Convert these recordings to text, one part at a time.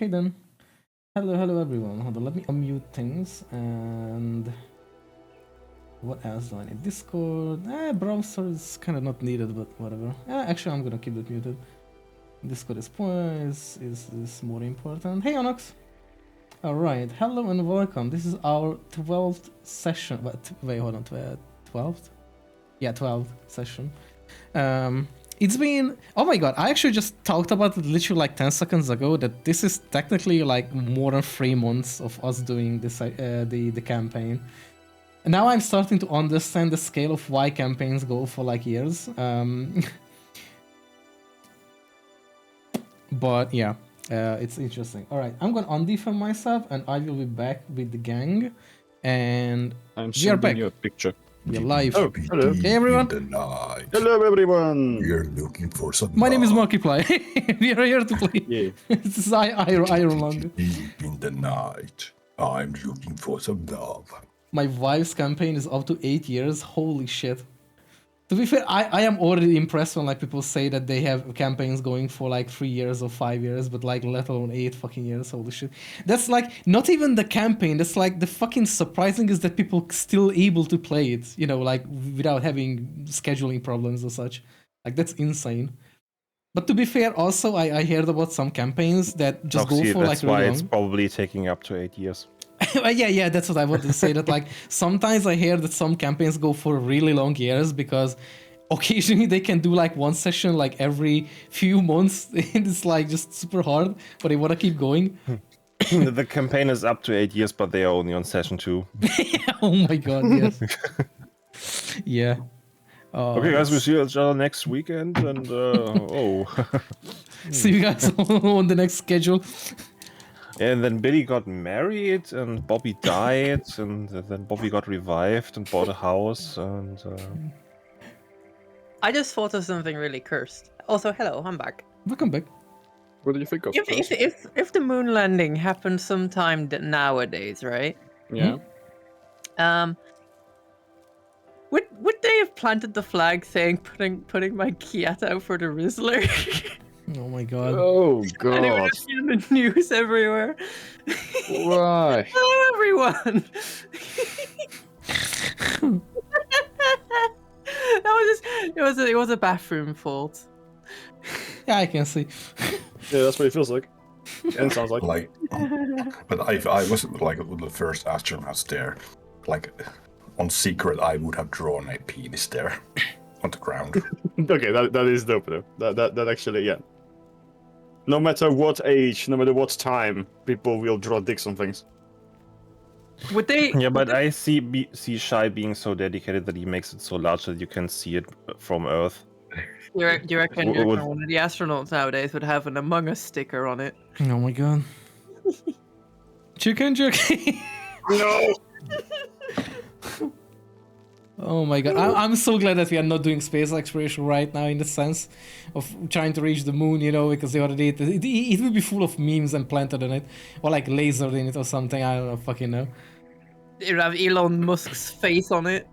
Okay then. Hello everyone. Hold on, let me unmute things and what else do I need? Discord. Browser is kind of not needed, but whatever. Actually, I'm gonna keep it muted. Discord is more important. Hey Onyx. All right. Hello and welcome. This is our 12th session. Wait, hold on. 12th? Yeah, 12th session. It's been, oh my god, I actually just talked about it literally like 10 seconds ago that this is technically like more than 3 months of us doing this the campaign. And now I'm starting to understand the scale of why campaigns go for like years. But yeah, it's interesting. Alright, I'm gonna undefend myself and I will be back with the gang. And I'm we are back. sending you a picture. We're live. Oh, hello. Hey everyone. Hello, everyone. We're looking for some. My name is Markiplier. We are here to play. Yeah. This is Iron Lung. Deep in the night, I'm looking for some love. My wife's campaign is up to 8 years. Holy shit. To be fair, I am already impressed when like people say that they have campaigns going for like 3 years or 5 years, but like let alone 8 fucking years. Holy shit. That's like not even the campaign. That's like the fucking surprising is that people still able to play it, you know, like without having scheduling problems or such. Like that's insane. But to be fair, also I heard about some campaigns that just go for like that's why really it's long. probably taking up to 8 years. yeah, that's what I wanted to say. That like sometimes I hear that some campaigns go for really long years because occasionally they can do like one session like every few months. And it's like just super hard, but they want to keep going. The campaign is up to 8 years, but they are only on session 2. Oh my god, yes. Yeah. Okay, guys, we'll see each other next weekend, and see you guys on the next schedule. And then Billy got married, and Bobby died, and then Bobby got revived and bought a house, and... I just thought of something really cursed. Also, hello, I'm back. Welcome back. What do you think of If the moon landing happened sometime nowadays, right? Yeah. Would they have planted the flag saying putting my cat out for the Rizzler? Oh my god. Oh, And it would God. have been in the news everywhere. Why? Hello, everyone. It was a bathroom fault. Yeah, I can see. Yeah, that's what it feels like. And it sounds like. But I was like the first astronauts there. Like on secret, I would have drawn a penis there on the ground. Okay, that is dope though. That actually, yeah. No matter what age, no matter what time, people will draw dicks on things. Would they? Yeah, but I see Shai being so dedicated that he makes it so large that you can see it from Earth. Do you reckon one of the astronauts nowadays would have an Among Us sticker on it? Oh my god. Chicken jerky. No! Oh my god, I'm so glad that we are not doing space exploration right now in the sense of trying to reach the moon, you know, because they already it will be full of memes and planted in it, or like lasered in it or something, I don't know, fucking know. It would have Elon Musk's face on it.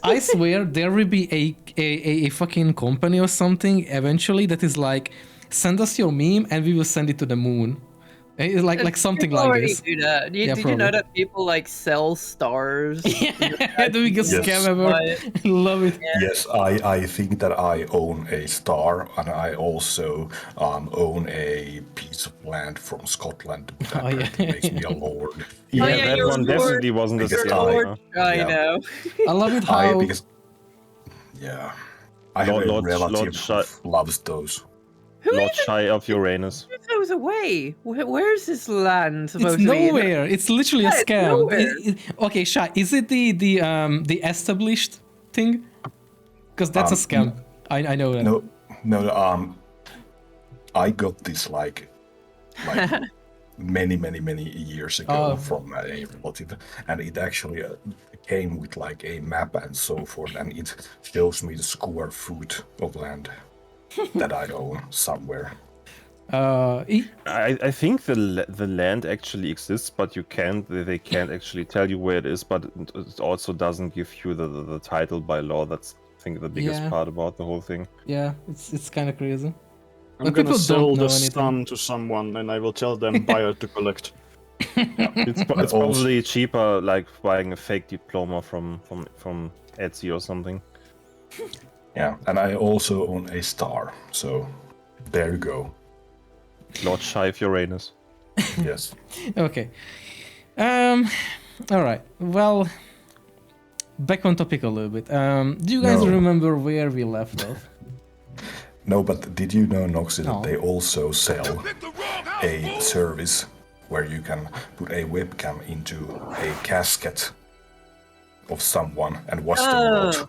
I swear there will be a fucking company or something eventually that is like, send us your meme and we will send it to the moon. It's like something People like this. do that. Yeah, did you know that people like sell stars? Yeah, the biggest Yes. scam ever. Love it. Yes, I think that I own a star, and I also own a piece of land from Scotland. That yeah. makes me a lord. Yeah, yeah, that you're one a lord. definitely wasn't a Because scam. I Yeah. know. I love it how Because I have a Lord relative Shai- who loves those. Lord Shai of Uranus. Who throws away? Where's this land supposed it's to be? nowhere. It's literally a Yeah, it's scam. nowhere. Okay, Shai, is it the established thing? Because that's a scam. I know that. No. I got this like many years ago from a relative, and it actually came with like a map and so forth, and it shows me the square foot of land that I own somewhere. I think the land actually exists, but they can't actually tell you where it is, but it also doesn't give you the title by law. That's I think the biggest part about the whole thing. Yeah, it's kind of crazy. I'm But gonna people sell don't know the anything. sun to someone, and I will tell them buyer to collect. It's probably cheaper, like buying a fake diploma from Etsy or something. Yeah, and I also own a star, so there you go. Lord Shive Uranus. Yes. Okay. All right. Well, back on topic a little bit. Do you guys No. remember where we left off? No, but did you know, Noxy, that No. they also sell a service where you can put a webcam into a casket of someone and watch them rot?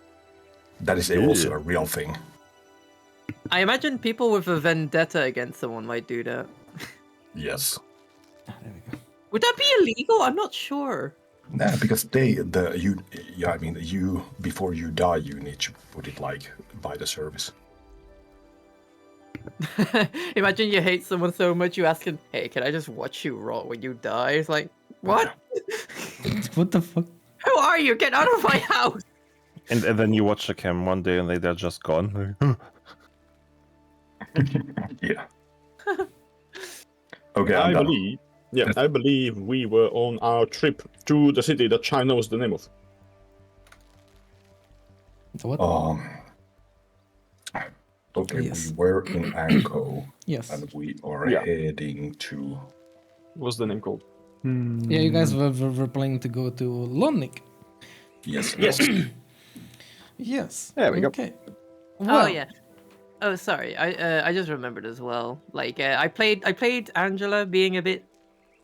That is also a real thing. I imagine people with a vendetta against someone might do that. Yes. There we go. Would that be illegal? I'm not sure. Nah, because you before you die, you need to put it like buy the service. Imagine you hate someone so much you ask him, "Hey, can I just watch you rot when you die?" It's like, what? What the fuck? Who are you? Get out of my house! And then you watch the cam one day and they're just gone. Yeah. Okay, I I'm done. believe. Yeah, I believe we were on our trip to the city that Chai knows the name of. What? Okay, Yes. we were in Anko, Yes. and we are Yeah. heading to. What's the name called? Yeah, you guys were planning to go to Lonnik. Yes. Yes. Yes. There we go. Okay. Oh Well, yeah. Oh, sorry. I just remembered as well. Like I played Angela being a bit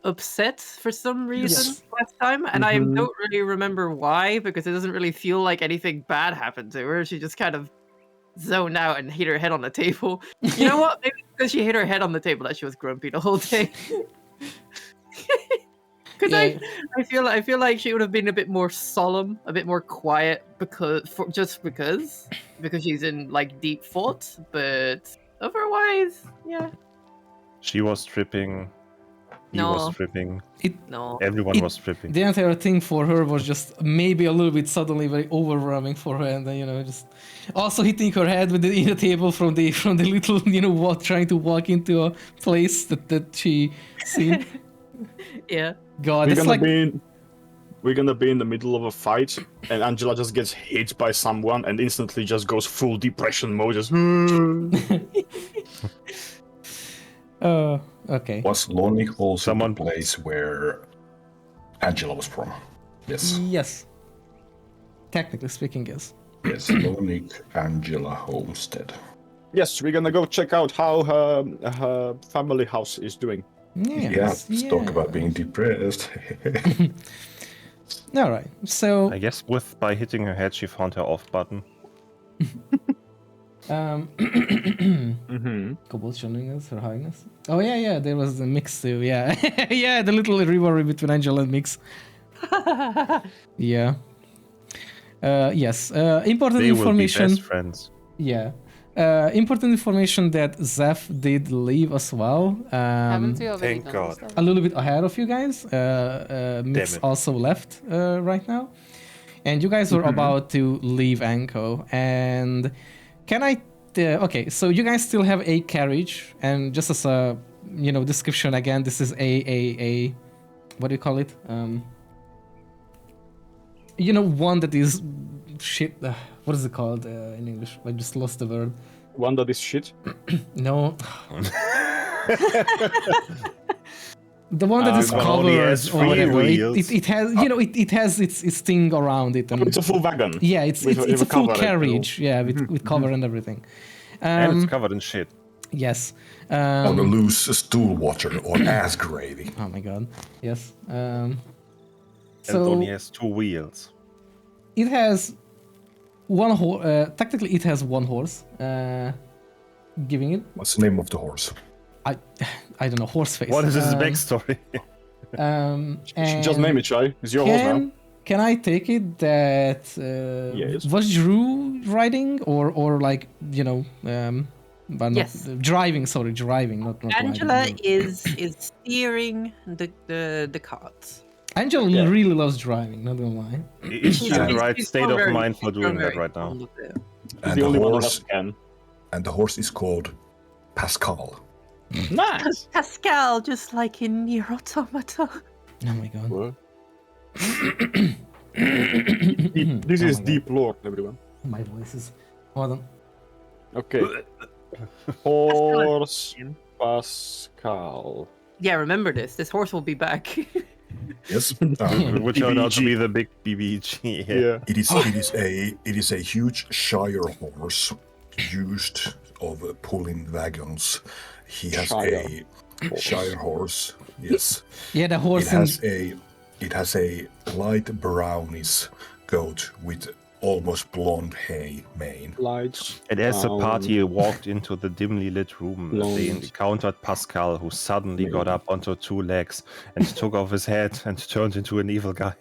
upset for some reason Yes. last time, and I don't really remember why because it doesn't really feel like anything bad happened to her. She just kind of zoned out and hit her head on the table. You know what? Maybe because she hit her head on the table that she was grumpy the whole day. Because Yeah. I feel like she would have been a bit more solemn, a bit more quiet because she's in like deep thought. But otherwise, yeah, She was stripping. He No. was stripping. no. Everyone was stripping. The entire thing for her was just maybe a little bit suddenly very overwhelming for her, and then just also hitting her head with the table from the little trying to walk into a place that she seen. Yeah. God, We're it's gonna like we're gonna be in the middle of a fight, and Angela just gets hit by someone and instantly just goes full depression mode. Just. okay. Was Lonnik also Someone- the place where Angela was from? Yes. Yes. Technically speaking, yes. Yes, Lonnik Angela Homestead. Yes, we're gonna go check out how her family house is doing. Yes. Yeah, let's talk about being depressed. All right. So I guess by hitting her head, she found her off button. Combustion, Her Highness. Oh yeah, there was the mix too. Yeah, yeah, the little rivalry between Angela and Mix. Yeah. Yes. Important They will be information. best friends. Yeah. Important information that Zeph did leave as well. Haven't we already thank done God. this stuff? A little bit ahead of you guys. Mix it. also left right now, and you guys were about to leave Anko. And can I? Okay, so you guys still have a carriage, and just as a description again, this is a what do you call it? One that is shit. What is it called in English? I just lost the word. One that is shit. No. The one that is But only covered has or three whatever. wheels. It has it has its thing around it, and It's a full wagon. yeah, it's with a a full cover and carriage, yeah, with cover and everything. And it's covered in shit. Yes. On a loose stool water or ass gravy. Oh my god. Yes. And it So only has 2 wheels. it has one horse. Technically, it has one horse. Giving it, What's the name of the horse? I don't know, horse face. What is his backstory? Just name it, Shai. It's your horse now. Can I take it that Yes. was Drew riding or like but not Yes. driving? Sorry, driving, not Angela riding. is steering the cart. Angela Yeah. really loves driving. Not gonna lie. Is she in the right She's state not of very- mind for she's not doing that very right now? fond of it. He's And the only one of us horse, can. and the horse is called Pascal. Nice. Pascal, just like in Nier Automata. Oh my god. What? This Oh is my God. deep lore, everyone. My voice is. Hold on. Okay. Horse Pascal. Yeah, remember this. This horse will be back. Yes. Which turned out to BBG. be the big BBG. Yeah. It is a huge Shire horse used of pulling wagons. He has Shire a Shire horse. Yes. Yeah, the It horse has a light brownish coat with almost blonde hay mane. Lights. And as the party walked into the dimly lit room, they Blonde. encountered Pascal, who suddenly got up onto 2 legs and took off his head and turned into an evil guy.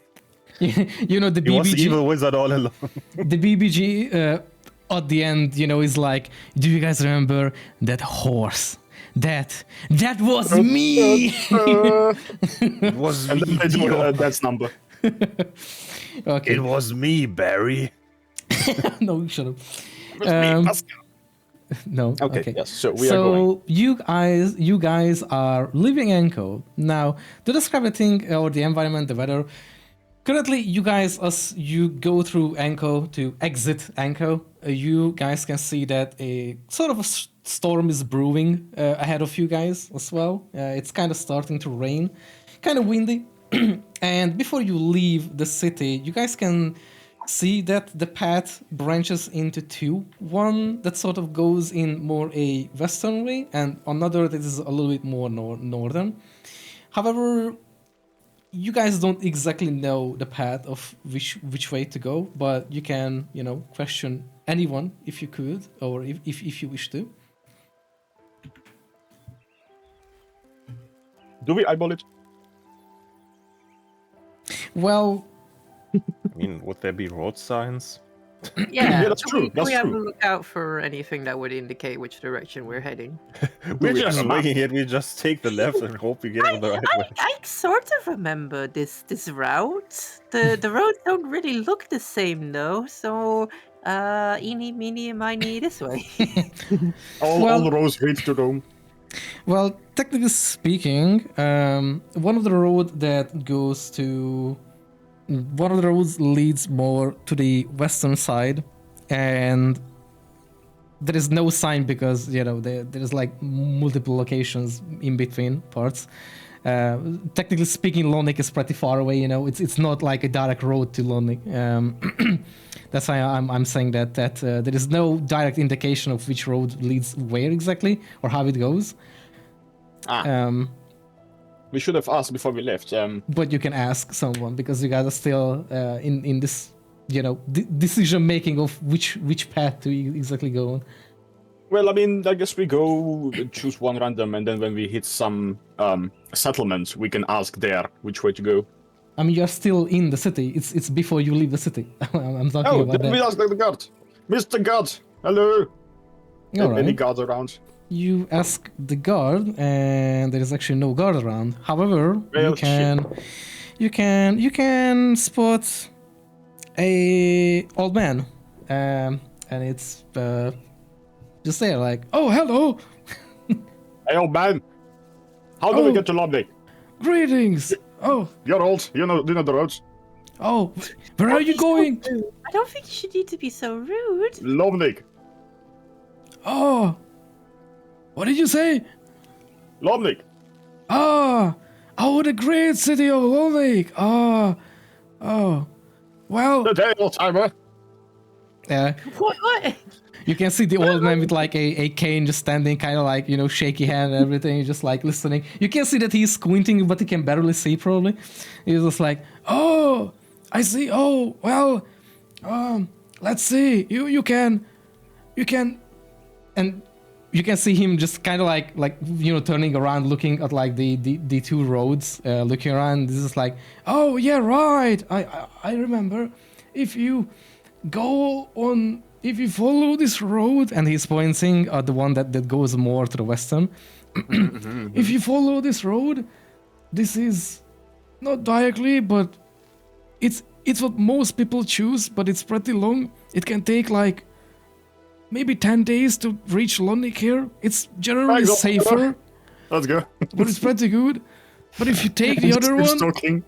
you know, the He was the BBG. evil wizard all along. The BBG at the end, you know, is like, do you guys remember that horse? That was me. It was And then me, I do Dio. that's number. Okay. It was me, Barry. No, shut up. It was me, Pascal. No. Okay, yes. So we are going. So you guys are leaving Enko now. To describe the thing or the environment, the weather. Currently, you guys, as you go through Enko to exit Enko, you guys can see that a sort of a storm is brewing ahead of you guys as well. It's kind of starting to rain, kind of windy. And before you leave the city, you guys can see that the path branches into two. One that sort of goes in more a western way, and another that is a little bit more northern. However, you guys don't exactly know the path of which way to go, but you can, you know, question anyone if you could, or if you wish to. Do we eyeball it? Well, I mean, would there be road signs? Yeah, that's true, Can that's we have a true. look out for anything that would indicate which direction we're heading? We're we just have a map? winging it. We just take the left and hope we get on the right way. I sort of remember this route. The roads don't really look the same though, so eeny, meeny, miny this way. All the roads lead to Rome. well, technically speaking, one of the roads leads more to the western side, and there is no sign because, you know, there is like multiple locations in between parts. Technically speaking, Lonik is pretty far away. You know, it's not like a direct road to Lonik. That's why I'm saying that there is no direct indication of which road leads where exactly or how it goes. We should have asked before we left. But you can ask someone because you guys are still in this, you know, decision making of which path to exactly go on. Well, I mean, I guess we go choose one random, and then when we hit some settlements, we can ask there which way to go. I mean, you're still in the city. It's before you leave the city. I'm talking Oh, about then we that. ask the guard. Mr. Guard, hello. All Any right. guards around? You ask the guard, and there is actually no guard around. However, Well, you can spot a old man, and it's just there, like, oh, hello, Hey, old man. How do we Oh. get to Lobby? greetings. Oh, You're old. You know the roads. oh, where are you going? I don't think you should need to be so rude. Lobnik. Oh, what did you say? Lobnik. Ah, oh, the great city of Lolnik. Ah, oh, well, The day, old timer. What? you can see the old man with like a cane just standing, kind of like, you know, shaky hand and everything, just like listening. You can see that he's squinting, but he can barely see probably. He's just like, oh, I see. Oh, well, let's see. You can, and you can see him just kind of like you know, turning around, looking at like the two roads, looking around. This is like, oh yeah, right. I remember. If you follow this road, and he's pointing at the one that goes more to the western. If you follow this road, this is not directly, but it's what most people choose, but it's pretty long. It can take like maybe 10 days to reach London here. It's generally Thanks, safer, Let's go. but it's pretty good. But if you take the other one, Talking.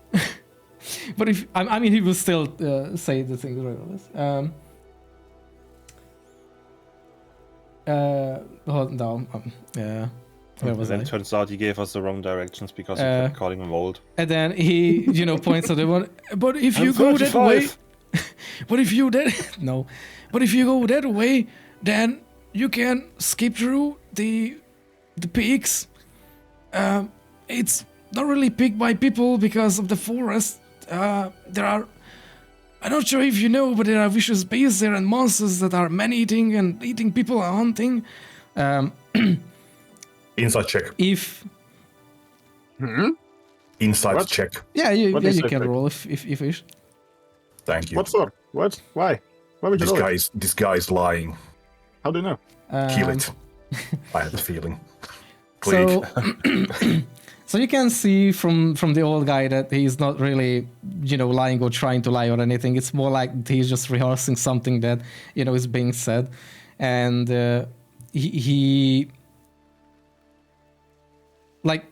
but if I mean, he will still say the things regardless. Hold down. Where was And then I? it turns out he gave us the wrong directions because he kept calling him old. And then he, points at the one. But if you I'm go that way, 35. but if you no, but if you go that way, then you can skip through the peaks. It's not really picked by people because of the forest. There are, I'm not sure if you know, but there are vicious beasts there and monsters that are man-eating and eating people and hunting. Inside check. If Inside What? check. you is can that check? roll if you wish. Thank you. What for? What? Why? Why would you know it? This guy's lying. How do you know? Kill it. I have a feeling. Click. So you can see from the old guy that he's not really, lying or trying to lie or anything. It's more like he's just rehearsing something that, is being said. And he like,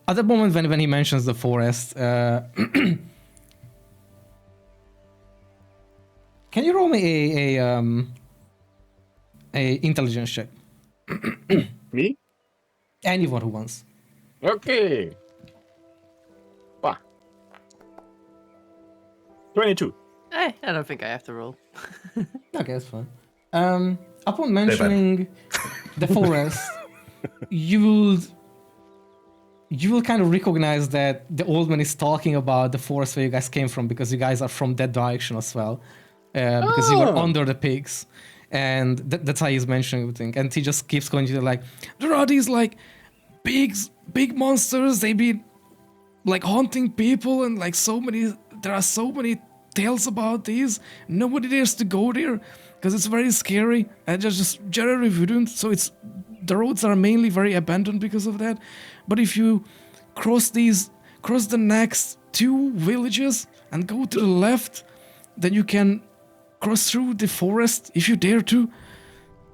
at the moment when he mentions the forest, can you roll me a intelligence check? Me? Anyone who wants. Okay. Bah. 22. I don't think I have to roll. Okay, that's fine. Upon mentioning the forest, you will kind of recognize that the old man is talking about the forest where you guys came from, because you guys are from that direction as well. Because you were under the pigs, and that's how he's mentioning everything. And he just keeps going to like, there are these like big monsters. They be like haunting people, and like there are so many tales about these. Nobody dares to go there because it's very scary and just generally wouldn't. So the roads are mainly very abandoned because of that. But if you cross the next 2 villages and go to the left, then you can cross through the forest if you dare to,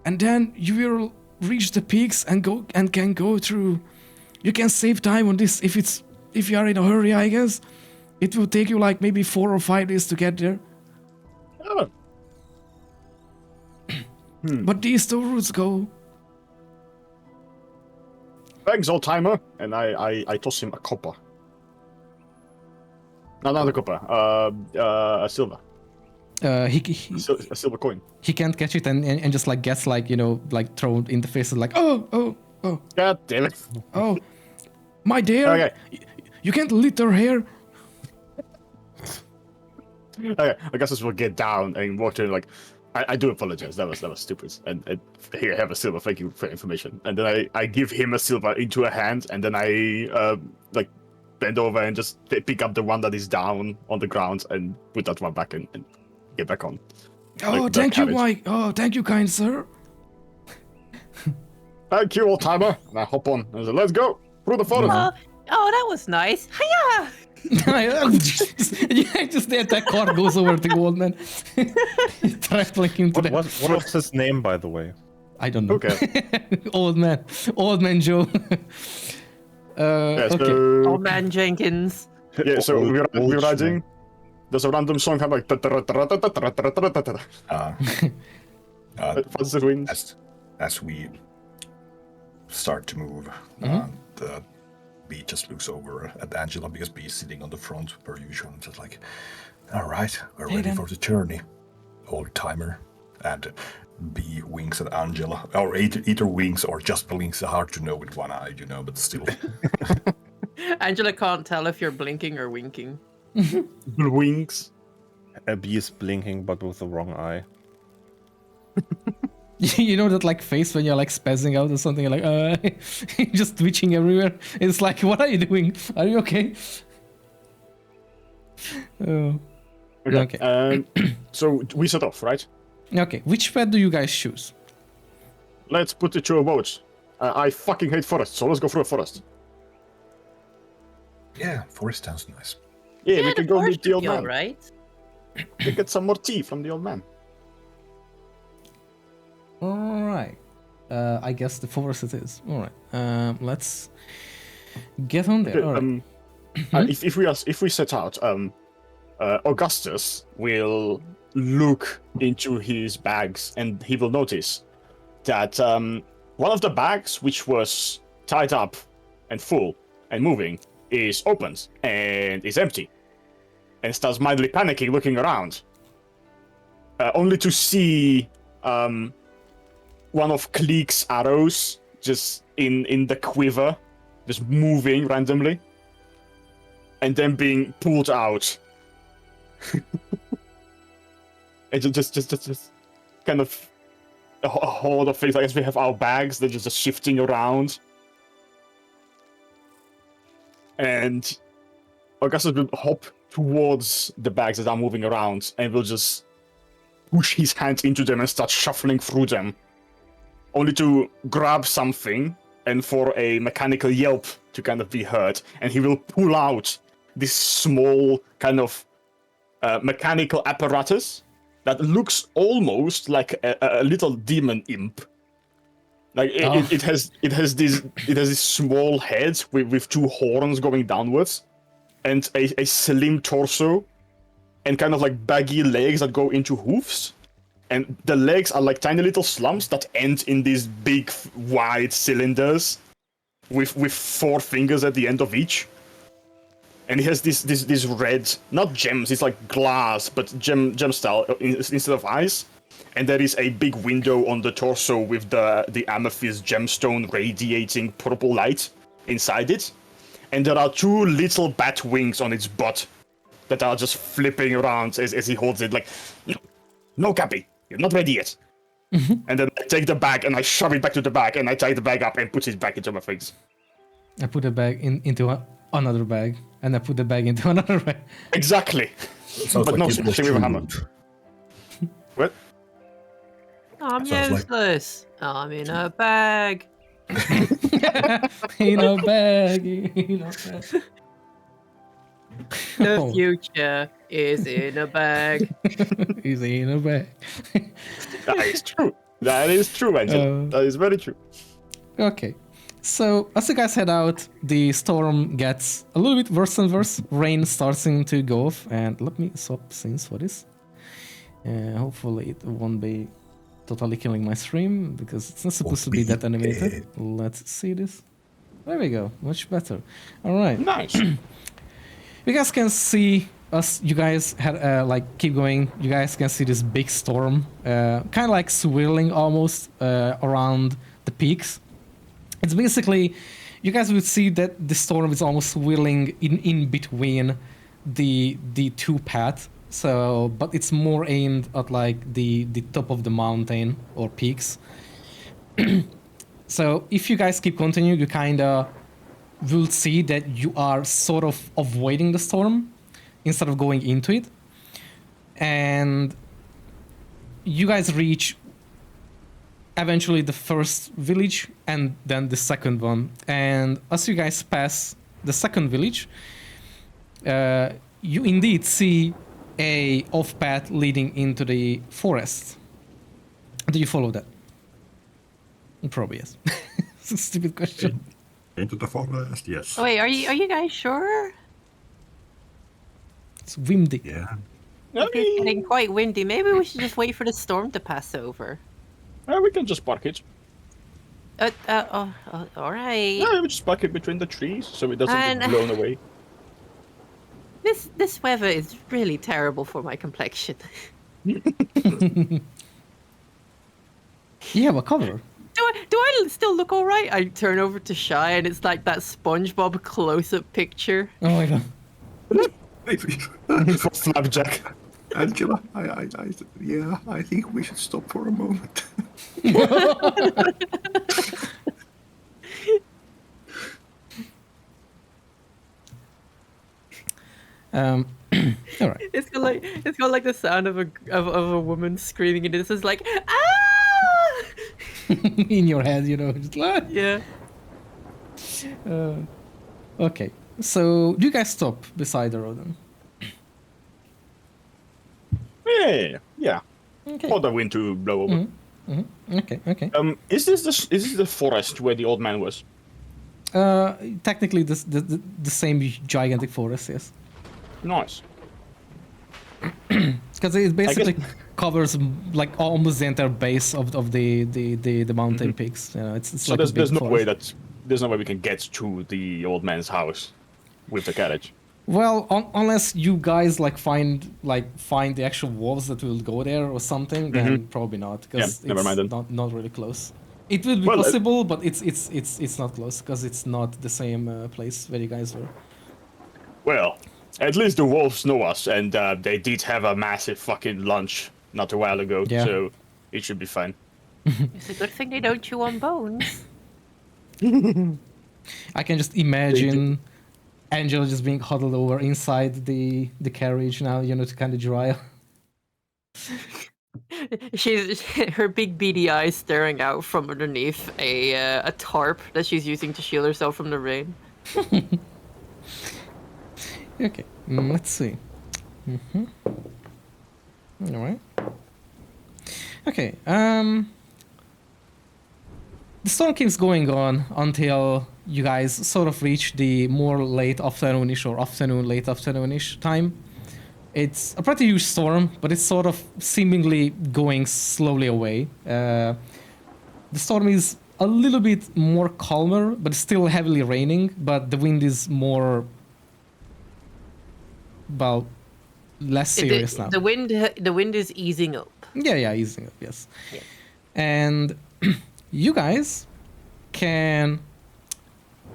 and then you will reach the peaks and can go through. You can save time on this if you are in a hurry, I guess. It will take you like maybe 4 or 5 days to get there. Oh. But these 2 routes go. Thanks, old timer. And I toss him a copper. No, not a copper. A silver. A silver coin. He can't catch it and just like gets like like thrown in the face, like oh. God damn it. Oh, my dear. Okay. You can't litter here. Okay, I guess we'll get down and walk to like. I do apologize. That was stupid. And here, have a silver. Thank you for information. And then I give him a silver into a hand, and then I like bend over and just pick up the one that is down on the ground and put that one back and get back on. Oh, Like, thank you, carriage. Mike. Oh, thank you, kind sir. Thank you, old timer. And I hop on. And I say, let's go through the forest. Oh, that was nice. Hiya! Just that car goes over the old man, trampling him to What was his name, by the way? I don't know. Okay. Old man Joe. Yeah, Okay. so, Old man Jenkins. yeah, so Old- we're old riding. There's a random song kind of like. What's the wind? As we start to move, the B just looks over at Angela, because B is sitting on the front per usual, and just like, all right, we're ready then. for the journey, old timer. And B winks at Angela, or either winks or just blinks. Hard to know with one eye, but still. Angela can't tell if you're blinking or winking. Wings. A bee is blinking, but with the wrong eye. You know that like face when you're like spazzing out or something, you're like just twitching everywhere. It's like, what are you doing? Are you okay? Oh. Okay. So we set off, right? Okay, which path do you guys choose? Let's put it to a vote. I fucking hate forests, so let's go through a forest. Yeah, forest sounds nice. Yeah, we can go meet the old man, man. right? We get some more tea from the old man. All right. I guess the forest it is. All right. Let's get on there. All right. If we set out, Augustus will look into his bags and he will notice that one of the bags, which was tied up and full and moving, is opened and is empty, and starts mildly panicking, looking around, only to see one of Kleek's arrows just in the quiver, just moving randomly, and then being pulled out. And just kind of a horde of things. I guess we have our bags, they're just shifting around. And Augustus will hop towards the bags that are moving around and will just push his hand into them and start shuffling through them, only to grab something and for a mechanical yelp to kind of be heard. And he will pull out this small kind of mechanical apparatus that looks almost like a little demon imp. Like it has this small head with two horns going downwards, and a slim torso, and kind of like baggy legs that go into hoofs, and the legs are like tiny little slumps that end in these big wide cylinders with 4 fingers at the end of each. And he has this red, not gems, it's like glass, but gem style instead of eyes. And there is a big window on the torso with the amethyst gemstone radiating purple light inside it. And there are 2 little bat wings on its butt that are just flipping around as he holds it, like, no, Cappy, you're not ready yet. And then I take the bag and I shove it back to the bag, and I tie the bag up and put it back into my face. I put the bag into another bag, and I put the bag into another bag. Exactly. Sounds But like no you smashing with a hammer. What? I'm Sounds like- useless. I'm in a bag. In a bag, in a bag. The Oh. future is in a bag. He's in a bag. That is true. That is true, Angela. That is very true. Okay. So, as you guys head out, the storm gets a little bit worse and worse. Rain starting to go off, and let me swap scenes for this. Hopefully it won't be totally killing my stream, because it's not supposed to be that animated. Let's see this. There we go, much better. Alright. Nice. You guys can see us, you guys had keep going, you guys can see this big storm, kind of like swirling almost around the peaks. It's basically, you guys would see that the storm is almost swirling in between the 2 paths. So, but it's more aimed at like the top of the mountain or peaks. So if you guys keep continuing, you kinda will see that you are sort of avoiding the storm instead of going into it. And you guys reach eventually the first village and then the second one. And as you guys pass the second village, you indeed see a off path leading into the forest. Do you follow that? Probably yes. It's a stupid question. Into the forest, yes. Oh, wait, are you guys sure? It's windy. Yeah. It's getting quite windy. Maybe we should just wait for the storm to pass over. We can just park it. All right. Yeah, we just park it between the trees so it doesn't And- get blown away. This weather is really terrible for my complexion. You have a cover. Do I still look all right? I turn over to Shy, and it's like that SpongeBob close-up picture. Oh my god. For Flapjack. Angela, I think we should stop for a moment. All right. It's got like the sound of a woman screaming, and this is like ah. In your head, you know, just like. Yeah. Okay. So, do you guys stop beside the road then? Yeah. Okay. For the wind to blow over. Okay. Is this the forest where the old man was? Technically, the same gigantic forest, yes. Nice. Because it basically covers like almost the entire base of the mountain peaks. You know, it's So like a big forest. there's no way we can get to the old man's house with the carriage. Well, unless you guys like find the actual wolves that will go there or something, then probably not. Because never mind then. it's not really close. It will be Well, possible, but it's not close because it's not the same place where you guys were. Well, at least the wolves know us, and they did have a massive fucking lunch not a while ago, Yeah. so it should be fine. It's a good thing they don't chew on bones. I can just imagine Angela just being huddled over inside the carriage now, you know, to kind of dry. She's her big beady eyes staring out from underneath a tarp that she's using to shield herself from the rain. Okay, let's see. All right. Okay. The storm keeps going on until you guys sort of reach the more late afternoonish or late afternoonish time. It's a pretty huge storm, but it's sort of seemingly going slowly away. The storm is a little bit more calmer, but it's still heavily raining, but the wind is more, well, less serious now. The wind is easing up. Yeah, easing up, yes. Yeah. And you guys can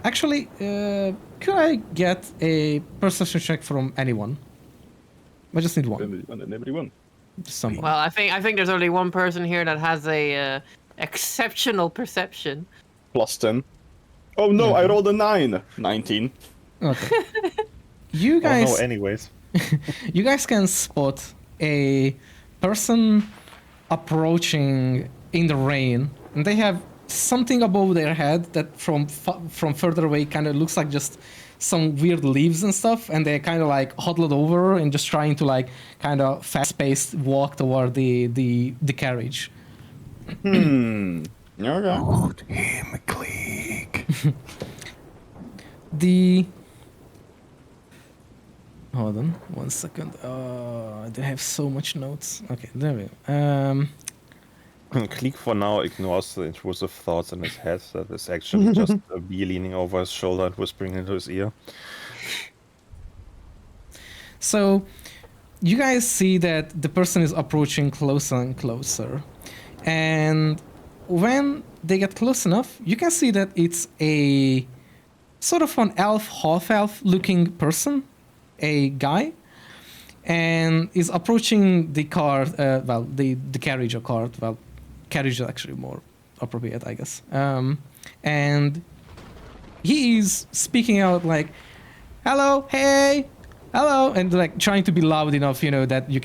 actually, could I get a perception check from anyone? I just need one. Everyone. Just someone. Well, I think there's only one person here that has a exceptional perception. +10. Oh no, I rolled a 9. 19. Okay. You guys, Oh no, anyways. you guys can spot a person approaching in the rain, and they have something above their head that from further away kind of looks like just some weird leaves and stuff, and they're kind of like huddled over and just trying to like kind of fast-paced walk toward the carriage. Okay. Put him click. Hold on 1 second. I have so much notes. Okay, there we go. Click for now ignores the intrusive thoughts in his head that is actually just a bee leaning over his shoulder and whispering into his ear. So, you guys see that the person is approaching closer and closer. And when they get close enough, you can see that it's a sort of an elf, half-elf looking person, a guy, and is approaching the car, the carriage or cart, carriage is actually more appropriate, I guess. And he is speaking out like, "Hello, hey, hello," and like trying to be loud enough, you know, that you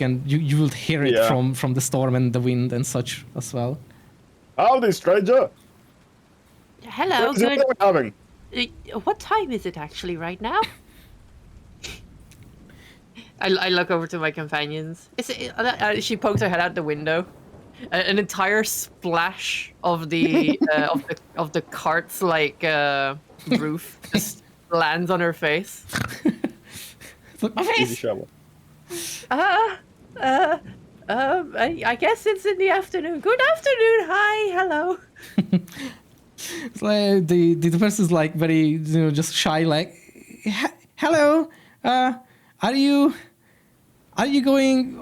will hear it from the storm and the wind and such as well. Howdy, stranger. Hello, What is good. it having? What time is it actually right now? I look over to my companions. She pokes her head out the window. An entire splash of the of the cart's like roof just lands on her face. Look, my Easy face! shovel. I guess it's in the afternoon. Good afternoon. Hi. Hello. It's like the person's like very, you know, just shy, like, "Hello, are you going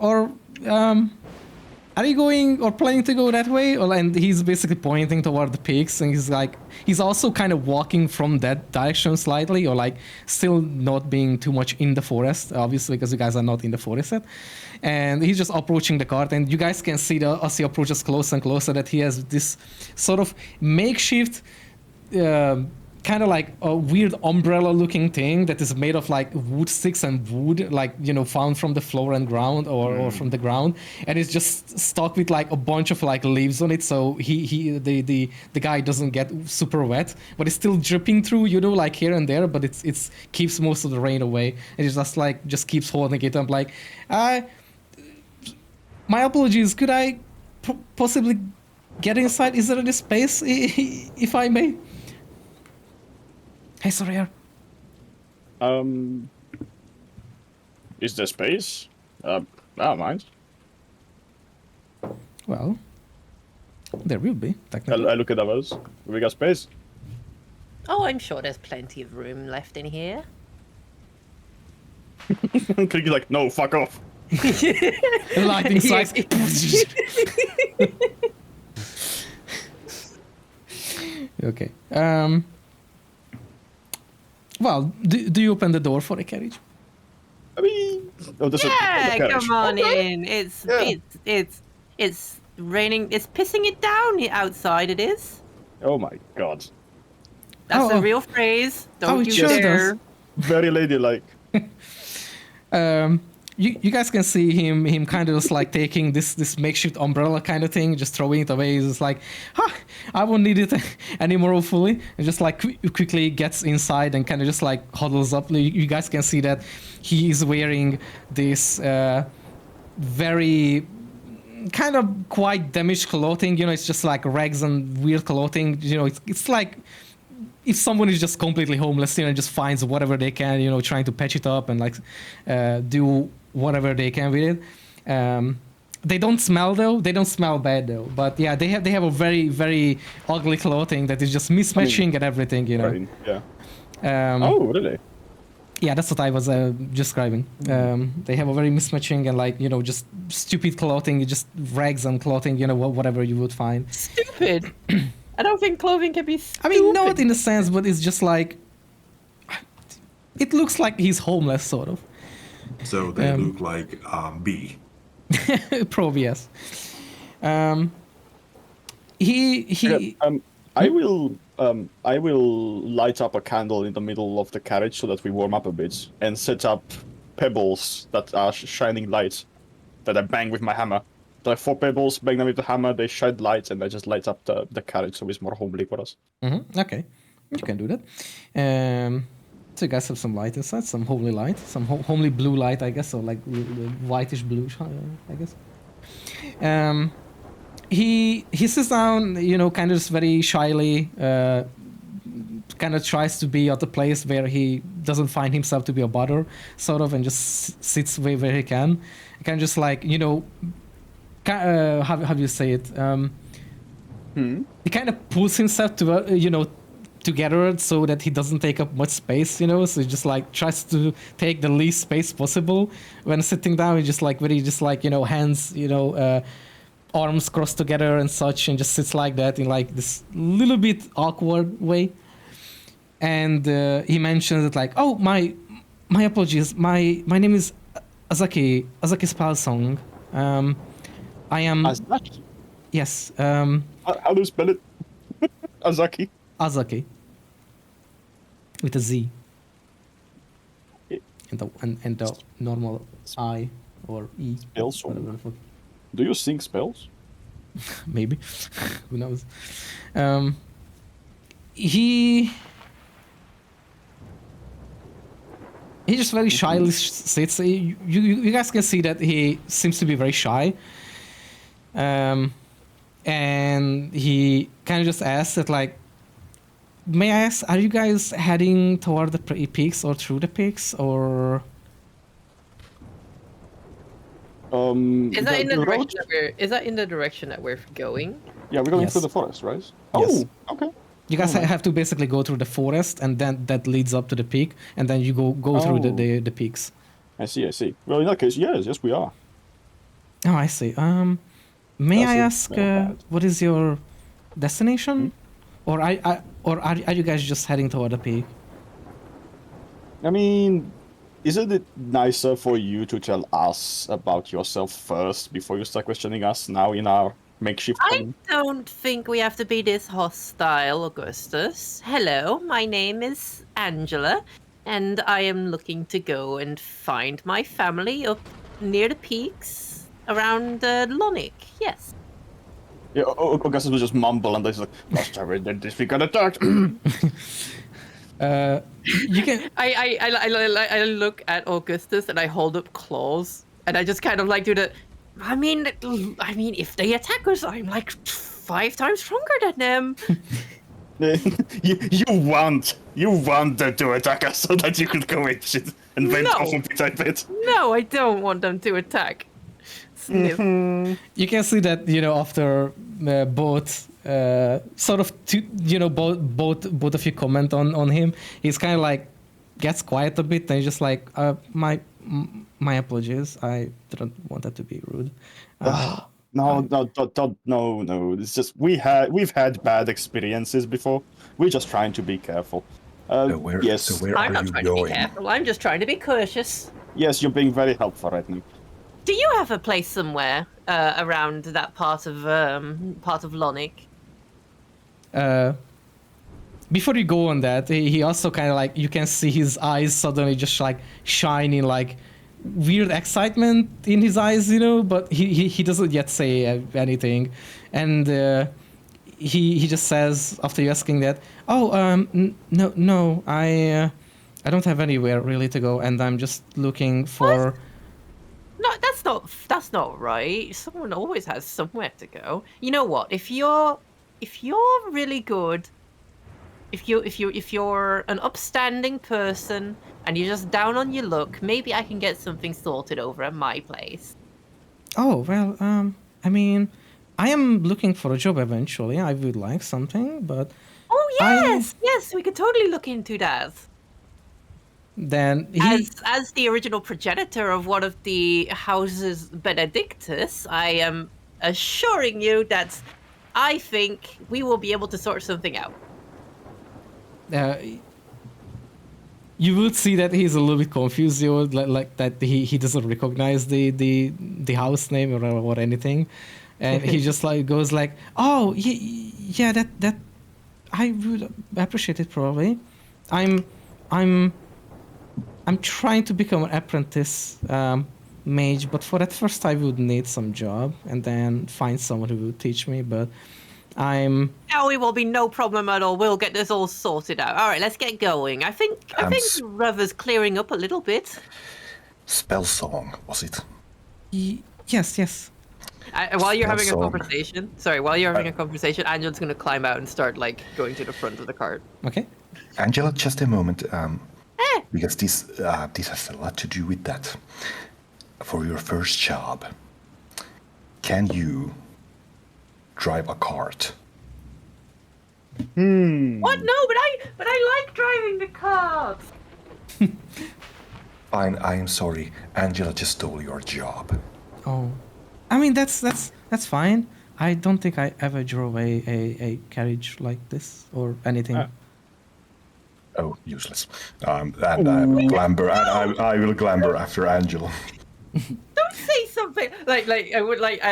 or planning to go that way?" And he's basically pointing toward the peaks, and he's also kind of walking from that direction slightly, or like still not being too much in the forest, obviously, because you guys are not in the forest yet. And he's just approaching the cart, and you guys can see as he approaches closer and closer that he has this sort of makeshift, kind of like a weird umbrella looking thing that is made of like wood sticks and wood, like, you know, found from the floor and ground or from the ground, and it's just stuck with like a bunch of like leaves on it, so the guy doesn't get super wet, but it's still dripping through, you know, like here and there, but it's keeps most of the rain away, and it's just keeps holding it. I'm like, my apologies, could I possibly get inside. Is there any space, if I may? Hey, Soraya. Is there space? I don't mind. Well, there will be, technically. I look at others. We got space. Oh, I'm sure there's plenty of room left in here. Could you like, no, fuck off. Lightning strikes. Okay. Well, do you open the door for a carriage? I mean, oh, there's a Yeah, carriage. come on Okay. in. Yeah. It's raining. It's pissing it down outside. It is. Oh my god. That's Oh. a real phrase. Don't it you sure dare. does. Very ladylike. You guys can see him kind of just like taking this makeshift umbrella kind of thing, just throwing it away. He's just like, I won't need it anymore, hopefully. And just like quickly gets inside and kind of just like huddles up. You guys can see that he is wearing this very kind of quite damaged clothing. You know, it's just like rags and weird clothing. You know, it's like if someone is just completely homeless, you know, just finds whatever they can, you know, trying to patch it up and like do whatever they can with it. They don't smell though. They don't smell bad though. But yeah, they have a very, very ugly clothing that is just mismatching and everything, you know. Right, yeah. Oh, really? Yeah, that's what I was describing. They have a very mismatching and like, you know, just stupid clothing, just rags and clothing, you know, whatever you would find. Stupid. I don't think clothing can be stupid. I mean, not in a sense, but it's just like, it looks like he's homeless, sort of. So they look like B. Probably, yes. He I will light up a candle in the middle of the carriage so that we warm up a bit and set up pebbles that are shining lights that I bang with my hammer. So I have 4 pebbles, bang them with the hammer, they shine lights, and I just light up the carriage so it's more homely for us. Okay, you can do that. So you guys have some light inside, some homely light, some homely blue light, I guess, or like whitish blue, I guess. He sits down, you know, kind of just very shyly, kind of tries to be at a place where he doesn't find himself to be a bother, sort of, and just sits where he can. Kind of just like, you know, how do you say it? He kind of pulls himself to, you know, together so that he doesn't take up much space, you know. So he just like tries to take the least space possible when sitting down. He just like very, just like, you know, hands, you know, arms crossed together and such, and just sits like that in like this little bit awkward way. And he mentions it like, oh, my apologies, my name is Azaki Spellsong. I am Azaki? yes. How do you spell it? Azaki? Azaki with a Z Yeah. and the normal I or E. Spells? Whatever the fuck. Do you sing spells? Maybe. Who knows? He just very shyly sits. You guys can see that he seems to be very shy. And he kind of just asks that, like, may I ask, are you guys heading toward the peaks or through the peaks, or? Is that in the road? direction that we're? Is that in the direction that we're going? Yeah, we're going Yes. through the forest, right? Yes. Oh, okay. You guys have to basically go through the forest, and then that leads up to the peak, and then you go through the peaks. I see. Well, in that case, yes, we are. Oh, I see. May I That's ask not bad. what is your destination, or are you guys just heading toward the peak? I mean, isn't it nicer for you to tell us about yourself first before you start questioning us now in our makeshift I home? don't think we have to be this hostile, Augustus. Hello, my name is Angela, and I am looking to go and find my family up near the peaks around Lonic. Yes. Yeah, Augustus will just mumble and he's like, last time we did this, we got attacked. You can. I look at Augustus and I hold up claws and I just kind of like do the. I mean, if they attack us, I'm like 5 times stronger than them. you want them to attack us so that you could go ape shit and vent No. off a bit, I bet. No, I don't want them to attack. Sniff. You can see that, after both sort of both of you comment on him, he's kind of like gets quiet a bit and he's just like, my apologies, I didn't want that to be rude. No. It's just we've had bad experiences before. We're just trying to be careful. Yes, So where I'm are not you trying to be going? careful. I'm just trying to be cautious. yes, you're being very helpful right now. Do you have a place somewhere around that part of Lonic? Before you go on that, he also kind of like, you can see his eyes suddenly just like shining, like weird excitement in his eyes, but he doesn't yet say anything. And he just says, after you asking that, no, I don't have anywhere really to go, and I'm just looking for... No, that's not right. Someone always has somewhere to go. You know what? If you're really good, if you're an upstanding person and you're just down on your luck, maybe I can get something sorted over at my place. Oh, well, I mean, I am looking for a job eventually. I would like something, but... Oh, yes, we could totally look into that. Then As the original progenitor of one of the houses Benedictus, I am assuring you that I think we will be able to sort something out. You would see that he's a little bit confused, like that he doesn't recognize the house name or anything, and he just like goes like, oh yeah, that I would appreciate it probably. I'm trying to become an apprentice mage, but for that first I would need some job and then find someone who would teach me, but I'm... Oh, it will be no problem at all. We'll get this all sorted out. All right, let's get going. I think Reva's clearing up a little bit. Spell song, was it? Yes. While you're having a Spell song. conversation, Angela's going to climb out and start like going to the front of the cart. Okay. Angela, just a moment, because this has a lot to do with that. For your first job, can you drive a cart? What? No, but I like driving the cart. Fine, I am sorry. Angela just stole your job. Oh, I mean that's fine. I don't think I ever drove a carriage like this or anything. Oh, useless. And I will clamber, and I will clamber after Angela. Don't say something like I would like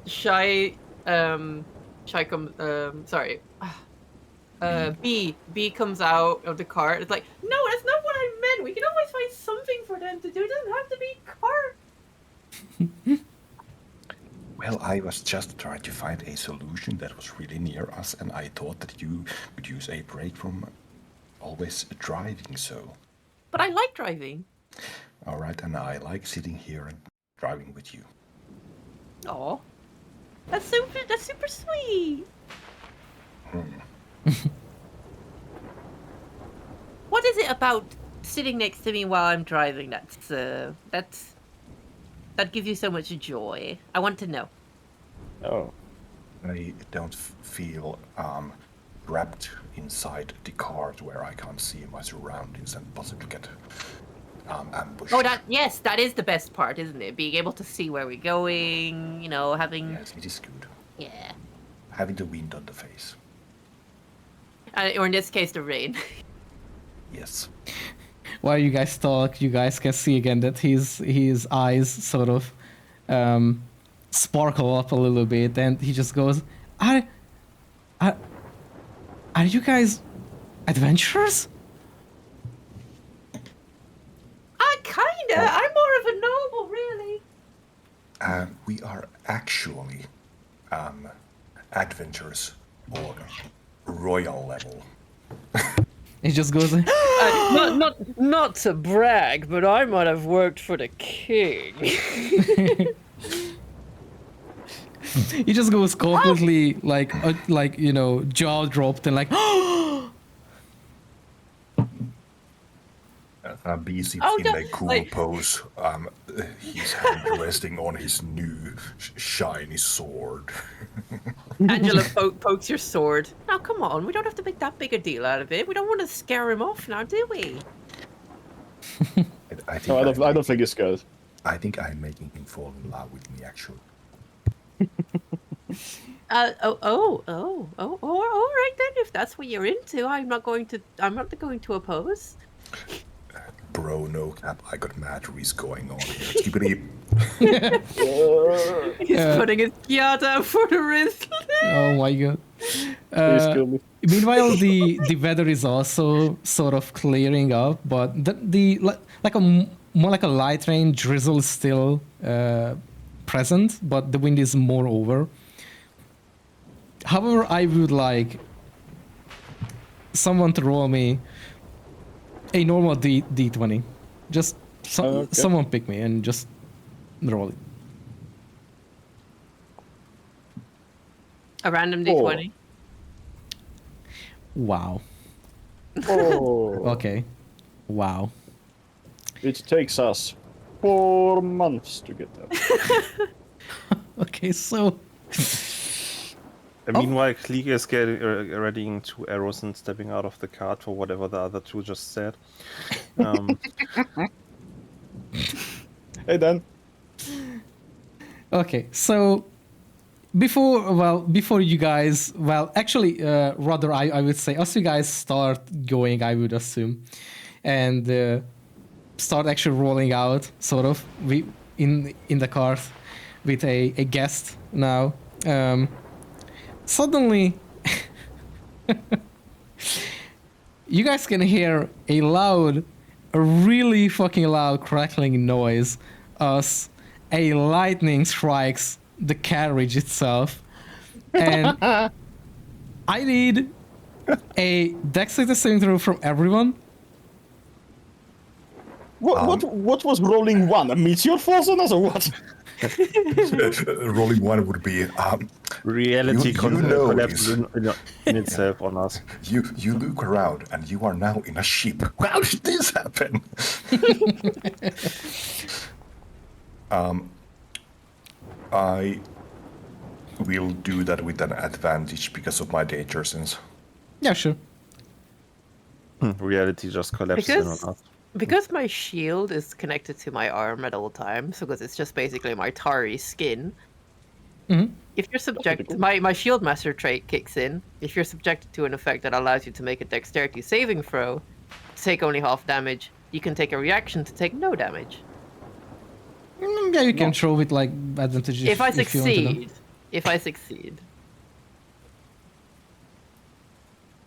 Shy comes sorry. B comes out of the cart. It's like, no, that's not what I meant. We can always find something for them to do. It doesn't have to be cart. Well, I was just trying to find a solution that was really near us, and I thought that you could use a break from always driving, so... But I like driving. All right, and I like sitting here and driving with you. Oh, that's super sweet. What is it about sitting next to me while I'm driving that gives you so much joy? I want to know. Oh. I don't feel trapped inside the cart where I can't see my surroundings and possibly get ambushed. Oh, that is the best part, isn't it? Being able to see where we're going, having... Yes, it is good. Yeah. Having the wind on the face. Or in this case, the rain. Yes. While you guys talk, you guys can see again that his eyes sort of sparkle up a little bit, and he just goes, Are you guys adventurers? Kinda. I'm more of a noble, really. We are actually adventurers on royal level. He just goes, Not to brag, but I might have worked for the king. He just goes completely like you know, jaw dropped and like. B sits Oh, in no, a cool like- pose, his hand resting on his new shiny sword. Angela pokes your sword. Now, come on, we don't have to make that big a deal out of it. We don't want to scare him off now, do we? I think No, I don't think it's good. I think I'm making him fall in love with me, actually. All right then. If that's what you're into, I'm not going to oppose. Bro, no cap, I got mad reese going on here. Skippity. He's putting his Kia down for the wrist. Oh my god. Please kill me. Meanwhile, the weather is also sort of clearing up, but more like a light rain drizzle is still present, but the wind is more over. However, I would like someone to roll me a normal D20. Just Okay. someone pick me and just roll it. A random D20. Wow. Oh. Okay. Wow. It takes us 4 months to get there. Okay, so And meanwhile, Klieg is getting readying 2 arrows and stepping out of the cart for whatever the other 2 just said. Hey, Dan. okay, so before you guys, actually, rather I would say as you guys start going, I would assume, and start actually rolling out, sort of, in the cart with a guest now. Suddenly, you guys can hear a really fucking loud crackling noise as a lightning strikes the carriage itself. And I need a dexterity saving throw from everyone. What was rolling 1? A meteor falls on us or what? Rolling 1 would be Reality You know collapses this. in itself on us. you look around and you are now in a ship. How did this happen? I will do that with an advantage because of my danger sense. Yeah, sure. Reality just collapses in on us. Because my shield is connected to my arm at all times, because it's just basically my tarry skin. Mhm. If you're subjected, my shield master trait kicks in. If you're subjected to an effect that allows you to make a dexterity saving throw, to take only half damage, you can take a reaction to take no damage. Yeah, you can throw with like advantage If I you want to do. succeed, if I succeed.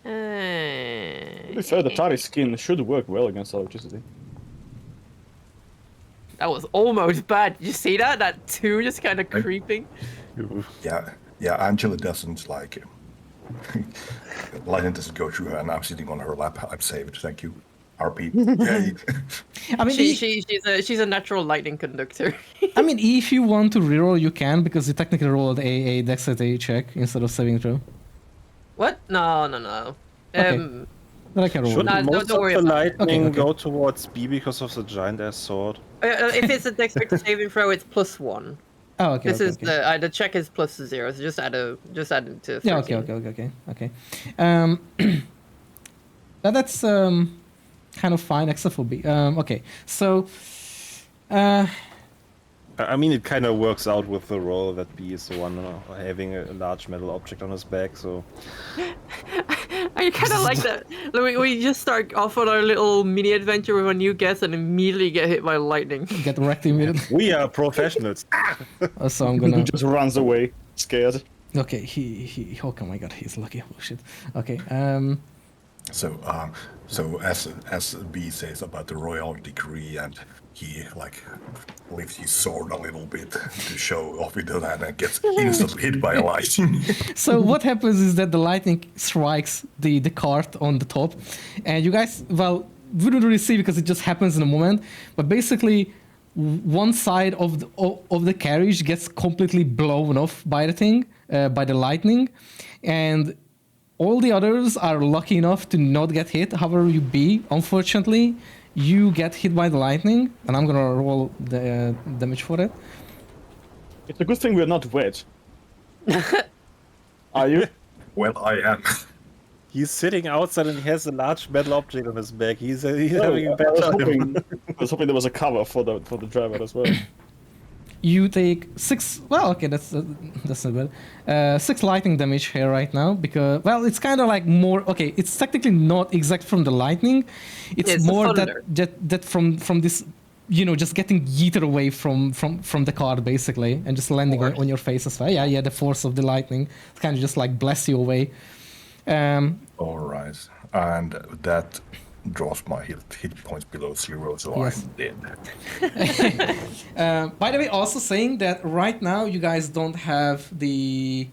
To be fair, the Tari skin should work well against electricity. That was almost bad. Did you see that? That 2 just kind of creeping. Yeah, Angela doesn't like it. Lightning doesn't go through her, and I'm sitting on her lap. I'm saved. Thank you. RP. Yay. I mean, She's a natural lightning conductor. I mean, if you want to reroll, you can, because you technically rolled a dexterity check instead of saving throw. What? No. Okay. Then I can roll. Should Nah, most don't worry of the about it. lightning Okay. go towards B because of the giant ass sword? If it's a dexterity saving throw, it's +1. Oh, okay. This okay, is okay. the check is +0, so just add it to 13. Yeah, okay. That's kind of fine, except for B. Okay, so I mean, it kind of works out with the role that B is the one having a large metal object on his back, so... I kind of like that. We just start off on our little mini adventure with a new guest and immediately get hit by lightning. get wrecked immediately. We are professionals. So I'm gonna. Just runs away, scared. Okay, he. Oh my god, he's lucky. Oh shit. Okay. So as B says about the royal decree, and he like lifts his sword a little bit to show off with the hand and gets instantly hit by a lightning. So what happens is that the lightning strikes the cart on the top, and you guys, wouldn't really see because it just happens in a moment. But basically, one side of the carriage gets completely blown off by the thing, by the lightning, and all the others are lucky enough to not get hit. However, you be, unfortunately, you get hit by the lightning, and I'm gonna roll the damage for it. It's a good thing we're not wet. Are you? Well, I am. He's sitting outside and he has a large metal object on his back. He's Oh, having a bad time. I was hoping there was a cover for the driver as well. You take 6. Well, okay, that's not bad. 6 lightning damage here right now because, well, it's kind of like more. Okay, it's technically not exact from the lightning. It's more that from this, just getting yeeted away from the car basically, and just landing on your face as well. Yeah, the force of the lightning kind of just like bless you away. All right, and that draws my hit points below 0, so Yes. I'm dead. By the way, also saying that right now you guys don't have the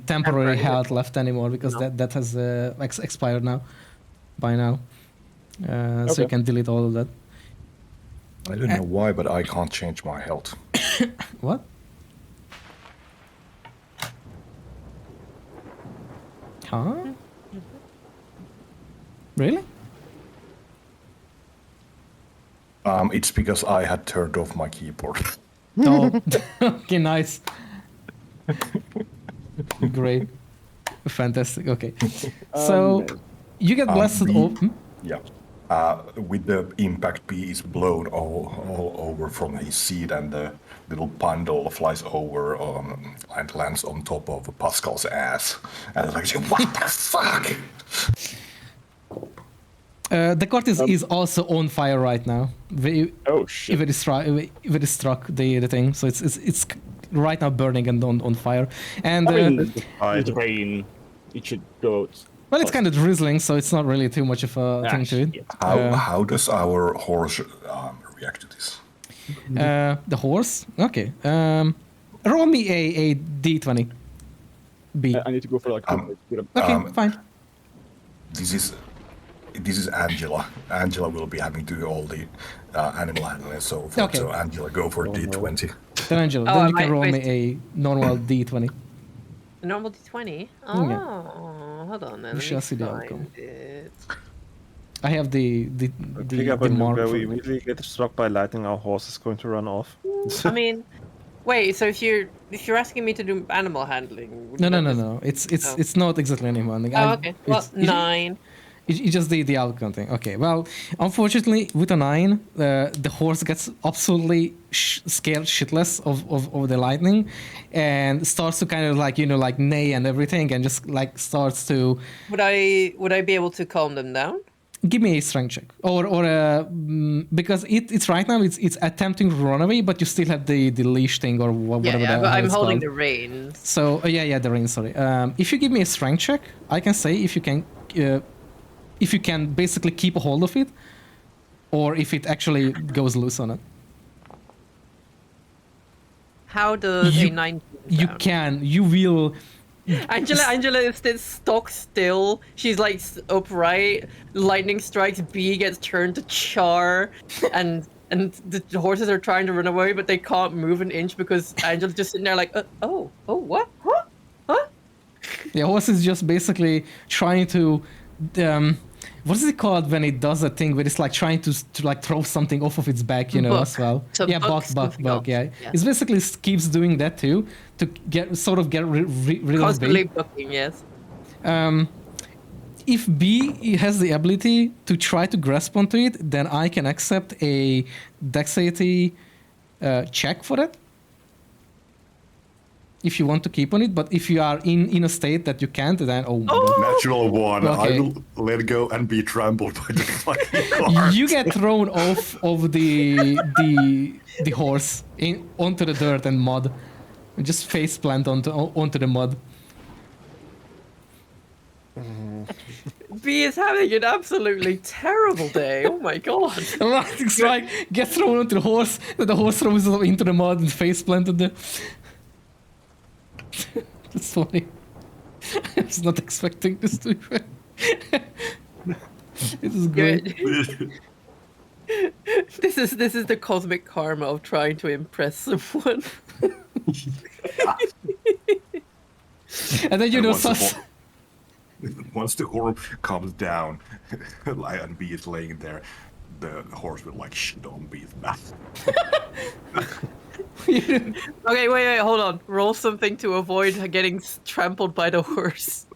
temporary health left anymore because that has expired now by now. So you can delete all of that. I don't know why, but I can't change my health. What? Huh? Really? It's because I had turned off my keyboard. Oh, okay, nice. Great. Fantastic. Okay. So you get blessed. Yeah. With the impact, B is blown all over from his seat, and the little bundle flies over and lands on top of Pascal's ass. And it's like, what the fuck? The cart is also on fire right now. Oh shit! If it struck the thing, so it's right now burning and on fire. And it's rain. It should go out. Well, it's kind of drizzling, so it's not really too much of a thing to it. How does our horse react to this? The horse? Okay. Roll me a d20. B. I need to go for like. Okay, fine. This is Angela. Angela will be having to do all the animal handling and so forth. Okay. So Angela, go for D20. Then Angela, then you can roll me a normal d20. A normal d20? Oh, Yeah. hold on then. We shall see the outcome. It. I have the Pick up a mark. where for we it. immediately get struck by lightning, our horse is going to run off. I mean, wait. So if you're asking me to do animal handling, No. It's not exactly animal handling. Oh, okay. Well, 9. It's just the outcome thing. Okay. Well, unfortunately, with a 9, the horse gets absolutely scared shitless of the lightning, and starts to kind of like neigh and everything, and just like starts to. Would I be able to calm them down? Give me a strength check, or because it's right now it's attempting to run away, but you still have the leash thing or whatever. Yeah, but I'm it's holding called. the reins. So the reins. Sorry. If you give me a strength check, I can say if you can basically keep a hold of it, or if it actually goes loose on it. How does a 19 You sound? can. You will. Angela is still stock still. She's like upright. Lightning strikes. B gets turned to char, and the horses are trying to run away, but they can't move an inch because Angela's just sitting there like, what? Huh? The horse is just basically trying to. What is it called when it does a thing where it's like trying to like throw something off of its back, Buck. as well? So Yeah, buck's buck. off. Yeah, Yeah. it basically keeps doing that too to get rid of Constantly B. booking, yes. If B has the ability to try to grasp onto it, then I can accept a dexterity check for it. If you want to keep on it, but if you are in a state that you can't, then my God. Natural 1. Okay. I will let go and be trampled by the fucking car. You get thrown off of the horse onto the dirt and mud, and just face plant onto the mud. B is having an absolutely terrible day. Oh my god. Lightning strike, get thrown onto the horse, and the horse throws into the mud and face planted there. That's funny. I was not expecting this to be fair. This is great. This is the cosmic karma of trying to impress someone. And then you And know, once the horse comes down, and Bee is laying there, the horse will like shit on Bee's back. Okay, wait, hold on. Roll something to avoid getting trampled by the horse.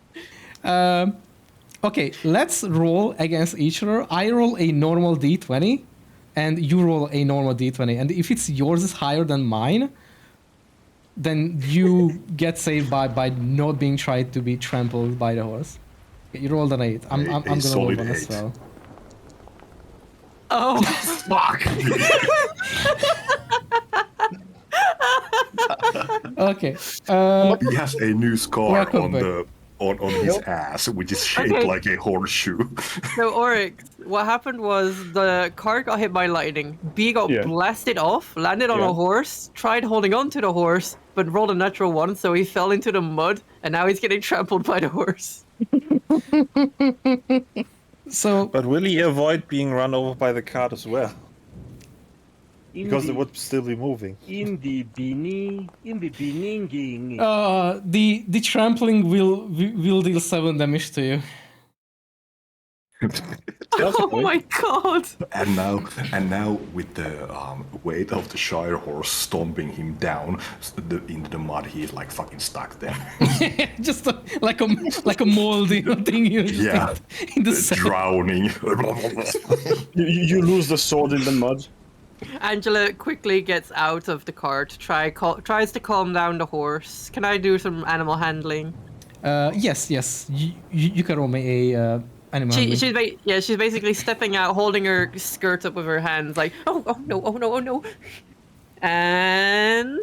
Okay, let's roll against each other. I roll a normal d20, and you roll a normal d20. And if it's yours is higher than mine, then you get saved by not being tried to be trampled by the horse. Okay, you rolled an 8. I'm gonna roll solid one as 8. well. Oh, Fuck! Okay. He has a new scar Welcome on back. on his ass, which is shaped Okay. like a horseshoe. so Oryx, what happened was the cart got hit by lightning. B got Yeah. blasted off, landed on Yeah. a horse, tried holding on to the horse, but rolled a natural one, so he fell into the mud, and now he's getting trampled by the horse. So But will he avoid being run over by the cart as well? Because it would still be moving. in the beginning, the trampling will deal 7 damage to you. Oh my god! And now with the weight of the Shire horse stomping him down into the mud, he's like fucking stuck there. Just like a moldy thing you just Yeah. in the sand. Drowning. You lose the sword in the mud. Angela quickly gets out of the cart, tries to calm down the horse. Can I do some animal handling? Yes. You can roll me a animal. handling. She's basically stepping out, holding her skirt up with her hands, like, oh no. And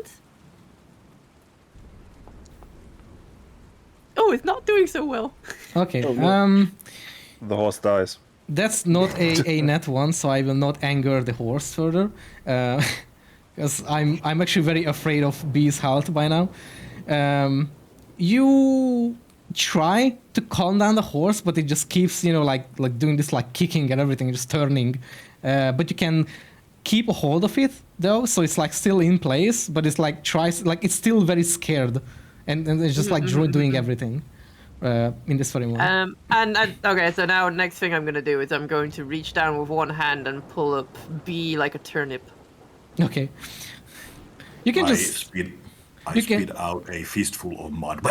it's not doing so well. Okay. The horse dies. That's not a net one, so I will not anger the horse further, because I'm actually very afraid of Bee's health by now. You try to calm down the horse, but it just keeps like doing this like kicking and everything, just turning. But you can keep a hold of it though, so it's like still in place, but it's like it's still very scared, and it's just like doing everything. In this very moment. Okay, so now next thing I'm gonna do is I'm going to reach down with one hand and pull up B like a turnip. Okay. You can I just spit you can- out a fistful of mud.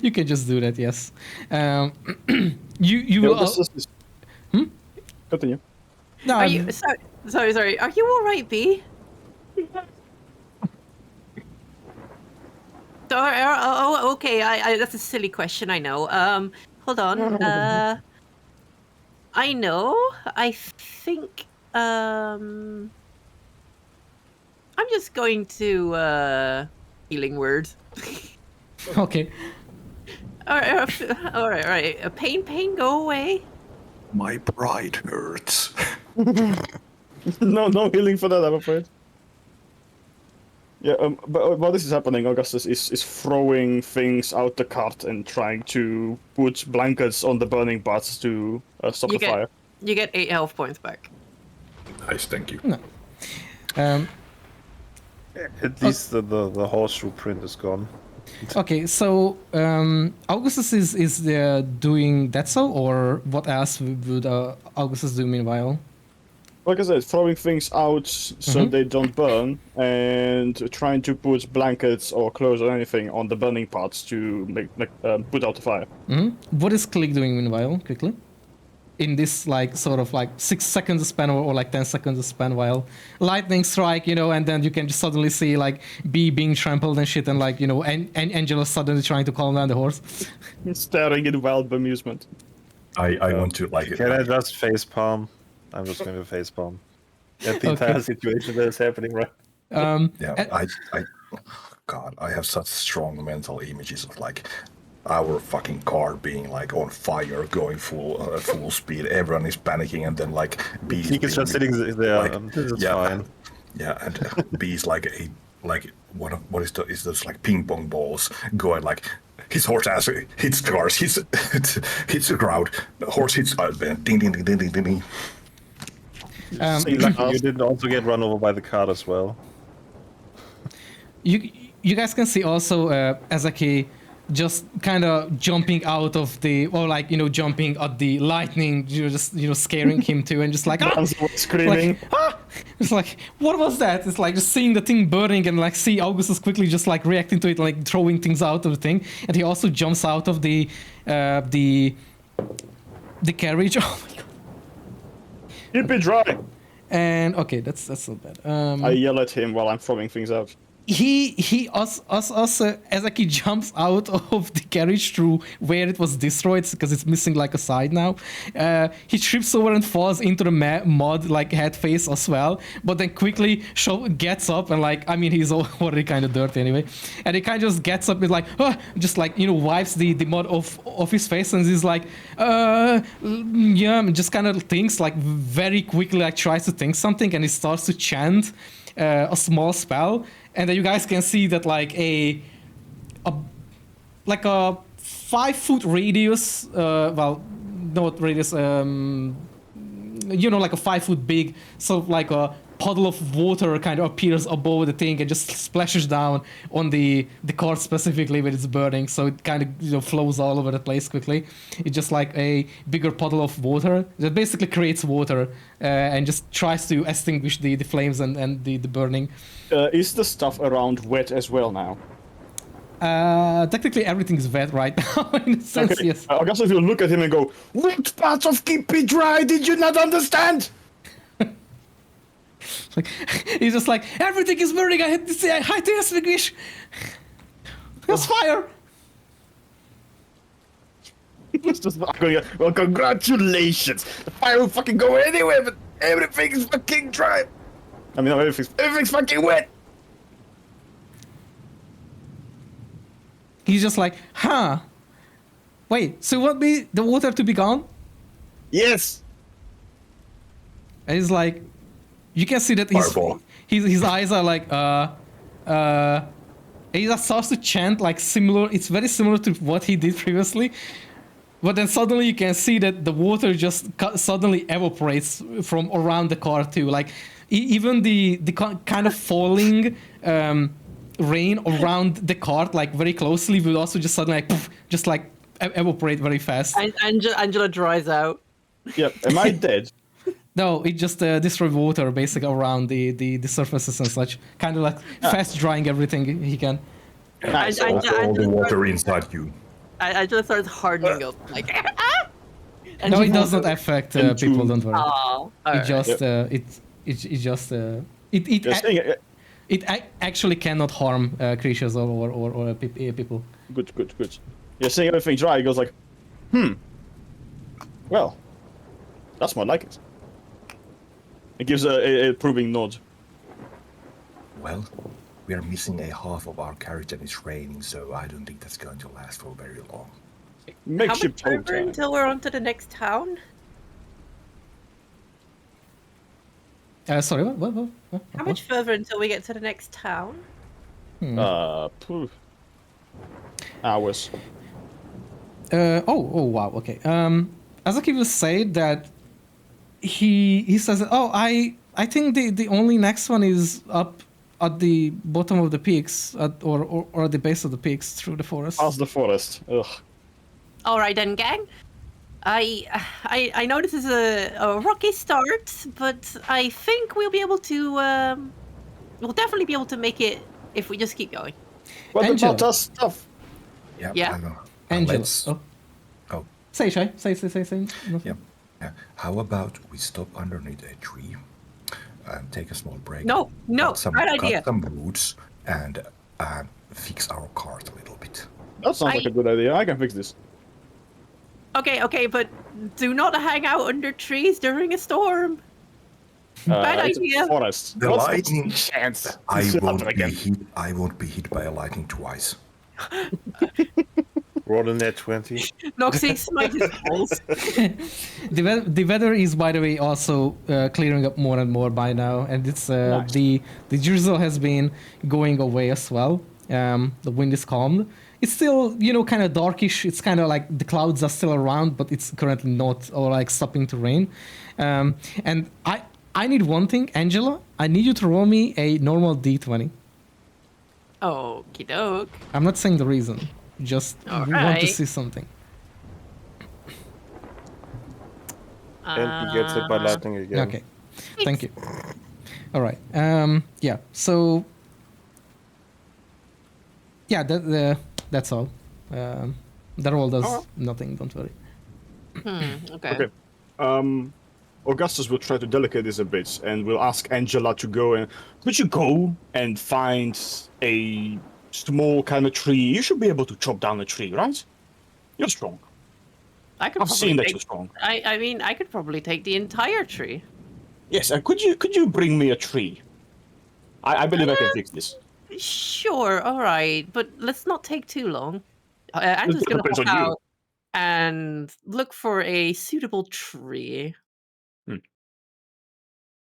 you can just do that. Yes. You will. Continue. No. Are you sorry? Are you all right, B? Oh, okay. I that's a silly question. I know. Hold on. I know. I think. I'm just going to healing word. Okay. All right. Pain, go away. My pride hurts. No healing for that, I'm afraid. Yeah, but while this is happening, Augustus is throwing things out the cart and trying to put blankets on the burning parts to stop the fire. You get 8 health points back. Nice, thank you. No. At least the horseshoe print is gone. Okay. So Augustus is doing that, so or what else would Augustus do meanwhile? Like I said, throwing things out so they don't burn, and trying to put blankets or clothes or anything on the burning parts to put out the fire. What is Click doing meanwhile? Quickly. In this like sort of like 6 seconds span or like 10 seconds span, while lightning strike, and then you can just suddenly see like B being trampled and shit, and like and Angela suddenly trying to calm down the horse. Staring in wild bemusement. I want to like. Can I just facepalm? I'm just going to facepalm. At the entire situation that is happening, right? Yeah, God, I have such strong mental images of like our fucking car being like on fire, going full speed. Everyone is panicking, and then like Bees. He is just sitting there. Like, This is yeah, fine. Yeah, and Bees like what is those like ping pong balls going like his horse ass hits cars, hits the ground. The horse hits ding ding ding ding ding ding ding. So lucky you didn't also get run over by the cart as well. You guys can see also Ezaki just kind of jumping out of the, or like, jumping at the lightning, just, scaring him too, and just like, Screaming. Like, it's like, what was that? It's like just seeing the thing burning and like see Augustus quickly just like reacting to it, like throwing things out of the thing, and he also jumps out of the carriage. Oh my god. Keep it dry. And okay, that's not bad. I yell at him while I'm throwing things out. He Ezaki jumps out of the carriage through where it was destroyed because it's missing like a side now. He trips over and falls into the mud like head face as well, but then quickly gets up and like, I mean, he's already kind of dirty anyway, and he kind of just gets up and like just like wipes the mud off his face, and he's like yeah, just kind of thinks like very quickly, like tries to think something, and he starts to chant a small spell. And then you guys can see that like a 5-foot radius, well, not radius, like a 5-foot big, so like a puddle of water kind of appears above the thing and just splashes down on the cart specifically when it's burning. So it kind of flows all over the place quickly. It's just like a bigger puddle of water that basically creates water and just tries to extinguish the flames and the burning. Is the stuff around wet as well now? Technically everything's wet right now in a sense, Okay. yes. I guess if you look at him and go, which parts of keep it dry did you not understand? Like, he's just like, everything is burning, I had to say, I had to extinguish. There's fire! It's just not going. Well, congratulations! The fire will fucking go anywhere, but everything's fucking dry. I mean, everything's fucking wet. He's just like, huh? Wait, so you want me the water to be gone? Yes. And he's like, you can see that his eyes are like, he just starts to chant like similar. It's very similar to what he did previously. But then suddenly you can see that the water just suddenly evaporates from around the car too. Like even the kind of falling rain around the cart, like very closely, will also just suddenly like poof, just like evaporate very fast. Angela dries out. Yep. Am I dead? No, it just destroys water basically around the surfaces and such. Kind of like fast drying everything he can. Nice. All the water inside you. Angela starts hardening up. Like, And no, it does not affect people. Don't worry. Oh, It just it actually cannot harm creatures or people. Good. You're seeing everything dry. He goes like, well, that's more like it. It gives a approving nod. Well, we are missing a half of our carriage and it's raining, so I don't think that's going to last for very long. How Makeshift much home further time. until we're on to the next town? Sorry, what? How much further until we get to the next town? Hours. Oh wow, okay. Azaki will say that he says that, I think the only next one is up at the bottom of the peaks or at the base of the peaks through the forest. Past the forest. Ugh. All right then, gang. I know this is a rocky start, but I think we'll be able to. We'll definitely be able to make it if we just keep going. What Angela. about us stuff? Yeah. I know. Angela. Let's. Oh. Say, Shai. Say. No. Yeah. How about we stop underneath a tree and take a small break? No, bad idea. Cut some roots and fix our cart a little bit. That sounds like a good idea. I can fix this. Okay, but do not hang out under trees during a storm. Bad It's a idea. forest. The What's lightning. the chance? I This will won't happen be again. hit. I won't be hit by a lightning twice. Roll in there 20. Noxie, smite his balls. The weather is, by the way, also clearing up more and more by now, and it's Nice. the drizzle has been going away as well. The wind is calmed. it's still, kind of darkish. It's kind of like the clouds are still around, but it's currently not, or like stopping to rain. And I need one thing, Angela. I need you to roll me a normal d20. Okie doke. I'm not saying the reason. Just All we want to right. see something. And he gets hit by lightning again. Okay. Thank you. All right. Yeah. So. Yeah. That's all. The roll does nothing. Don't worry. Okay. Augustus will try to delicate this a bit, and will ask Angela to go and... Could you go and find a small kind of tree? You should be able to chop down a tree, right? You're strong. I've seen that you're strong. I mean, I could probably take the entire tree. Yes, could you bring me a tree? I believe I can fix this. Sure, all right, but let's not take too long. I'm just gonna depends hop on you. out and look for a suitable tree.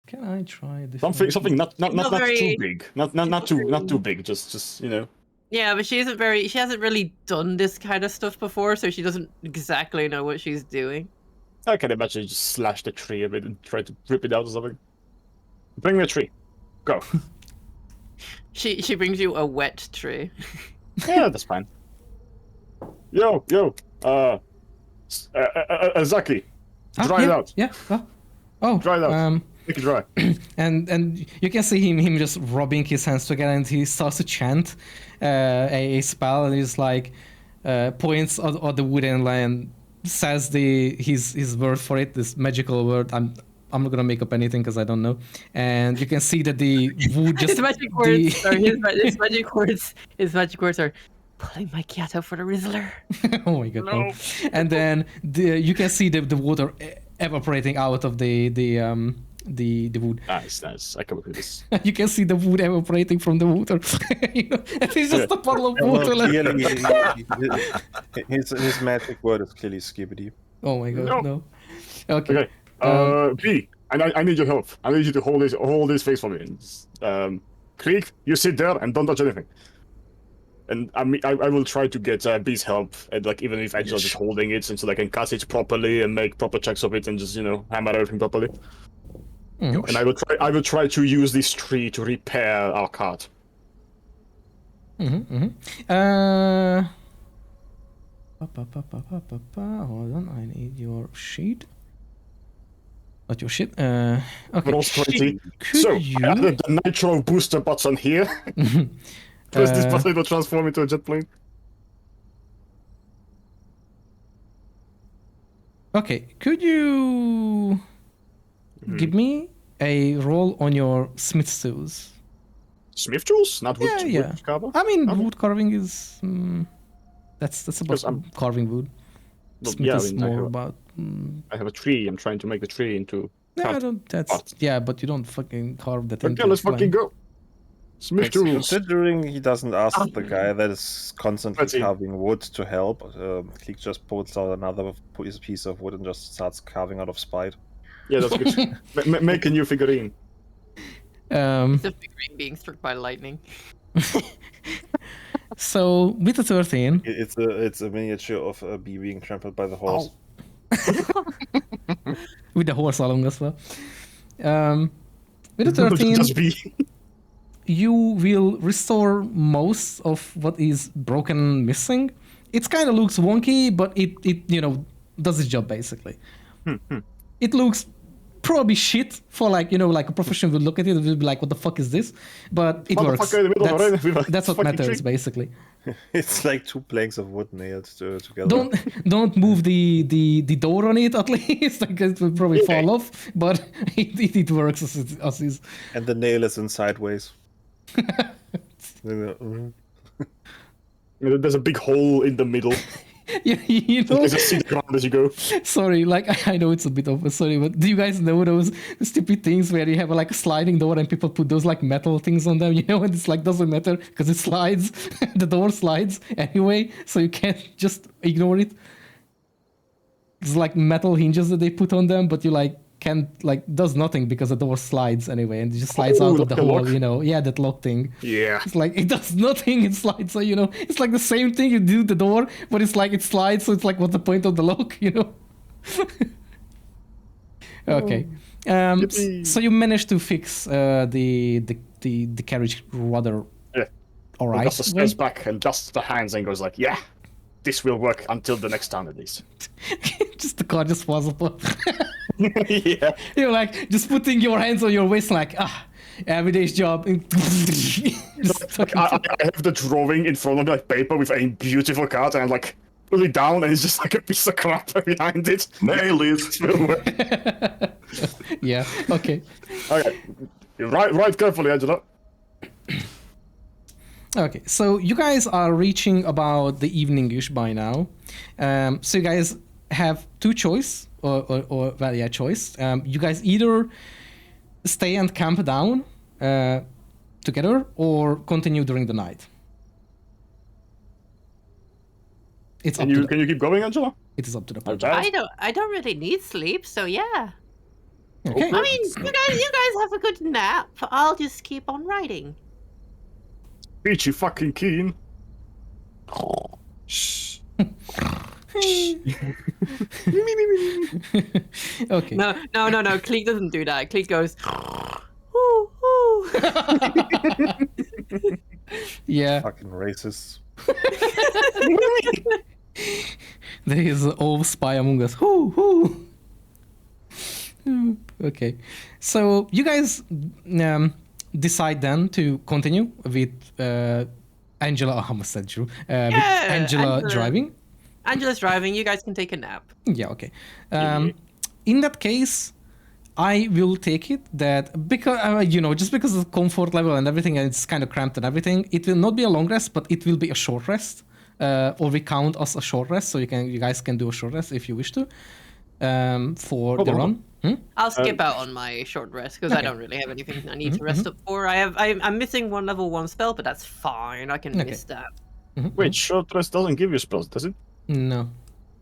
Can I try this? Something not very- too big. Not too big. Just Yeah, but she hasn't really done this kind of stuff before, so she doesn't exactly know what she's doing. I can imagine you just slash the tree a bit and try to rip it out or something. Bring me a tree. Go. She brings you a wet tree. Yeah, that's fine. Yo, Zaki, dry it out. Yeah. Oh. Dry it out. Make it dry. And you can see him just rubbing his hands together, and he starts to chant a spell, and he's like points at the wooden line, says his word for it, this magical word. I'm not gonna make up anything because I don't know. And you can see that the wood just His magic words are his magic words are pulling my cat out for the Rizzler. Oh my god! No. And then you can see the water evaporating out of the wood. Nice. I can do this. You can see the wood evaporating from the water. And it's just a puddle of water. Clearly, his magic word is clearly skibbity. Oh my god! No. Okay. B, I need your help. I need you to hold this face for me. Krieg, you sit there and don't touch anything. And I will try to get B's help, and like even if Angela's just holding it, so I can cut it properly and make proper checks of it, and just hammer everything properly. And I will try to use this tree to repair our cart. Hold on, I need your sheet. Not your shit. Okay. Roll 20. Could So you... I added the nitro booster button here. Press this button, it will transform into a jet plane. Okay, could you give me a roll on your smith's tools? Smith tools, not wood. Yeah. Wood carver? I mean, wood carving is that's about carving wood. Well, Smith is more I about. have a tree. I'm trying to make the tree into. Yeah, I cart. don't. That's but you don't fucking carve that. Okay, let's fucking go. Smith tools. Considering he doesn't ask the guy that is constantly Let's see. carving wood to help, Klick just pulls out another piece of wood and just starts carving out of spite. Yeah, that's good. Make a new figurine. It's a figurine being struck by lightning. So with the 13, It's a miniature of a bee being trampled by the horse. with the horse along as well. With the 13, Just be. you will restore most of what is broken and missing. It kind of looks wonky, but it does its job basically. It looks probably shit for like a professional would look at it and would be like, what the fuck is this? But it works. Motherfucker in the middle of a rain, That's what fucking matters tree. basically. It's like two planks of wood nailed together. Don't move the door on it at least, like it will probably fall off, but it works as is. And the nail is in sideways. There's a big hole in the middle. You know, There's a seed ground as you go. sorry, like I know it's a bit over, sorry, but do you guys know those stupid things where you have like a sliding door and people put those like metal things on them, and it's like doesn't matter because it slides, the door slides anyway, so you can't just ignore it. It's like metal hinges that they put on them, but you like can't like does nothing because the door slides anyway, and it just slides out of the like the hole. lock? You know, yeah, that lock thing. Yeah. It's like it does nothing. It slides, so you know, it's like the same thing you do the door, but it's like it slides. So it's like, what's the point of the lock? You know. Okay. So you managed to fix the carriage rather. Yeah. All right. Augustus stands back and dusts the hands and goes like, "Yeah, this will work until the next town at least." Just the car just falls apart. Yeah. You're like just putting your hands on your waist, like everyday's job. I have the drawing in front of me, like paper with a beautiful card, and I'm like, pull it down, and it's just like a piece of crap behind it. Nailed it. Yeah. Okay. Okay. Right carefully, Angela. Okay. So you guys are reaching about the evening-ish by now. So you guys have two choice or choice. You guys either stay and camp down together or continue during the night. It's Can you keep going, Angela? It is up to the party. Okay. I don't really need sleep, so yeah. Okay. I mean, you guys have a good nap. I'll just keep on writing. Peachy fucking keen. Shh. Okay. No. Cleek doesn't do that. Cleek goes, ooh, ooh. Yeah. Fucking racist. There is an old spy among us. Whoo. Okay. So you guys decide then to continue with Angela. I almost said Drew. With Angela driving. Angela's driving. You guys can take a nap. Yeah. Okay. In that case, I will take it that because just because of the comfort level and everything, and it's kind of cramped and everything, it will not be a long rest, but it will be a short rest, or we count as a short rest. So you guys can do a short rest if you wish to, for the run. I'll skip out on my short rest because I don't really have anything I need to rest up for. I'm missing one level 1 spell, but that's fine. I can miss that. Wait, short rest doesn't give you spells, does it? No.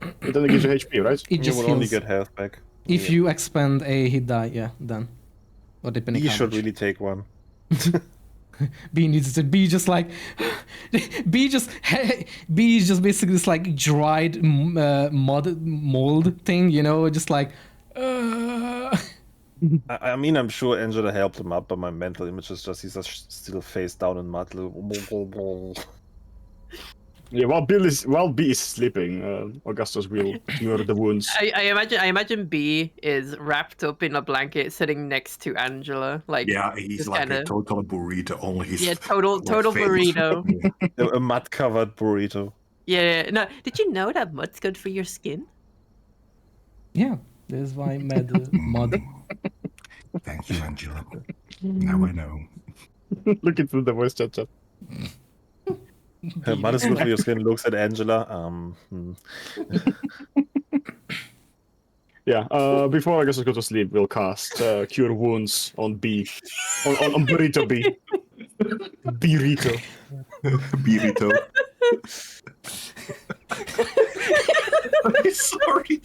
It doesn't give you HP, right? It You just will only heals. get health back. If you expend a hit die, yeah, then. Or depending You how should much. really take one. B needs to be just like B is just basically this like dried mold thing, you know, just like I mean, I'm sure Angela helped him up, but my mental image is just he's just still face down in mud. Yeah, while B is sleeping, Augustus will cure the wounds. I imagine B is wrapped up in a blanket, sitting next to Angela. Like Yeah, he's just like kinda, a total burrito. Only his total face. burrito. A mud-covered burrito. Yeah. No, did you know that mud's good for your skin? yeah, that's why I made mod. Thank you, Angela. Now I know. Look into the voice chat. Mud is good for your skin. Looks at Angela. Yeah, before Augustus goes to sleep, we'll cast Cure Wounds on B. On Burrito B. Burrito. Burrito. I'm sorry.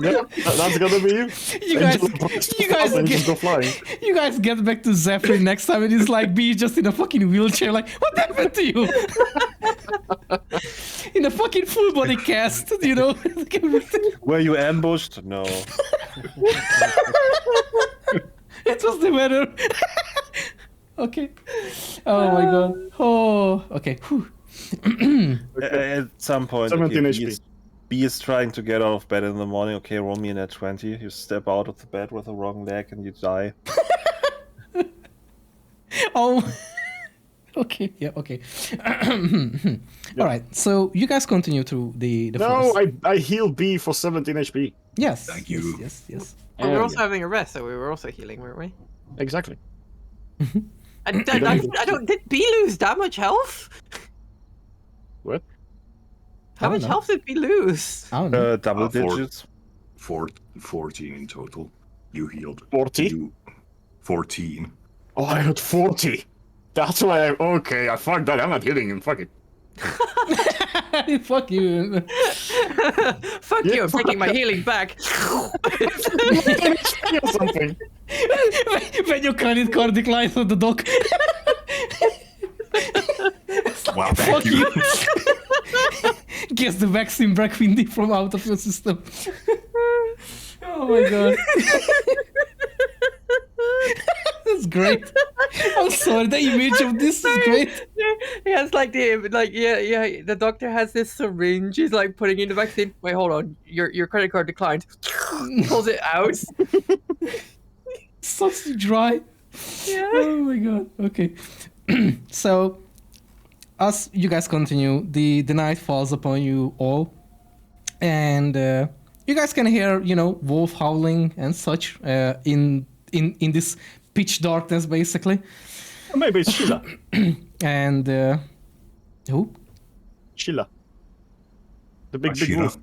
Yeah, that's gonna be you. You guys get back to Zephyr next time and it's like B just in a fucking wheelchair, like, what happened to you? In a fucking full body cast, you know? Were you ambushed? No. It was the weather. Okay. Oh my god. Oh, okay. Whew. At some point, 17 okay, HP. B is trying to get out of bed in the morning. Okay, roll me in at 20. You step out of the bed with the wrong leg and you die. Oh. Okay. Yeah. Okay. All right. So you guys continue through the No, forest. I heal B for 17 HP. Yes. Thank you. Yes. But we're also having a rest, so we were also healing, weren't we? Exactly. I don't. Did B lose that much health? What? How I don't much know. health did B lose? I don't know. Double four. digits. 14 in total. You healed. 40? 14. Oh, I had 40. That's why I fucked that. I'm not healing him. Fuck it. Fuck you. Fuck you, I'm taking my healing back. Or something. When your credit card declines on the dock. Wow, Fuck thank you. Guess the vaccine back, Windy, from out of your system. Oh my god. That's great. I'm sorry, the image of this is great. He has like the doctor has this syringe. He's like putting in the vaccine. Wait, hold on. Your credit card declined. Pulls it out. Such dry. Yeah. Oh my god. Okay. So, as you guys continue, the night falls upon you all, and you guys can hear, wolf howling and such in this pitch darkness, basically. Or maybe it's Sheila. And who? Sheila. The big Sheila? wolf.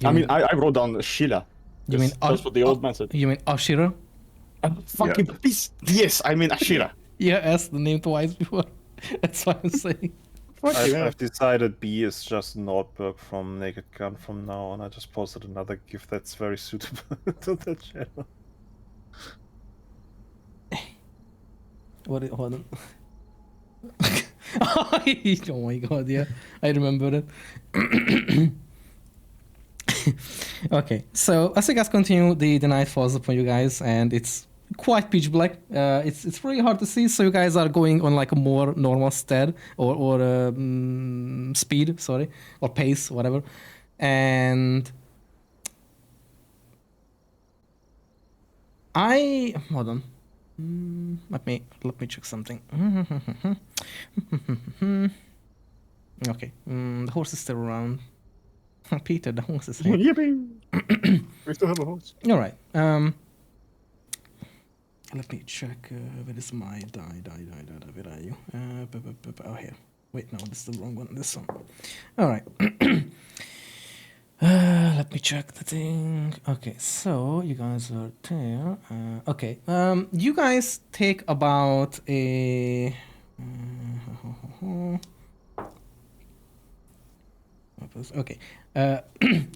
You I mean, I wrote down Sheila. You mean That's what the old man said. You mean Ashira? Fucking please. Yes, I mean Ashira. Yeah, asked the name twice before. That's what I'm saying. I've decided B is just Nordberg from Naked Gun from now on. I just posted another GIF that's very suitable to the channel. Hold on. Oh my god, yeah. I remember it. Okay, so as you guys continue, the night falls upon you guys, and it's quite pitch black. It's really hard to see, so you guys are going on like a more normal stead or speed, or pace, whatever. And hold on. Let me check something. Okay, the horse is still around. Peter, the horse is here. Yippee! We still have a horse. All right. Let me check. Where is my die? Where are you? Oh, here. Wait, no, this is the wrong one. This one. All right. Let me check the thing. Okay, so you guys are there. Okay. You guys take about a. Okay.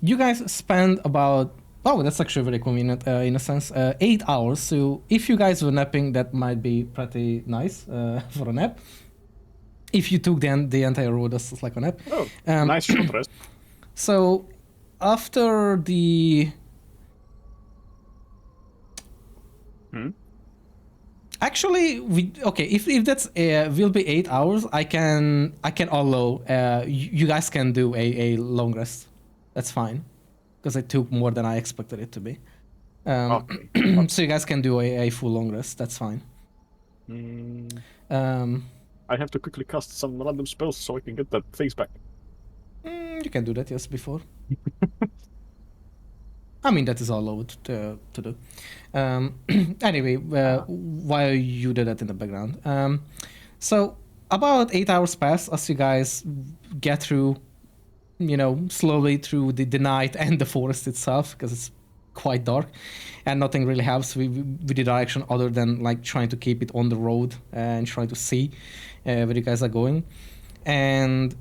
You guys spend about. Oh, that's actually very convenient in a sense. 8 hours. So if you guys were napping, that might be pretty nice for a nap. If you took the entire road as like a nap. Oh, nice short rest. So after the. Actually, if that's will be 8 hours, I can allow you guys can do a long rest. That's fine, because it took more than I expected it to be. Okay. So you guys can do a full long rest. That's fine. I have to quickly cast some random spells so I can get that face back. You can do that, yes, before. I mean, that is all over to do. Anyway, while you did that in the background. So about 8 hours pass as you guys get through, slowly through the night and the forest itself, because it's quite dark, and nothing really helps with the direction other than like trying to keep it on the road and trying to see where you guys are going. And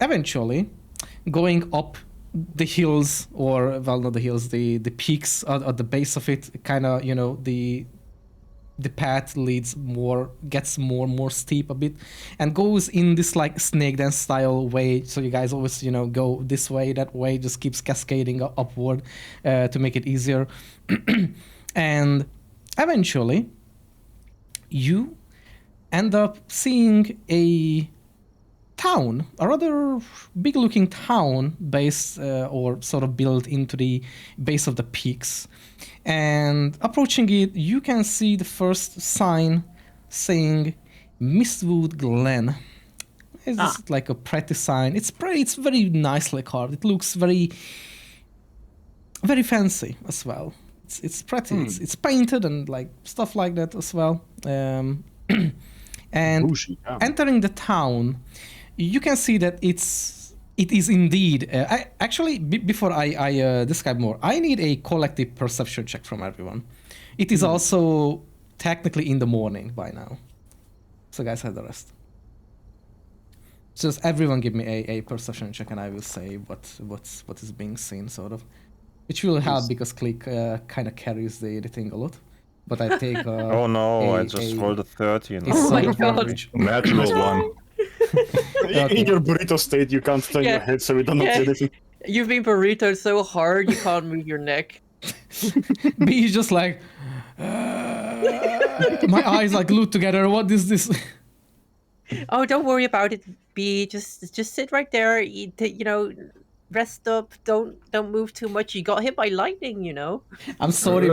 eventually, going up the hills, or well, not the hills, the peaks at the base of it, kind of, the path gets more and more steep a bit, and goes in this like snake dance style way. So you guys always, go this way, that way, just keeps cascading upward to make it easier. And eventually, you end up seeing a town, a rather big-looking town based or sort of built into the base of the peaks. And approaching it, you can see the first sign saying Mistwood Glen. It's like a pretty sign. It's very nicely carved. It looks very, very fancy as well. It's pretty. It's painted and like stuff like that as well. And Bougie, yeah. Entering the town, you can see that it is indeed. Before I describe more, I need a collective perception check from everyone. It is also technically in the morning by now, so guys have the rest. Just everyone give me a perception check, and I will say what is being seen, sort of. Which will help because Click kind of carries the thing a lot. But I take. Oh no! I just rolled a 30. Oh my God. Natural one. In your burrito state, you can't turn your Yeah. head, so you don't see anything. You've been burritoed so hard you can't move your neck. B is just like. My eyes like glued together. What is this? Oh, don't worry about it, B. Just sit right there. You know, rest up. Don't move too much. You got hit by lightning, you know. I'm sorry,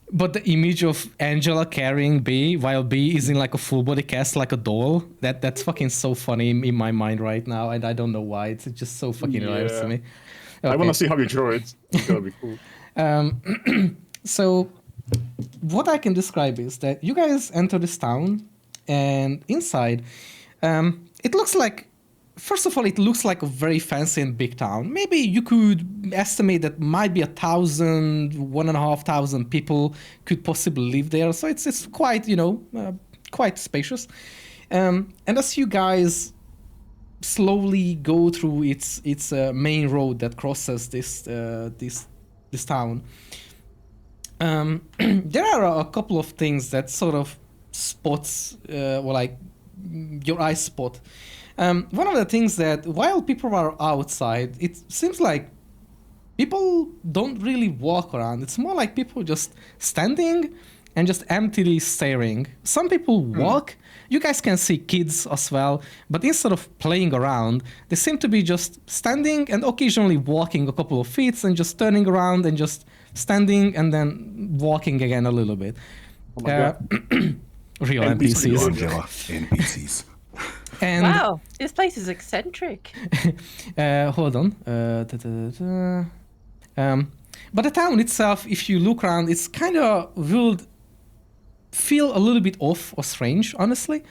but the image of Angela carrying B while B is in like a full body cast like a doll, that's fucking so funny in my mind right now, and I don't know why. It's just so fucking hilarious to me. I Okay. want to see how you draw it. It's gonna be cool. So what I can describe is that you guys enter this town, and inside, it looks like, first of all, it looks like a very fancy and big town. Maybe you could estimate that might be 1,000, 1,500 people could possibly live there. So it's quite, quite spacious. And as you guys slowly go through its main road that crosses this town, there are a couple of things that sort of spots, or like your eyes spot. One of the things that while people are outside, it seems like people don't really walk around. It's more like people just standing and just emptily staring. Some people walk. You guys can see kids as well, but instead of playing around, they seem to be just standing and occasionally walking a couple of feet and just turning around and just standing and then walking again a little bit. Oh my God. Real NPCs. NPCs. Angela. NPCs. And Wow, this place is eccentric. hold on. But the town itself, if you look around, it's kind of will feel a little bit off or strange, honestly,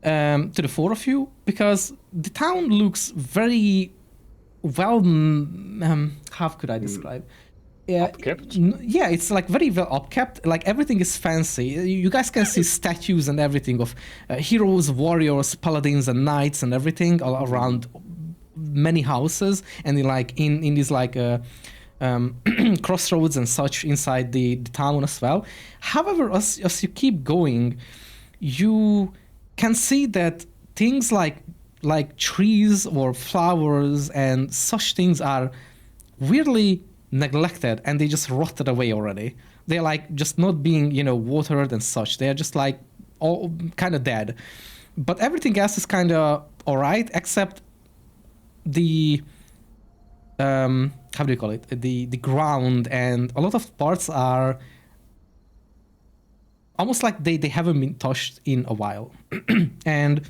to the four of you, because the town looks very well. How could I describe? Yeah, Upkept? yeah, it's like very well upkept. Like everything is fancy. You guys can see statues and everything of heroes, warriors, paladins, and knights and everything all around many houses, and in these like crossroads and such inside the town as well. However, as you keep going, you can see that things like trees or flowers and such things are weirdly neglected, and they just rotted away already. They're like just not being, watered and such. They're just like all kind of dead. But everything else is kind of all right, except the how do you call it? The ground, and a lot of parts are almost like they haven't been touched in a while. And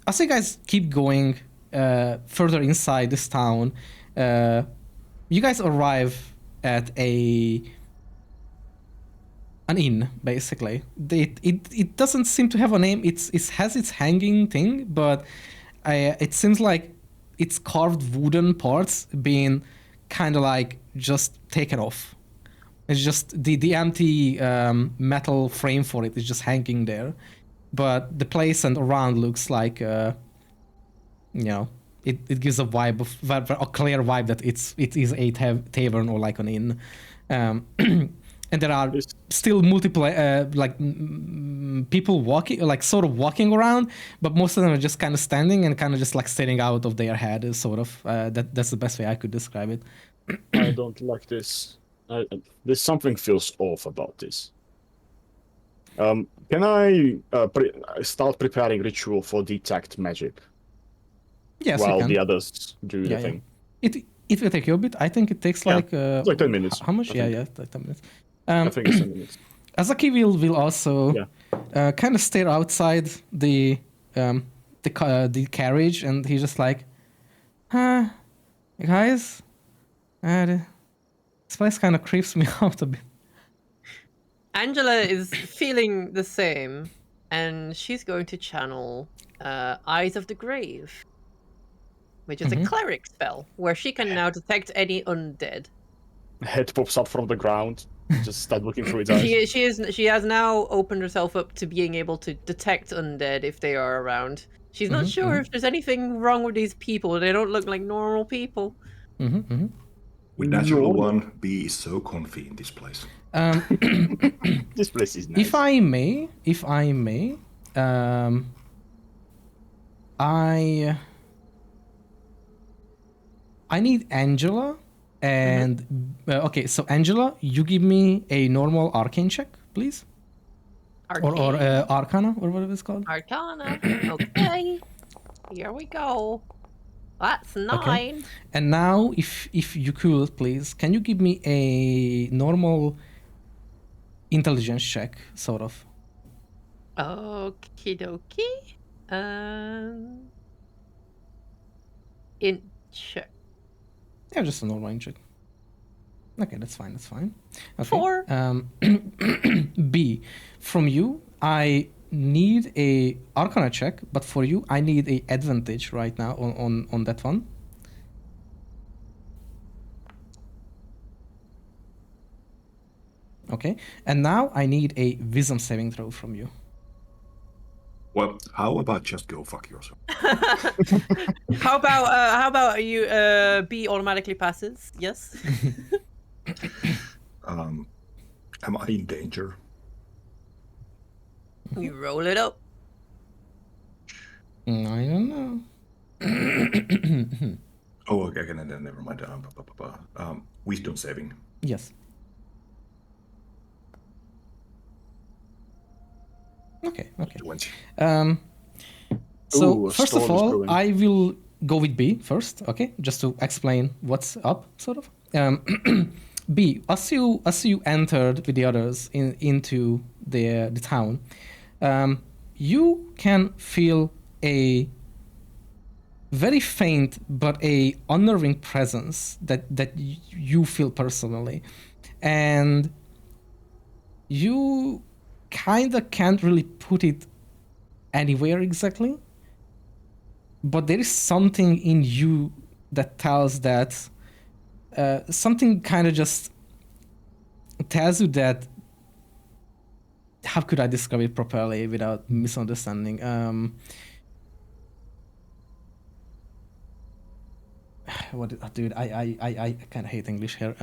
as you guys keep going further inside this town, you guys arrive at an inn, basically. It doesn't seem to have a name. It has its hanging thing, but it seems like its carved wooden parts being kind of like just taken off. It's just the empty metal frame for it is just hanging there. But the place and around looks like, it gives a vibe of a clear vibe that it is a tavern or like an inn, and there are still multiple people walking, like sort of walking around, but most of them are just kind of standing and kind of just like staring out of their head, sort of. That's the best way I could describe it. I don't like this. There's something feels off about this. Can I start preparing ritual for detect magic? Yes, while you can. the others do the thing. It will take you a bit. I think it takes like it's like 10 minutes. How much? I Yeah, like 10 minutes. I think it's 10 minutes. Azaki will also kind of stare outside the carriage, and he's just like, guys, this place kind of creeps me out a bit. Angela is feeling the same, and she's going to channel Eyes of the Grave, which is a cleric spell, where she can now detect any undead. Head pops up from the ground. Just start looking through its eyes. She has now opened herself up to being able to detect undead if they are around. She's not sure if there's anything wrong with these people. They don't look like normal people. With natural one, B is so comfy in this place. This place is nice. If I may, I need Angela, and okay. So Angela, you give me a normal arcane check, please, or Arcana, or whatever it's called. Arcana. Okay. Here we go. That's 9. Okay. And now, if you could, please, can you give me a normal intelligence check, sort of? Okie dokie. In check. Yeah, just a normal check. Okay, that's fine. That's fine. Okay. 4. B, from you, I need a Arcana check, but for you, I need a advantage right now on that one. Okay, and now I need a Wisdom saving throw from you. Well, how about just go fuck yourself? How about you B automatically passes? Yes. Am I in danger? You roll it up. I don't know. Oh, okay, then never mind. Wisdom saving. Yes. Okay. 20. So Ooh, a first of storm is all, brewing. I will go with B first, okay? Just to explain what's up, sort of. B, as you entered with the others into the town, you can feel a very faint but a unnerving presence that you feel personally, and you kind of can't really put it anywhere exactly, but there is something in you that tells that something kind of just tells you that, how could I describe it properly without misunderstanding? Dude, I kind of hate English here.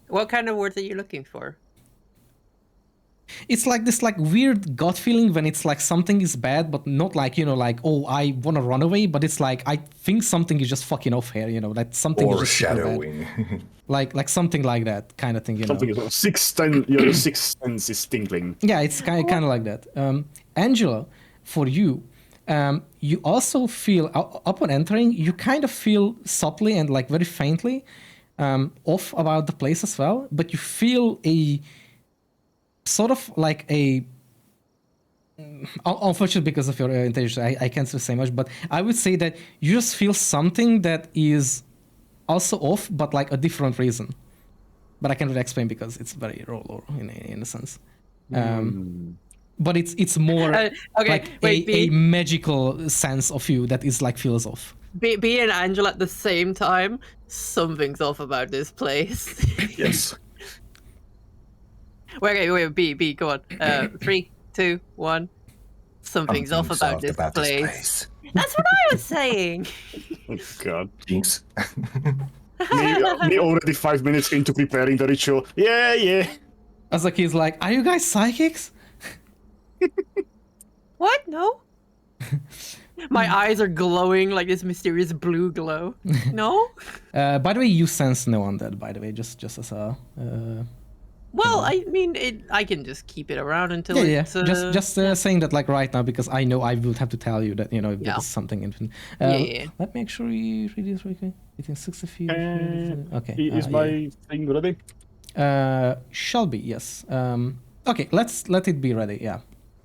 What kind of words are you looking for? It's like this weird gut feeling when it's like something is bad, but not like, like, oh, I want to run away, but it's like, I think something is just fucking off here, that something is just super bad. Foreshadowing. Like something like that kind of thing, Something is your sixth sense is tingling. Yeah, it's kind of like that. Angela, for you, you also feel, upon entering, you kind of feel subtly and like very faintly off about the place as well, but you feel a sort of like a, unfortunately because of your intelligence, I can't say much, but I would say that you just feel something that is also off, but like a different reason. But I cannot explain because it's very raw in a sense. But it's more like a magical sense of you that is like feels off. B and Angela at the same time. Something's off about this place. Yes. Wait, B, go on. 3, 2, 1. Something's off about this place. That's what I was saying. Oh God. Jinx. me already 5 minutes into preparing the ritual. Yeah. Azaki's like, are you guys psychics? What? No? My eyes are glowing like this mysterious blue glow. No? By the way, you sense no undead, by the way, just as a... Well, I mean, I can just keep it around until it's... Just saying that like right now, because I know I will have to tell you that, if there's something in... Let me actually read this really quick. Within 60 feet... Okay. Is my thing ready? Shall be, yes. Okay, let it be ready, yeah.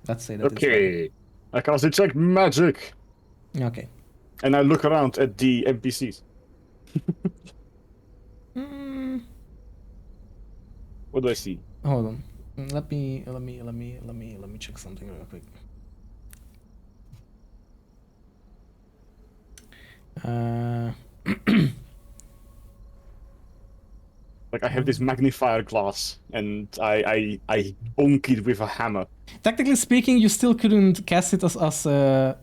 Let's say that it's ready. Okay. I cast detect magic. Okay. And I look around at the NPCs. What do I see? Hold on. Let me check something real quick. Like I have this magnifier glass, and I bonk it with a hammer. Technically speaking, you still couldn't cast it as a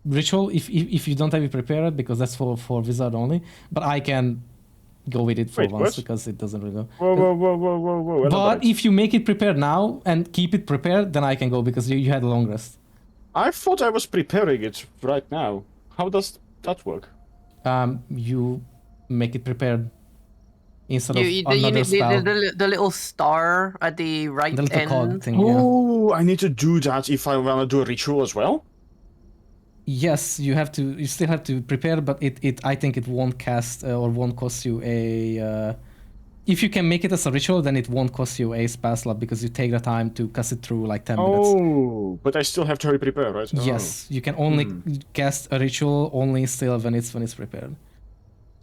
ritual if you don't have it prepared, because that's for wizard only. But I can go with it for Wait, once what? because it doesn't really go. Whoa! But Elaborate. if you make it prepared now and keep it prepared, then I can go because you had a long rest. I thought I was preparing it right now. How does that work? You make it prepared instead of You another need spell. the little star at the right The little end. cog thing, yeah. Oh, I need to do that if I want to do a ritual as well? Yes, you have to. You still have to prepare, but I think it won't cast or won't cost you a. If you can make it as a ritual, then it won't cost you a spell slot because you take the time to cast it through like 10 minutes. Oh, but I still have to prepare, right? Oh. Yes, you can only cast a ritual only still when it's prepared.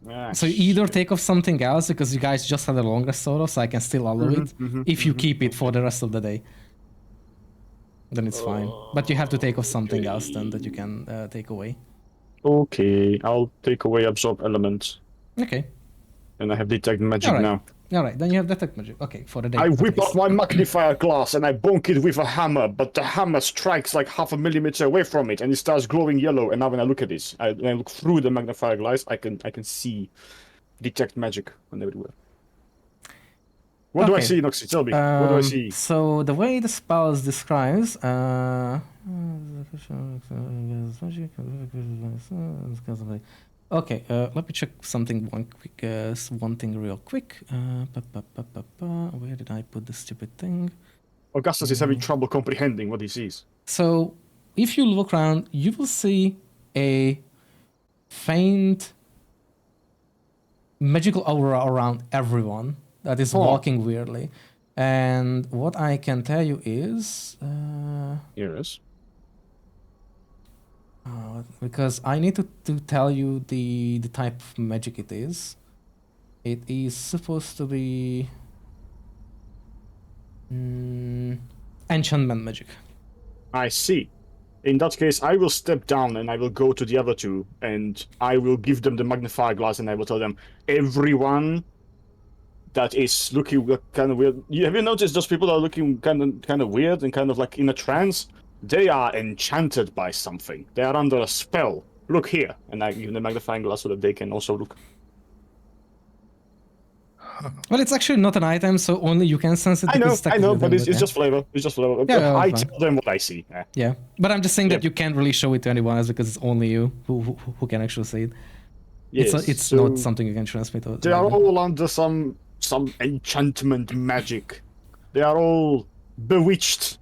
Ah, So you either take off something else because you guys just had a long rest sort of, so I can still allow it. If you keep it for the rest of the day, then it's fine. But you have to take off something else then that you can take away. Okay, I'll take away absorb elements. Okay. And I have detect magic Alright. now. Alright, then you have detect magic. Okay, for the day. I at whip least. out my magnifier glass and I bonk it with a hammer, but the hammer strikes like 0.5 millimeter away from it and it starts glowing yellow. And now when I look at this, when I look through the magnifier glass, I can see detect magic on everywhere. What do I see, Noxy? Tell me. What do I see? So the way the spells describes, okay, let me check something one thing real quick. Where did I put the stupid thing? Augustus is having trouble comprehending what he sees. So if you look around, you will see a faint magical aura around everyone that is walking weirdly. And what I can tell you is... Yes. because I need to tell you the type of magic it is. It is supposed to be... enchantment magic. I see. In that case, I will step down and I will go to the other two and I will give them the magnifier glass and I will tell them, everyone that is looking kind of weird. Have you noticed those people that are looking kind of weird and kind of like in a trance? They are enchanted by something. They are under a spell. Look here. And I give them the magnifying glass so that they can also look. Well, it's actually not an item, so only you can sense it. I know, but it's just flavor. It's just flavor. Yeah, I fine. tell them what I see. Yeah, but I'm just saying that you can't really show it to anyone else because it's only you who can actually see it. Yes, it's not something you can transmit. They are all under some enchantment magic. They are all bewitched.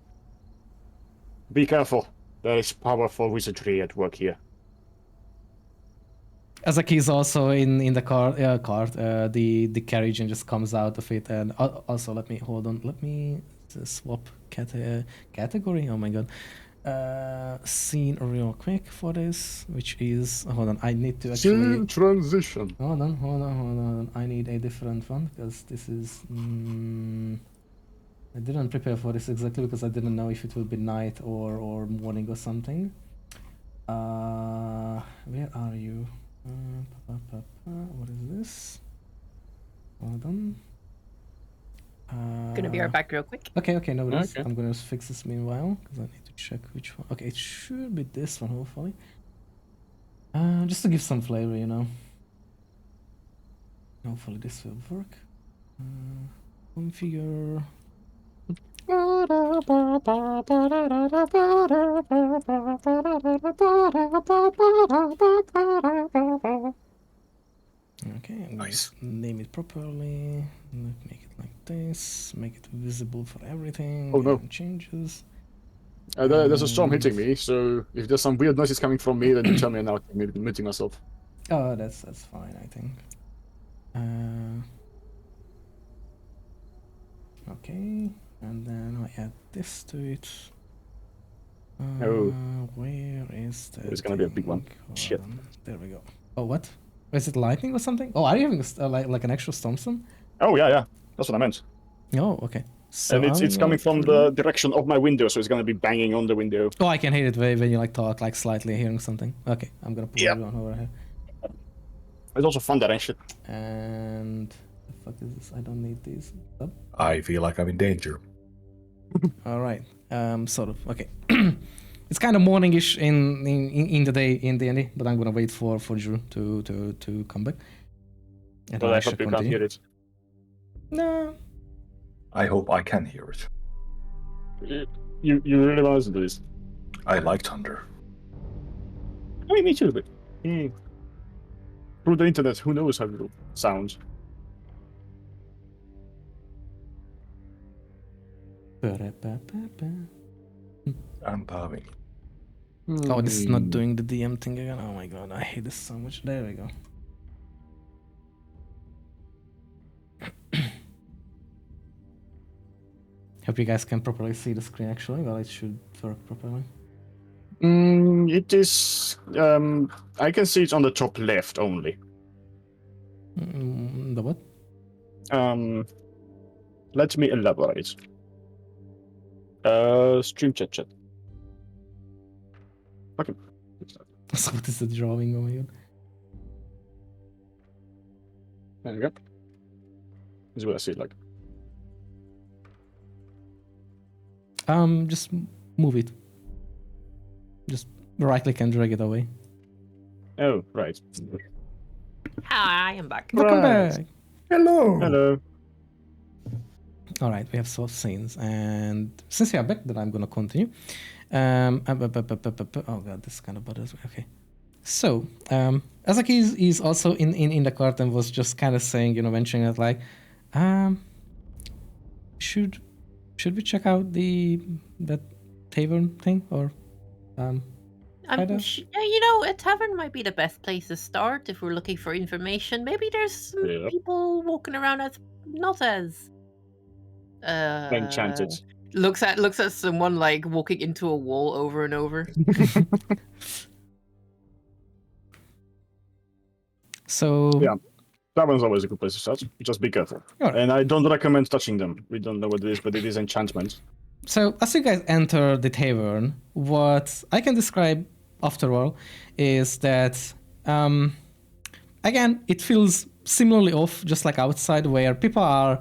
Be careful. There is powerful wizardry at work here. Azaki is also in the cart, the carriage, and just comes out of it. And also, let me swap category. Oh my god, scene real quick for this, which is hold on. I need to actually transition. Hold on. I need a different one because this is. I didn't prepare for this exactly because I didn't know if it will be night or morning or something. Where are you? What is this? Hold on. Gonna be right back real quick. Okay, no worries. Okay. I'm gonna fix this meanwhile because I need to check which one. Okay, it should be this one, hopefully. Just to give some flavor, you know. Hopefully this will work. Configure. Okay, Nice. Name it properly. Make it like this. Make it visible for everything. Oh, no. Changes. There's a storm hitting me, so if there's some weird noises coming from me, then you tell me and I'll be muting myself. Oh, that's fine, I think. Okay, and then I add this to it. Where is that? It's gonna be a big one. Hold Shit. on. There we go. Oh, what? Is it lightning or something? Oh, are you having like an actual storm? Oh yeah, that's what I meant. Oh, okay. So And it's coming from the direction of my window, so it's gonna be banging on the window. Oh, I can hear it when you like talk, like slightly hearing something. Okay, I'm gonna put Yeah. everyone over here. It's also fun that and shit. And the fuck is this? I don't need these. Oh, I feel like I'm in danger. all right. Sort of. Okay. It's kind of morningish in the day in D&D, but I'm gonna wait for Drew to come back. And But I shall hope you can't hear it. No. I hope I can hear it. You really want us to do this? I like thunder. I mean, me too, but through the internet, who knows how it sounds? I'm bowing. Oh, this is not doing the DM thing again. Oh my god, I hate this so much. There we go. Hope you guys can properly see the screen actually. Well, it should work properly. It is. I can see it's on the top left only. The what? Let me elaborate. Stream chat. Okay. So what is the drawing? Oh my god. There we go. This is what I see it like. Just move it. Just right click and drag it away. Oh, right. Hi, I am back. Welcome Right. back. Hello. Hello. All right, we have solved scenes, and since we are back, then I'm gonna continue. Oh god, this kind of bothers me. Okay, so Azaki is also in the cart and was just kind of saying, mentioning it like, should we check out that tavern thing or kinda? A tavern might be the best place to start if we're looking for information. Maybe there's some Yeah. people walking around as not as Enchanted. Looks at someone like walking into a wall over and over. So Yeah. That one's always a good place to start. Just be careful. Alright. And I don't recommend touching them. We don't know what it is, but it is enchantment. So as you guys enter the tavern, what I can describe after all is that again, it feels similarly off, just like outside, where people are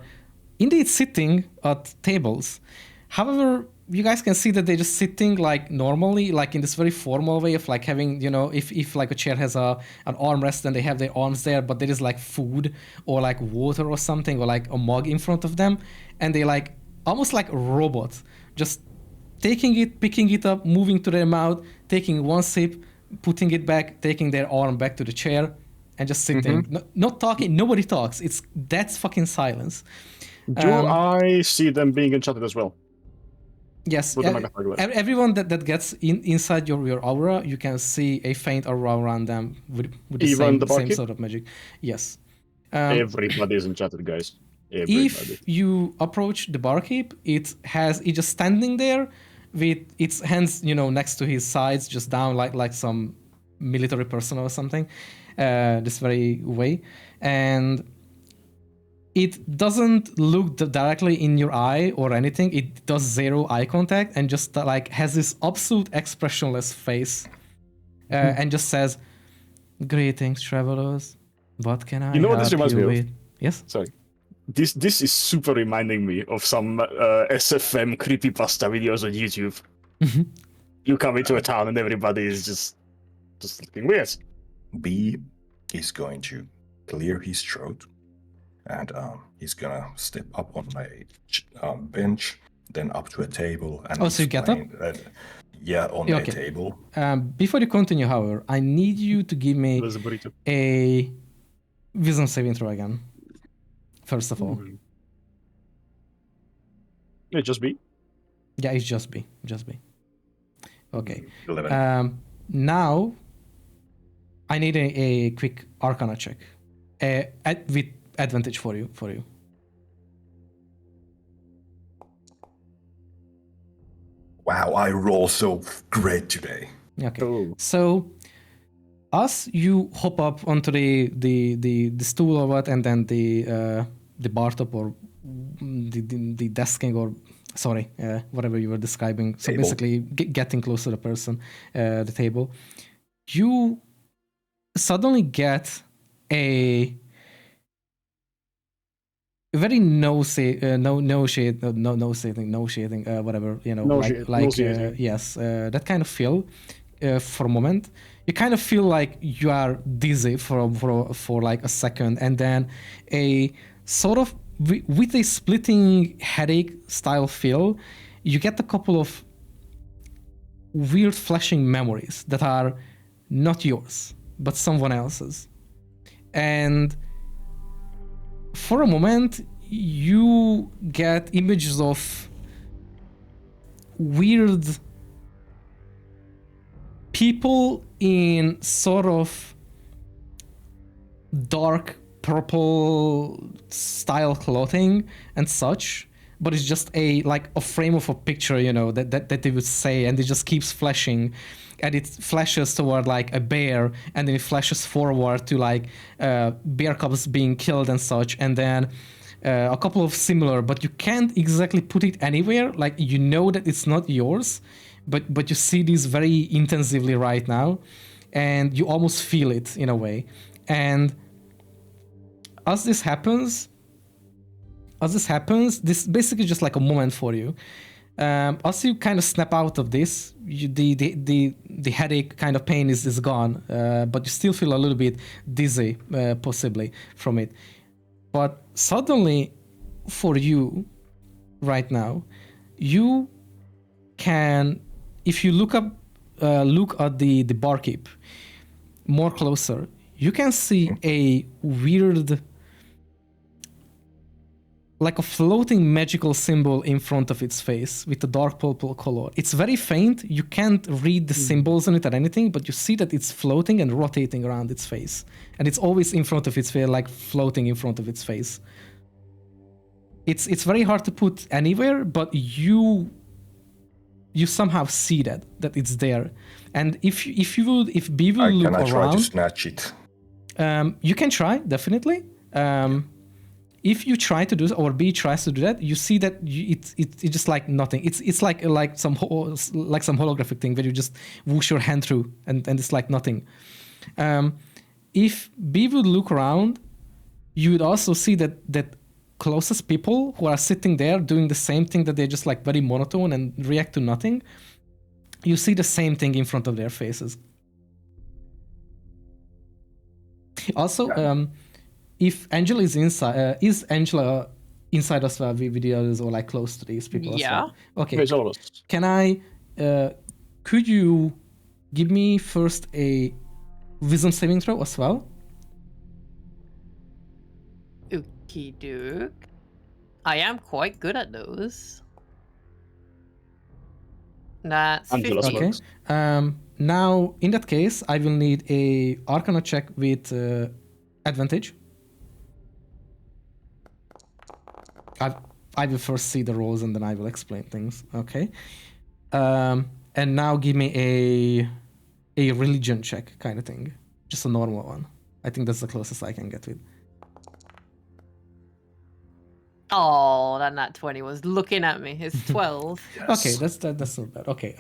indeed sitting at tables. However, you guys can see that they're just sitting like normally, like in this very formal way of like having, if like a chair has an armrest and they have their arms there, but there is like food or like water or something or like a mug in front of them, and they like almost like robots, just taking it, picking it up, moving to their mouth, taking one sip, putting it back, taking their arm back to the chair, and just sitting, not talking. Nobody talks. That's fucking silence. Do I see them being enchanted as well? Yes, With the magnifying glass. everyone that gets inside your aura, you can see a faint aura around them with the Even the same barkeep? sort of magic. Yes. Everybody is enchanted, guys. Everybody. If you approach the barkeep, it's just standing there with its hands, next to his sides, just down like some military person or something, this very way, and it doesn't look directly in your eye or anything. It does zero eye contact and just like has this absolute expressionless face, and just says, "Greetings, travelers. What can I You know what help this reminds you me of? with?" Yes. Sorry. This is super reminding me of some SFM creepypasta videos on YouTube. You come into a town and everybody is just looking weird. B is going to clear his throat, and he's gonna step up on a bench, then up to a table, and So you get up? Yeah, on Yeah, a okay. table. Before you continue, however, I need you to give me There's a burrito. a wisdom saving throw again. First of all. Yeah, just be. Yeah, it's just B. Okay. 11. Now, I need a quick Arcana check, with advantage for you. Wow, I roll so great today. Okay. Oh. So, as you hop up onto the stool or what, and then the bar top or the desking or whatever you were describing. So Table. basically, getting close to the person, the table, you suddenly get a very whatever, you know, yes, that kind of feel for a moment. You kind of feel like you are dizzy for like a second, and then a sort of with a splitting headache style feel, you get a couple of weird flashing memories that are not yours but someone else's. And for a moment you get images of weird people in sort of dark purple style clothing and such, but it's just a frame of a picture, you know, that they would say, and it just keeps flashing, and it flashes toward like a bear, and then it flashes forward to like bear cubs being killed and such, and then a couple of similar, but you can't exactly put it anywhere. Like, you know that it's not yours, but you see these very intensively right now, and you almost feel it in a way. And as this happens, this basically just like a moment for you. As you kind of snap out of this, the headache kind of pain is gone, but you still feel a little bit dizzy, possibly from it. But suddenly, for you, right now, you can, if you look at the barkeep more closer, you can see a weird, like a floating magical symbol in front of its face with a dark purple color. It's very faint. You can't read the symbols on it or anything, but you see that it's floating and rotating around its face. And it's always in front of its face, like floating in front of its face. It's very hard to put anywhere, but you somehow see that it's there. And if B will look around, can I try to snatch it? You can try, definitely. If you try to do this, or B tries to do that, you see that it's just like nothing. It's like some holographic thing where you just whoosh your hand through, and it's like nothing. If B would look around, you would also see that closest people who are sitting there doing the same thing, that they're just like very monotone and react to nothing. You see the same thing in front of their faces. Also, if Angela is inside, is Angela inside as well with the others, or like close to these people as well? Okay. Can I, could you give me first a wisdom saving throw as well? Okie doke. I am quite good at those. That's 15. Okay. Now, in that case, I will need a Arcana check with advantage. I will first see the rolls and then I will explain things. Okay. And now give me a religion check kind of thing. Just a normal one. I think that's the closest I can get with. Oh, that 20 was looking at me. It's 12. Yes. Okay, that's not bad. Okay.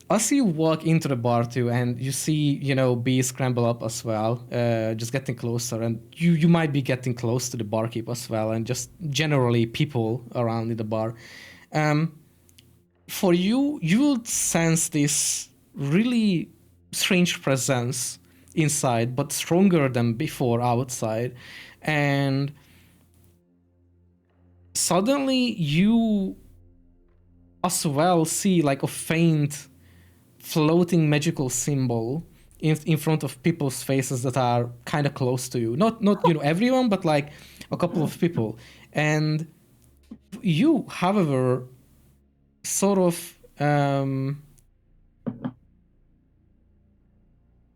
As you walk into the bar too, and you see, you know, B scramble up as well, just getting closer, and you might be getting close to the barkeep as well, and just generally people around in the bar. For you, you will sense this really strange presence inside, but stronger than before outside, and suddenly you as well see like a faint floating magical symbol in front of people's faces that are kind of close to you. Not you know, everyone, but like a couple of people. And you, however, sort of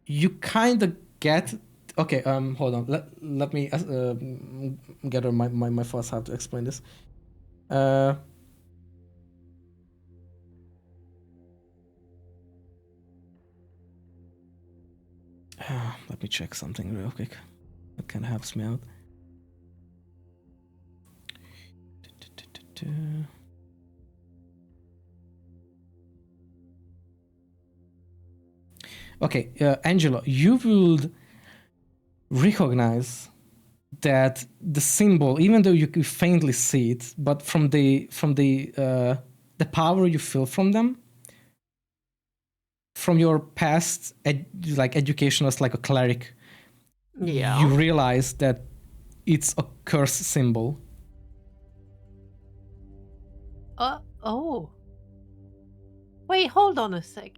you kind of get. Okay, hold on. Let me gather my thoughts how to explain this. Let me check something real quick. That kind of helps me out. Okay, Angela, you would recognize that the symbol, even though you could faintly see it, but from the power you feel from them, from your past education as like a cleric, Yeah. you realize that it's a curse symbol. Oh. Wait, hold on a sec.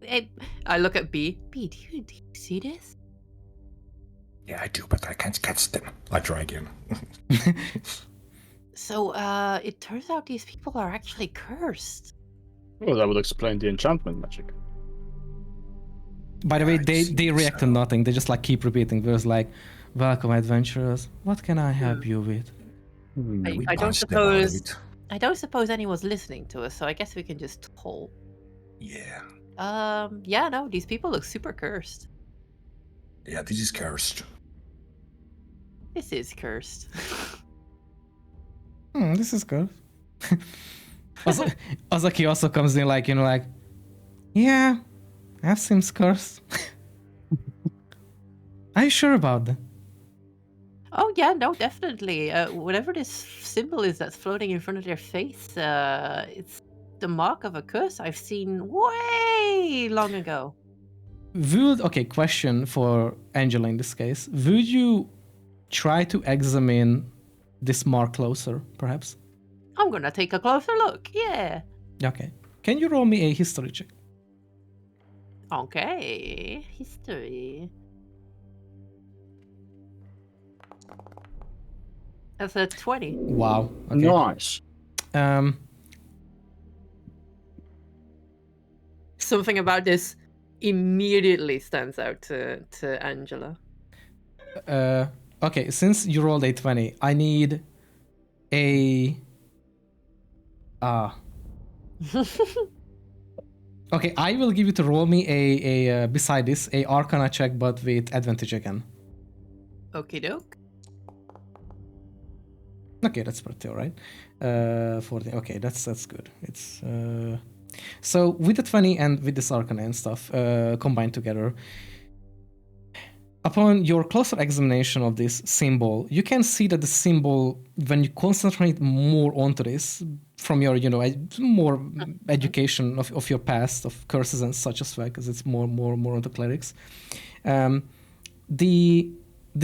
I look at B. B, do you see this? Yeah, I do, but I can't catch them. I try again. So, it turns out these people are actually cursed. Well, that would explain the enchantment magic. By the way, I they see, react to so- nothing. They just like keep repeating. There's like, "Welcome, adventurers. What can I help you with?" We I don't punched them out of suppose it. I don't suppose anyone's listening to us, so I guess we can just talk. Yeah. Yeah, no, these people look super cursed. Yeah, this is cursed. This is cursed. This is good. Ozaki also comes in like, yeah, that seems cursed. Are you sure about that? Oh yeah, no, definitely. Whatever this symbol is that's floating in front of their face, it's the mark of a curse I've seen way long ago. Question for Angela in this case. Would you try to examine this mark closer, perhaps? I'm gonna take a closer look. Yeah. Okay. Can you roll me a history check? Okay. History. That's a 20. Wow. Okay. Nice. Something about this immediately stands out to Angela. Okay, since you rolled a 20, I need a... Okay, I will give you to roll me a beside this, a Arcana check, but with advantage again. Okie doke. Okay, that's pretty alright. 40. Okay, that's good. It's so with the 20 and with this Arcana and stuff combined together, upon your closer examination of this symbol, you can see that the symbol, when you concentrate more onto this, from your more education of your past of curses and such as well, because it's more onto clerics, the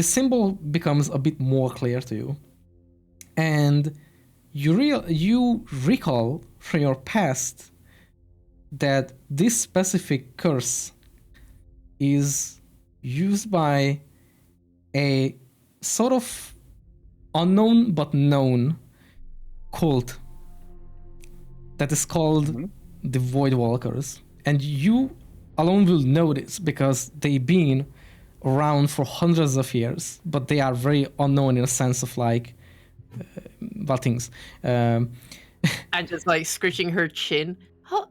symbol becomes a bit more clear to you. And you recall from your past that this specific curse is used by a sort of unknown but known cult that is called the Voidwalkers. And you alone will know this because they've been around for hundreds of years, but they are very unknown in a sense of like things. And just like scratching her chin.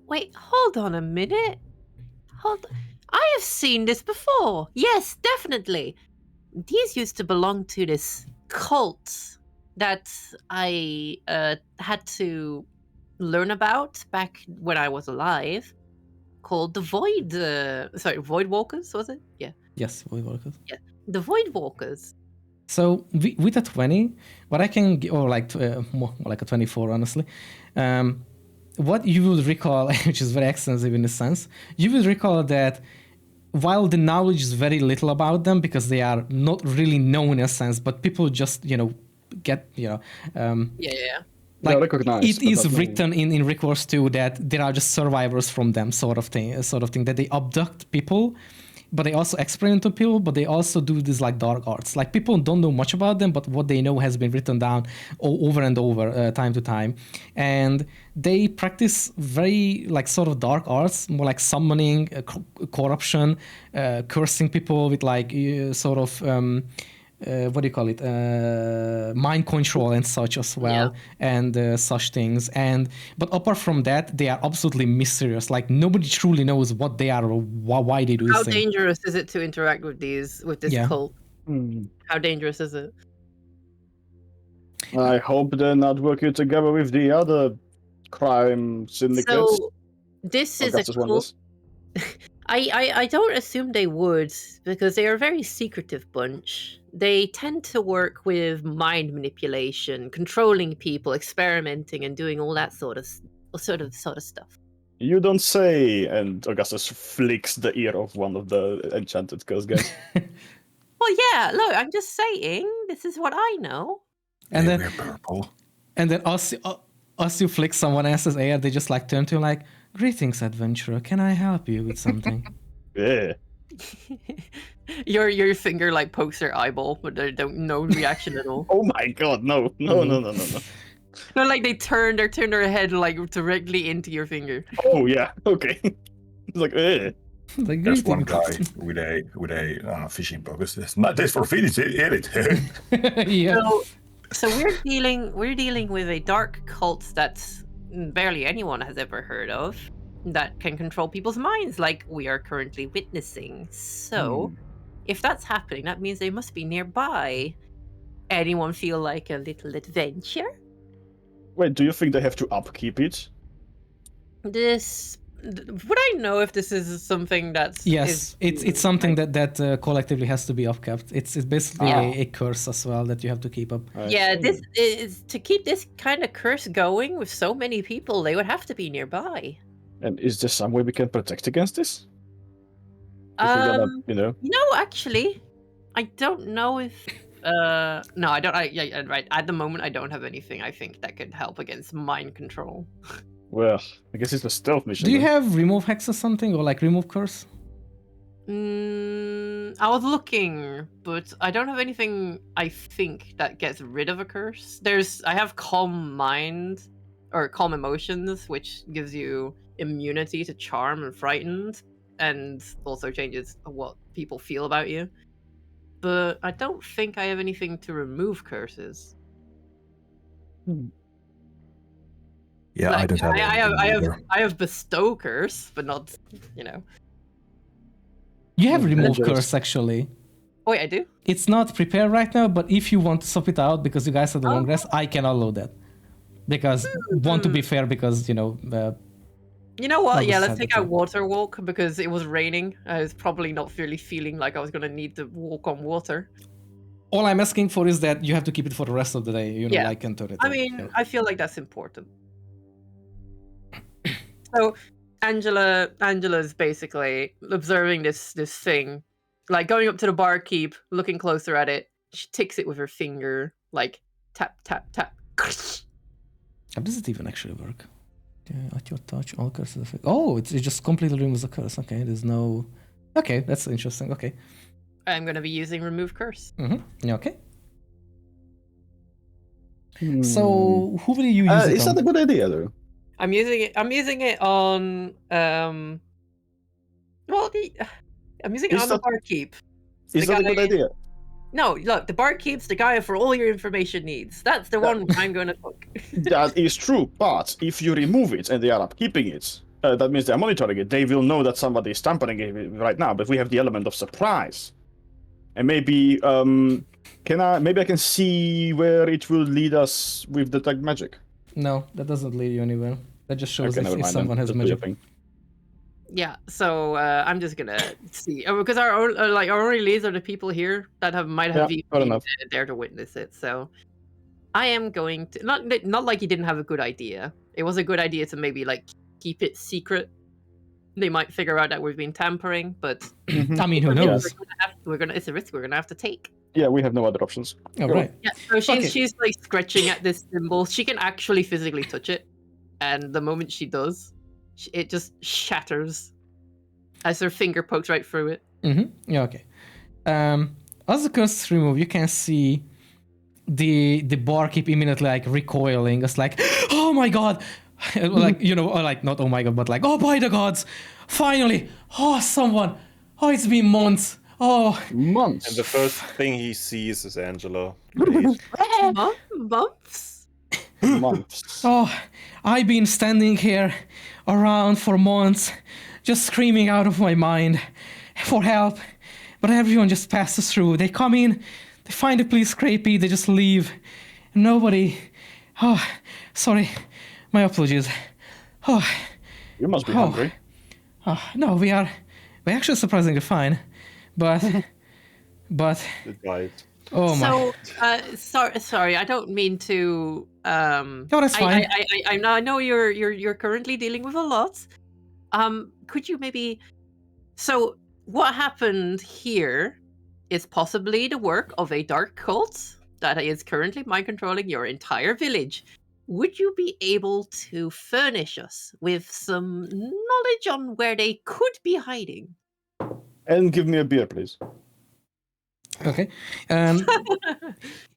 Wait, hold on a minute. I have seen this before. Yes, definitely. These used to belong to this cult that I had to learn about back when I was alive, called the Voidwalkers, was it? Yeah. Yes, Voidwalkers. Yeah, the Voidwalkers. So with a 20, what I can or like more like a 24, honestly. What you will recall, which is very extensive in a sense, you will recall that while the knowledge is very little about them because they are not really known in a sense, but people just get Yeah. like recognized, it but is not known. written in records too that there are just survivors from them sort of thing that they abduct people, but they also experiment on people, but they also do these like dark arts. Like people don't know much about them, but what they know has been written down over and over, time to time. And they practice very like sort of dark arts, more like summoning, corruption, cursing people with like sort of what do you call it? Mind control and such as well, and such things. But apart from that, they are absolutely mysterious. Like nobody truly knows what they are or why they do this How thing. dangerous is it to interact with this Yeah. cult? How dangerous is it? I hope they're not working together with the other crime syndicates. So this Oh, is a Augustus won cult. this. I don't assume they would, because they are a very secretive bunch. They tend to work with mind manipulation, controlling people, experimenting, and doing all that sort of stuff. You don't say, and Augustus flicks the ear of one of the enchanted ghost guys. Well, yeah, look, I'm just saying, this is what I know. And They then, wear purple. and then as you flick someone else's ear, they just like turn to you like, "Greetings, adventurer. Can I help you with something?" Yeah. Your finger like pokes their eyeball, but they don't no reaction at all. Oh my god, no. No. No, like they turn their head like directly into your finger. Oh yeah, okay. It's like, Like, There's one "Greetings." guy with a fishing boat. It says, "Not this for fish, eat it." Yeah. So we're dealing with a dark cult that barely anyone has ever heard of, that can control people's minds, like we are currently witnessing. So, if that's happening, that means they must be nearby. Anyone feel like a little adventure? Wait, do you think they have to upkeep it? Would I know if this is something that's Yes, it's something that collectively has to be upkept. It's basically a curse as well that you have to keep up. Yeah, this is to keep this kind of curse going with so many people. They would have to be nearby. And is there some way we can protect against this? If we're gonna, No, actually, I don't know if. No, I don't. Yeah, right. At the moment, I don't have anything I think that could help against mind control. Well, I guess it's a stealth mission. Do you then. have remove hex or something, or like remove curse? I was looking, but I don't have anything I think that gets rid of a curse. I have calm mind or calm emotions, which gives you immunity to charm and frightened, and also changes what people feel about you. But I don't think I have anything to remove curses. Yeah, Like, I don't have. I have bestow curse, but not, You have remove dangerous. curse actually. Oh, wait, I do? It's not prepared right now, but if you want to swap it out because you guys have the long rest, I can allow that. Because want to be fair, because You know Not what? Yeah, the let's take Saturday. out water walk because it was raining. I was probably not really feeling like I was gonna need to walk on water. all I'm asking for is that you have to keep it for the rest of the day. Yeah. I can turn it. I off, mean, yeah. I feel like that's important. So, Angela's basically observing this thing, like going up to the barkeep, looking closer at it. She ticks it with her finger, like tap tap tap. How does it even actually work? At your touch, all curses affect. Oh, it just completely removes the curse. Okay, there's no. Okay, that's interesting. Okay. I'm gonna be using remove curse. Yeah, okay. So who will you use it Is on? that a good idea, though? I'm using it on I'm using it Is on the that- barkeep. Is that a good idea? No, look, the barkeep's the guy for all your information needs. That's the one I'm gonna fuck. That is true, but if you remove it and they are upkeeping it, that means they're monitoring it. They will know that somebody is tampering it right now, but we have the element of surprise. And maybe I can see where it will lead us with detect magic. No, that doesn't lead you anywhere. That just shows Okay, never if mind someone then. has Just do your magic. thing. Yeah, so I'm just gonna see because our only leads are the people here that might have Yeah, fair been enough. there to witness it. So I am going to not like he didn't have a good idea. It was a good idea to maybe like keep it secret. They might figure out that we've been tampering, but I mean, who knows? it's a risk we're gonna have to take. Yeah, we have no other options. All right. Yeah, so Okay. she's like scratching at this symbol. She can actually physically touch it, and the moment she does, it just shatters as her finger pokes right through it. Yeah, okay. As the curse is removed, you can see the barkeep immediately like recoiling. It's like, oh my god, like or like not oh my god, but like oh by the gods, finally, someone, it's been months. Months. And the first thing he sees is Angela. Months? Months. I've been standing here around for months, just screaming out of my mind for help, but everyone just passes through. They come in, they find the police scrapey, they just leave. Nobody. Sorry, my apologies. You must be hungry. No, we are we're actually surprisingly fine, but It died. oh my. So, sorry, I don't mean to. No, that's fine. I know you're currently dealing with a lot. Could you maybe? So, what happened here is possibly the work of a dark cult that is currently mind controlling your entire village. Would you be able to furnish us with some knowledge on where they could be hiding? And give me a beer, please. Okay.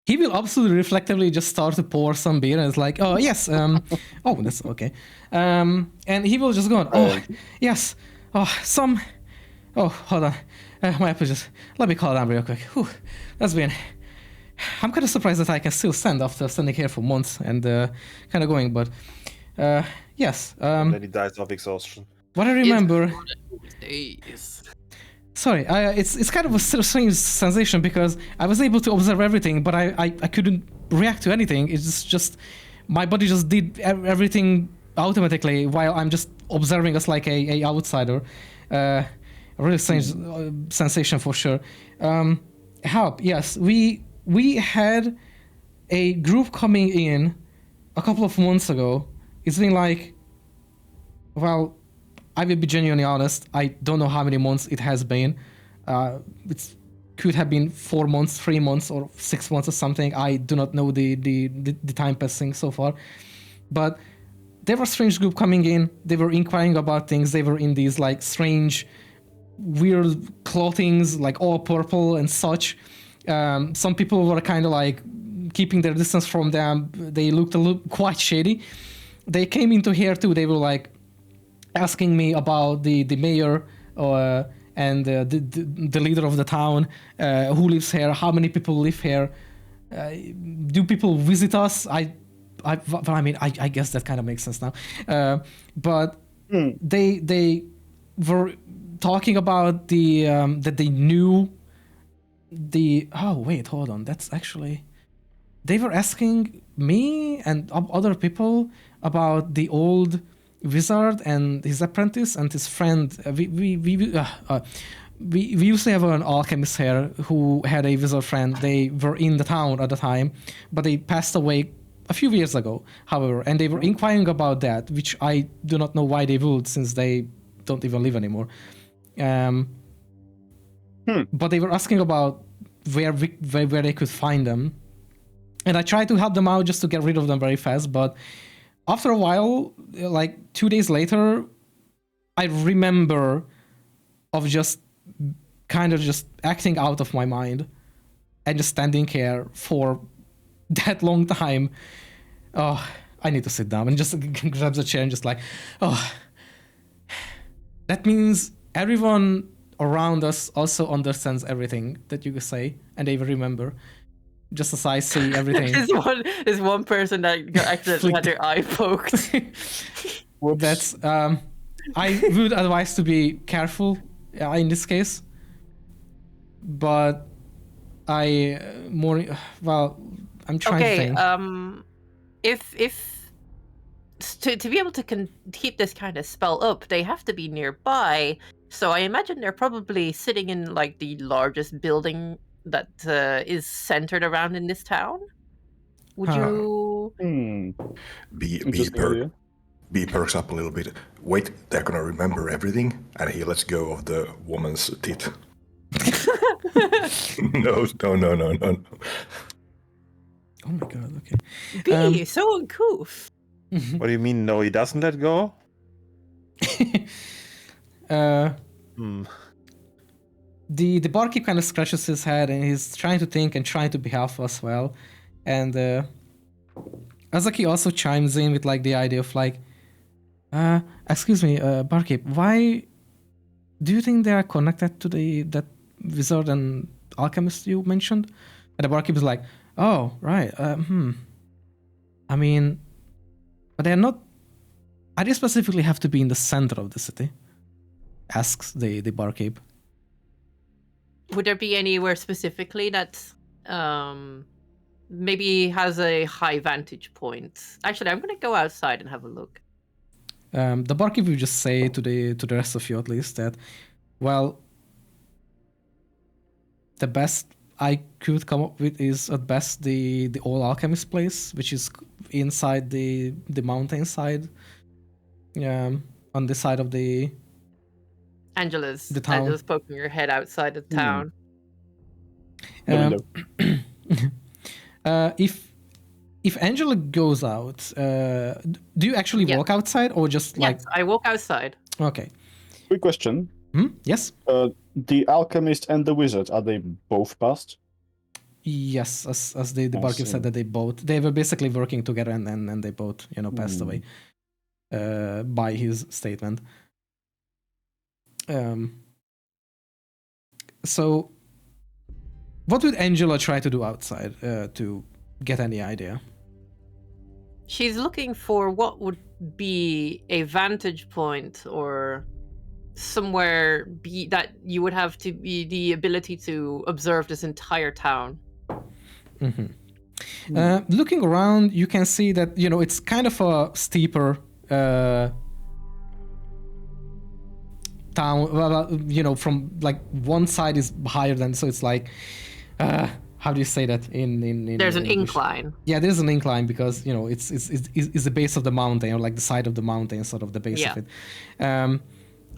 He will absolutely reflectively just start to pour some beer and it's like, oh, yes. Oh, that's okay. And he will just go on, oh, yes. Oh, some. Oh, hold on. My apologies. Let me call down real quick. Whew. That's been. I'm kind of surprised that I can still stand after standing here for months and kind of going, but yes. And then he dies of exhaustion. What I remember. Days. Sorry, it's kind of a strange sensation because I was able to observe everything, but I couldn't react to anything. It's just my body just did everything automatically while I'm just observing us like a outsider. A really strange sensation for sure. Help, yes, we had a group coming in a couple of months ago. It's been like, well, I will be genuinely honest. I don't know how many months it has been. It could have been 4 months, 3 months, or 6 months or something. I do not know the time passing so far. But there were a strange group coming in. They were inquiring about things. They were in these like strange, weird clothings, like all purple and such. Some people were kind of like keeping their distance from them. They looked a little quite shady. They came into here too. They were like asking me about the mayor and the leader of the town, who lives here, how many people live here, do people visit us? I mean, I guess that kind of makes sense now. But they were talking about the that they knew the. Oh wait, hold on. That's actually. They were asking me and other people about the old wizard and his apprentice and his friend. We used to have an alchemist here who had a wizard friend. They were in the town at the time, but they passed away a few years ago, however, and they were inquiring about that, which I do not know why they would, since they don't even live anymore. But they were asking about where they could find them. And I tried to help them out just to get rid of them very fast, but after a while, like 2 days later, I remember of just kind of just acting out of my mind and just standing here for that long time. Oh, I need to sit down and just grab the chair and just like, oh. That means everyone around us also understands everything that you say and they will remember. Just as I see everything. There's one person that accidentally had their eye poked. That's I would advise to be careful in this case. But I'm trying to think. If to be able to keep this kind of spell up, they have to be nearby. So I imagine they're probably sitting in like the largest building that is centered around in this town. Would you? B perks up a little bit. Wait, they're gonna remember everything, and he lets go of the woman's teeth. No. Oh my god, okay. B, so uncouth. What do you mean, no, he doesn't let go? The barkeep kind of scratches his head and he's trying to think and trying to be helpful as well. And Azaki also chimes in with like the idea of like, excuse me, barkeep, why do you think they are connected to that wizard and alchemist you mentioned? And the barkeep is like, oh, right, I mean, but they're not. I do specifically have to be in the center of the city? Asks the barkeep. Would there be anywhere specifically that maybe has a high vantage point? Actually, I'm going to go outside and have a look. The barkeep will just say to the rest of you at least that Well, the best I could come up with is at best the old alchemist place, which is inside the mountainside. On the side of the Angela's town. poking her head outside the town. If Angela goes out, do you actually walk outside or just like? Yes, I walk outside. Okay. Quick question. Yes. The alchemist and the wizard, are they both passed? Yes, as the barkeep said that they were basically working together and they both passed away by his statement. So what would Angela try to do outside to get any idea? She's looking for what would be a vantage point or somewhere that you would have to be the ability to observe this entire town. Looking around, you can see that it's kind of a steeper town. From like one side is higher than, so it's like how do you say that in there's an English? Incline. Yeah, there's an incline because it's the base of the mountain, or like the side of the mountain, sort of the base of it.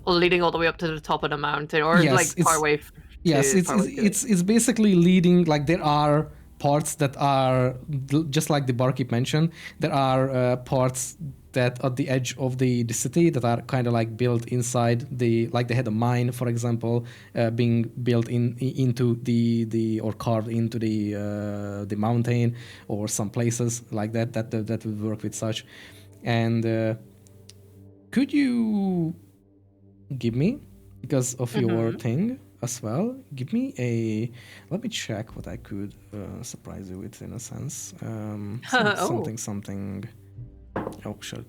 Leading all the way up to the top of the mountain, or like far away. It's basically leading. Like there are parts that are just like the barkeep mentioned. There are parts that at the edge of the city that are kind of like built inside like they had a mine, for example, being built into the or carved into the mountain, or some places like that would work with such. And could you give me, because of your thing as well, give me let me check what I could surprise you with, in a sense. Something. Oh, sure.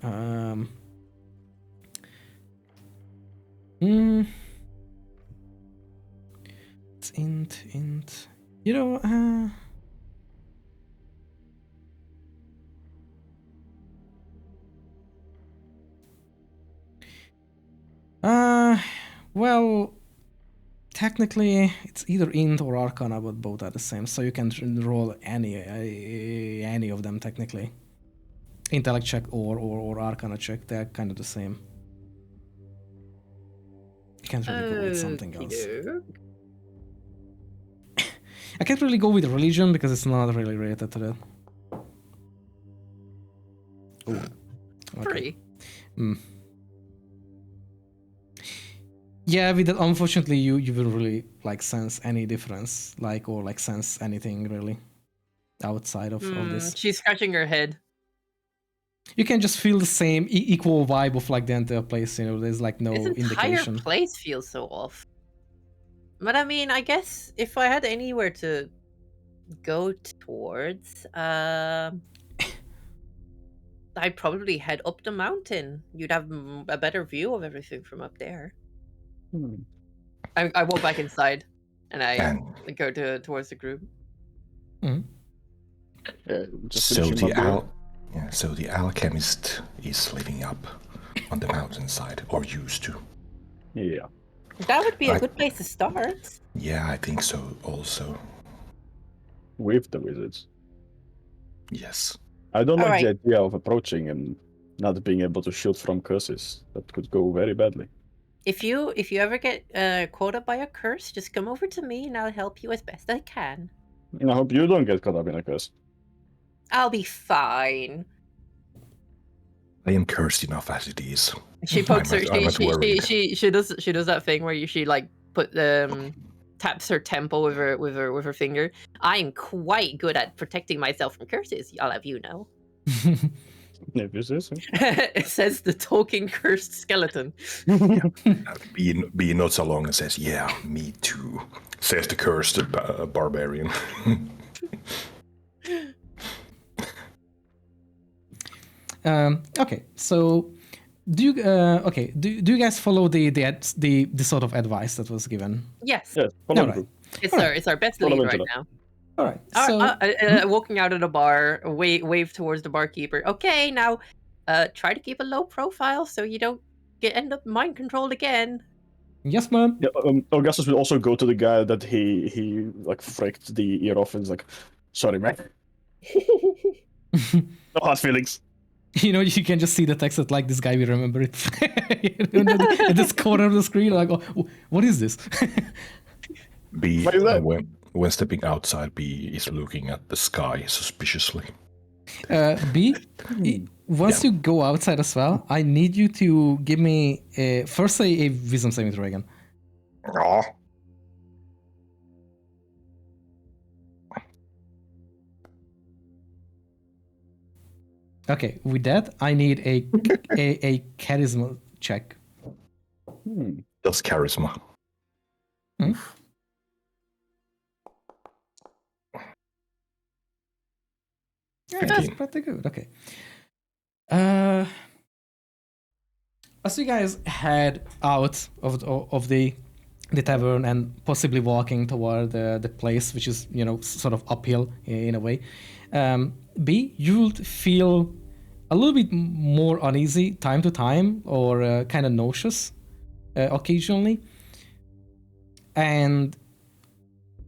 It's int. Well, technically it's either int or arcana, but both are the same, so you can roll any of them technically. Intellect check or arcana check, they're kind of the same. You can't really go with something else. I can't really go with religion because it's not really related to that. Okay. Yeah, with that, unfortunately, you will really like sense any difference, or sense anything really outside of this. She's scratching her head. You can just feel the same equal vibe of like the entire place. There's like no indication. This entire place feels so off. But I mean, I guess if I had anywhere to go towards, I'd probably head up the mountain. You'd have a better view of everything from up there. I walk back inside, and I go towards the group. So the alchemist is living up on the mountainside, or used to. Yeah. That would be a good place to start. Yeah, I think so also. With the wizards. Yes. I don't like the idea of approaching and not being able to shield from curses. That could go very badly. If you ever get caught up by a curse, just come over to me and I'll help you as best I can. And I hope you don't get caught up in a curse. I'll be fine. I am cursed enough as it is. She pokes her. She does that thing where she like taps her temple with her finger. I'm quite good at protecting myself from curses. I'll have you know. If you say so. It says the talking cursed skeleton. Be not so long and says, "Yeah, me too," says the cursed barbarian. Okay, so do you do you guys follow the sort of advice that was given? Yes. Right. It's our best lead right now. All right. So walking out of the bar, wave towards the barkeeper. Okay, now try to keep a low profile so you don't end up mind controlled again. Yes, ma'am. Yeah, Augustus will also go to the guy that he like fricked the ear off and is like, sorry, man. No hard feelings. You know, you can just see the text that like this guy will remember it. At this corner of the screen, like, oh, what is this? B, What is that? when stepping outside, B is looking at the sky suspiciously. B, once you go outside as well, I need you to give me first a wisdom saving throw again. Oh. Okay, with that, I need a charisma check. Just charisma. Hmm? Yeah, that's pretty good. Okay. As you guys head out of the tavern and possibly walking toward the place, which is, you know, sort of uphill in a way, B, you'll feel a little bit more uneasy time to time, or kind of nauseous occasionally, and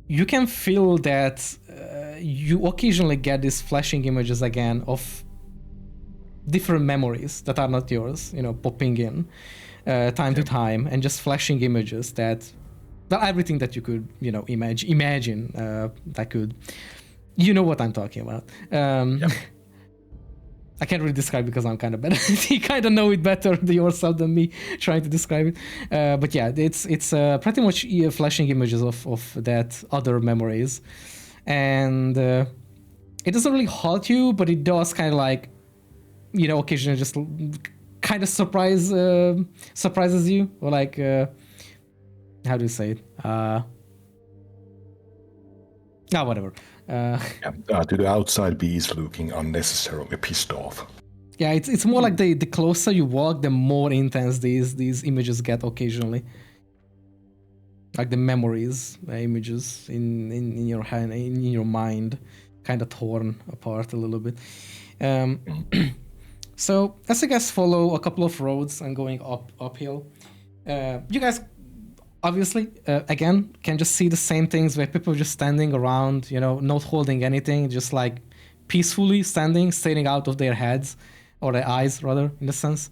you can feel that you occasionally get these flashing images again of different memories that are not yours, you know, popping in time to time, and just flashing images that, well, everything that you could, you know, imagine that could, you know what I'm talking about. I can't really describe because I'm kind of bad. You kind of know it better yourself than me trying to describe it. But yeah, it's pretty much flashing images of that other memories, and it doesn't really haunt you, but it does kind of like, you know, occasionally just kind of surprises you, or like how do you say it? Whatever. To the outside, B is looking unnecessarily pissed off. Yeah, it's more like the closer you walk, the more intense these images get occasionally. Like the memories, images in your hand, in your mind, kind of torn apart a little bit. So as you guys follow a couple of roads and going uphill, you guys obviously again can just see the same things where people are just standing around, you know, not holding anything, just like peacefully standing, staring out of their heads, or their eyes rather, in a sense,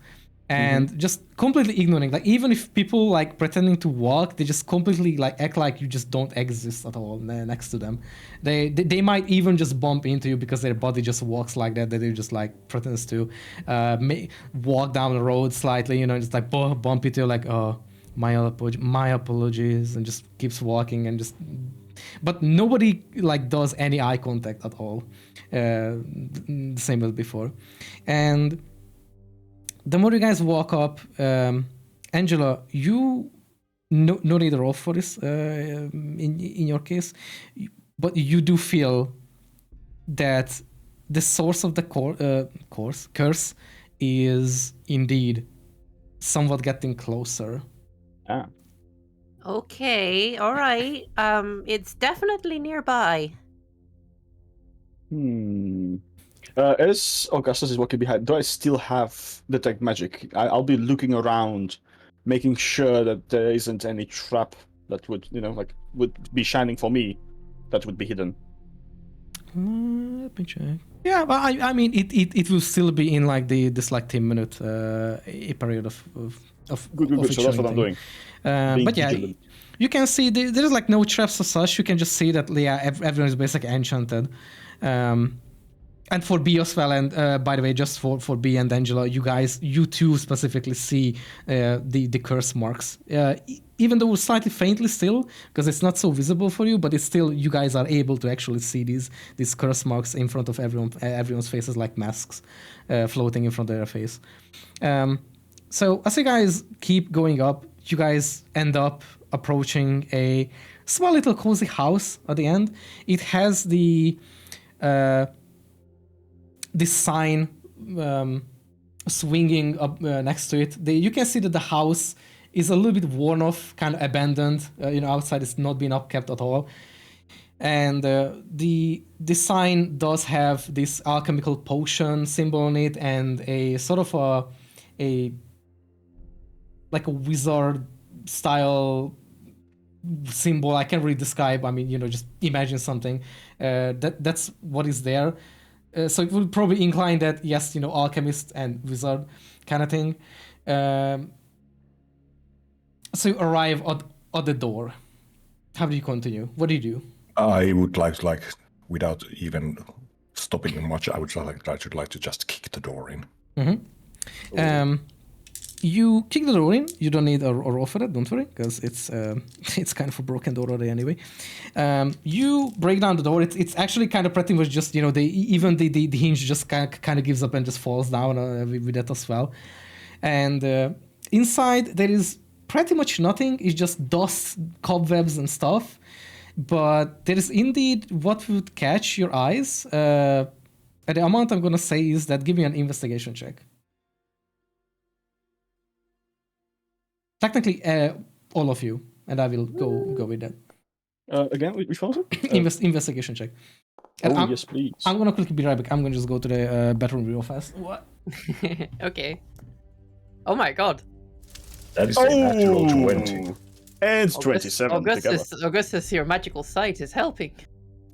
and just completely ignoring. Like, even if people like pretending to walk, they just completely like act like you just don't exist at all next to them. They might even just bump into you because their body just walks like that they just like pretends to walk down the road slightly, you know, just like bump into you, like, oh, my apologies, and just keeps walking, and just, but nobody like does any eye contact at all, the same as before. And the more you guys walk up, Angela, you no need a roll for this in your case, but you do feel that the source of the curse is indeed somewhat getting closer. Okay, all right. It's definitely nearby. As Augustus is walking behind, do I still have detect magic? I'll be looking around, making sure that there isn't any trap that would, you know, like, would be shining for me, that would be hidden. Let me check. Yeah, but I mean, it will still be in like this like 10-minute period of Good. So that's what I'm doing. But yeah, vigilant. you can see there's like no traps as such. You can just see that, yeah, everyone is basically enchanted. And for B as well, and by the way, just for B and Angela, you two specifically see the curse marks, even though slightly faintly still, because it's not so visible for you, but it's still, you guys are able to actually see these curse marks in front of everyone's faces, like masks floating in front of their face. So as you guys keep going up, you guys end up approaching a small little cozy house at the end. It has this sign swinging up next to it. You can see that the house is a little bit worn off, kind of abandoned. Outside it's not been upkept at all. And the sign does have this alchemical potion symbol on it, and a sort of a wizard style symbol. I can't really describe. I mean, just imagine something. That's what is there. So it would probably incline that, yes, alchemist and wizard kind of thing. So you arrive at the door. How do you continue? What do you do? I would like, without even stopping much, I would like to just kick the door in. You kick the door in. You don't need a roll for it. Don't worry, because it's kind of a broken door already anyway. You break down the door. It's actually kind of pretty much just the hinge just kind of gives up and just falls down with that as well. And inside there is pretty much nothing. It's just dust, cobwebs, and stuff. But there is indeed what would catch your eyes. And the amount I'm gonna say is that give me an investigation check. Technically, all of you, and I will go with that. Again, which one was it? Investigation check. And Yes, please. I'm gonna quickly be right back. I'm gonna just go to the bathroom real fast. What? Okay. Oh my god. That is a natural 20. And 27 together. Augustus, your magical sight is helping.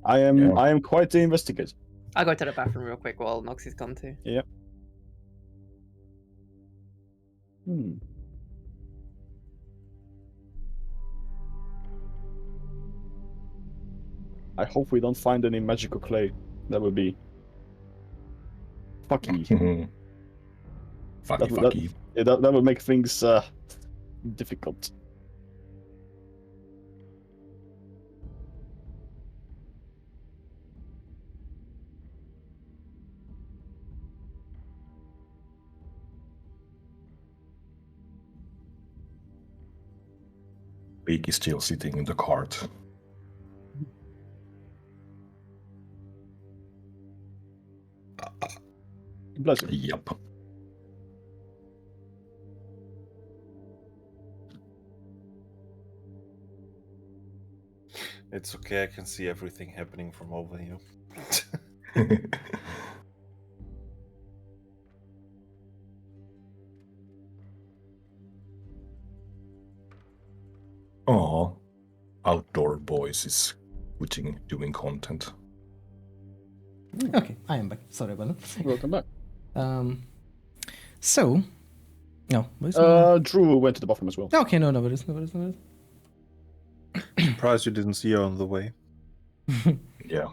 I am quite the investigator. I'll go to the bathroom real quick while Noxie's gone too. Yep. I hope we don't find any magical clay. That would be fucky. Fucky. That would make things difficult. Beak is still sitting in the cart. Bless you. Yep. It's okay, I can see everything happening from over here. Aw, Outdoor Boys is doing content. Okay, I am back. Sorry about that. Welcome back. So, no. Drew went to the bathroom as well. Okay, no worries. Surprised you didn't see her on the way. Yeah.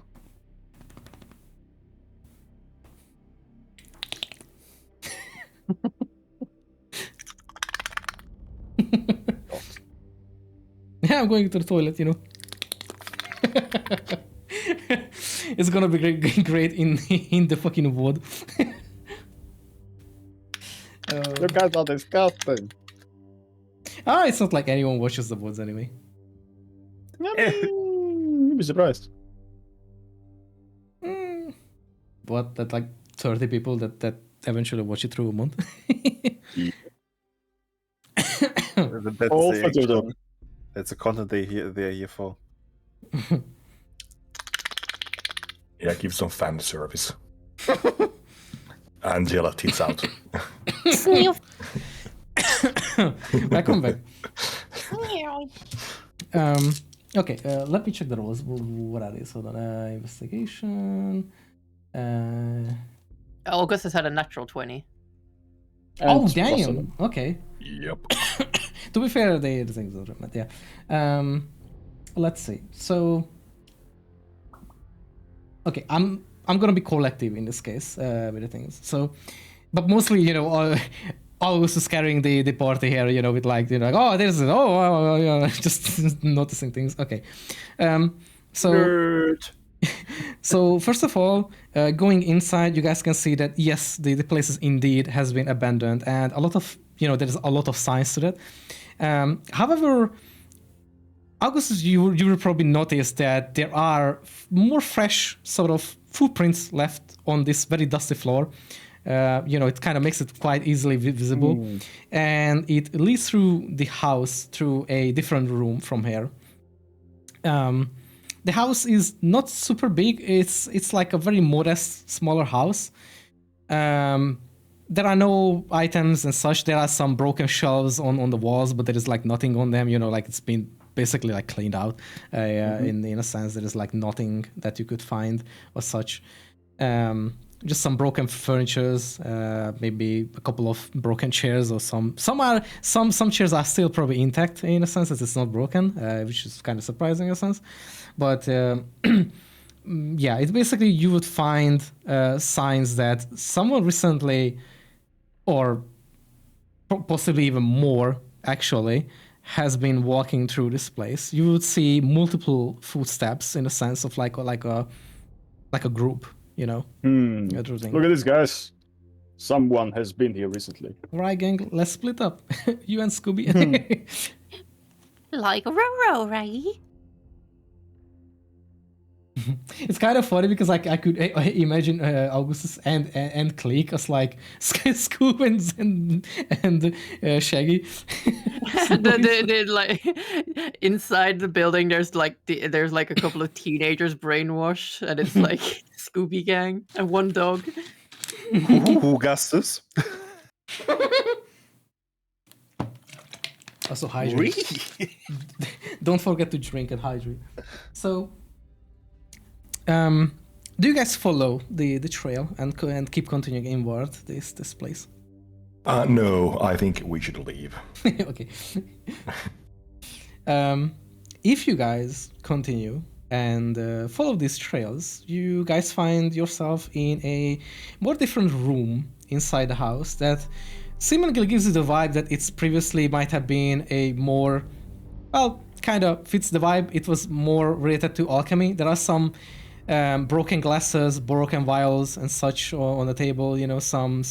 Yeah, I'm going to the toilet, It's gonna be great in the fucking wood. You guys are disgusting. It's not like anyone watches the woods anyway. You'd be surprised. What, that like 30 people that eventually watch it through a month? That's All the for actual- Dodo. That's the content they're here for. Yeah, give some fan service. Angela tits out. Welcome back. Okay, let me check the rolls. What are these? Hold on. Investigation. Augustus had a natural 20. Oh, And damn. Okay. Yep. To be fair, the things are different. Yeah. Let's see. So, okay, I'm gonna be collective in this case with the things. So, but mostly, August is carrying the party here, with like, oh, there's just noticing things. Okay. So. Nerd. So first of all, going inside, you guys can see that yes, the place is indeed has been abandoned, and a lot of there's a lot of signs to that. However, Augustus, you will probably notice that there are more fresh sort of footprints left on this very dusty floor. It kind of makes it quite easily visible, and it leads through the house through a different room from here. The house is not super big. It's like a very modest, smaller house. there are no items and such. There are some broken shelves on the walls, but there is like nothing on them. Like it's been basically like cleaned out. In a sense, there is like nothing that you could find or such. Just some broken furnitures, maybe a couple of broken chairs, or some chairs are still probably intact in a sense that it's not broken, which is kind of surprising in a sense. But yeah, it's basically you would find signs that someone recently, or possibly even more actually, has been walking through this place. You would see multiple footsteps in a sense of like a group, Look at this, guys. Someone has been here recently. Right, gang, let's split up. You and Scooby. Like a row, right? It's kind of funny because I could imagine Augustus and Click as like Scoob and Shaggy. the like inside the building, there's like a couple of teenagers brainwashed, and it's like Scooby Gang and one dog. Who Augustus? Also hydrate. Don't forget to drink and hydrate. So, do you guys follow the trail and keep continuing inward this place? No, I think we should leave. Okay. If you guys continue and follow these trails, you guys find yourself in a more different room inside the house that seemingly gives you the vibe that it's previously might have been a more, well, kind of fits the vibe. It was more related to alchemy. There are some broken glasses, broken vials and such on the table, some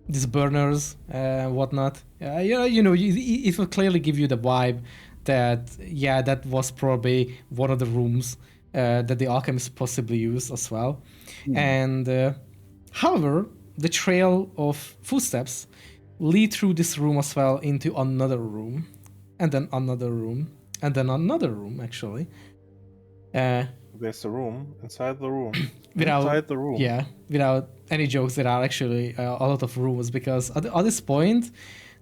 these burners, whatnot. It will clearly give you the vibe that, yeah, that was probably one of the rooms that the alchemists possibly used as well. And however, the trail of footsteps lead through this room as well into another room, and then another room, and then another room, actually. There's a room inside the room. Inside the room. Yeah, without any jokes, there are actually a lot of rooms, because at this point,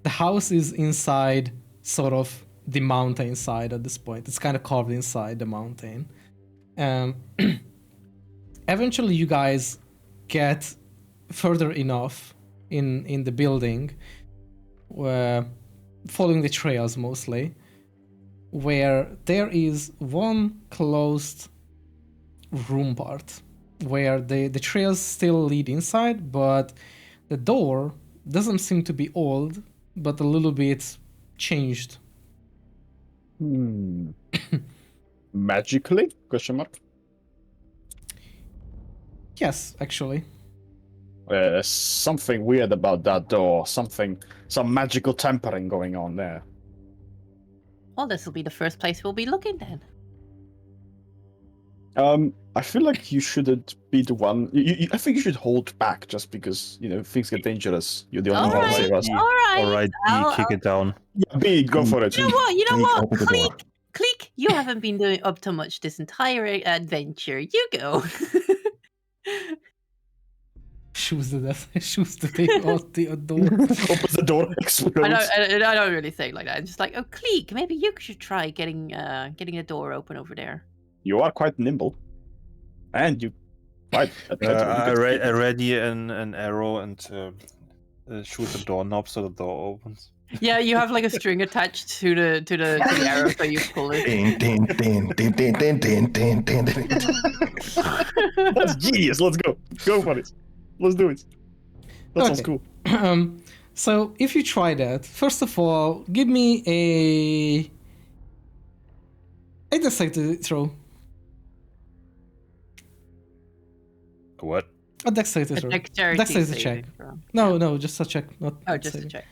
the house is inside sort of the mountainside at this point. It's kind of carved inside the mountain. Eventually, you guys get further enough in the building, following the trails mostly, where there is one closed room part where the trails still lead inside, but the door doesn't seem to be old, but a little bit changed. Magically? Question mark? Yes, actually. There's something weird about that door. Some magical tampering going on there. Well, this will be the first place we'll be looking then. I feel like you shouldn't be the one. I think you should hold back, just because things get dangerous. You're the only one to save us. All right. Kick it down. Yeah, B, go for it. You know what? Open the door. Click. You haven't been doing up to much this entire adventure. You go. Shoes the thing out the door. Opens the door, explodes. I don't really say it like that. I'm just like, oh, Click, maybe you should try getting a door open over there. You are quite nimble, and you quite. I ready an arrow and shoot the doorknob so the door opens. Yeah, you have like a string attached to the arrow, so you pull it. Din, din, din, din, din, din, din, din, din. That's genius. Let's go. Go for it. Let's do it. That sounds cool. So if you try that, first of all, give me a dexterity throw. What? A dexterity throw. Dexterity check. No, just a check. Not Just a check.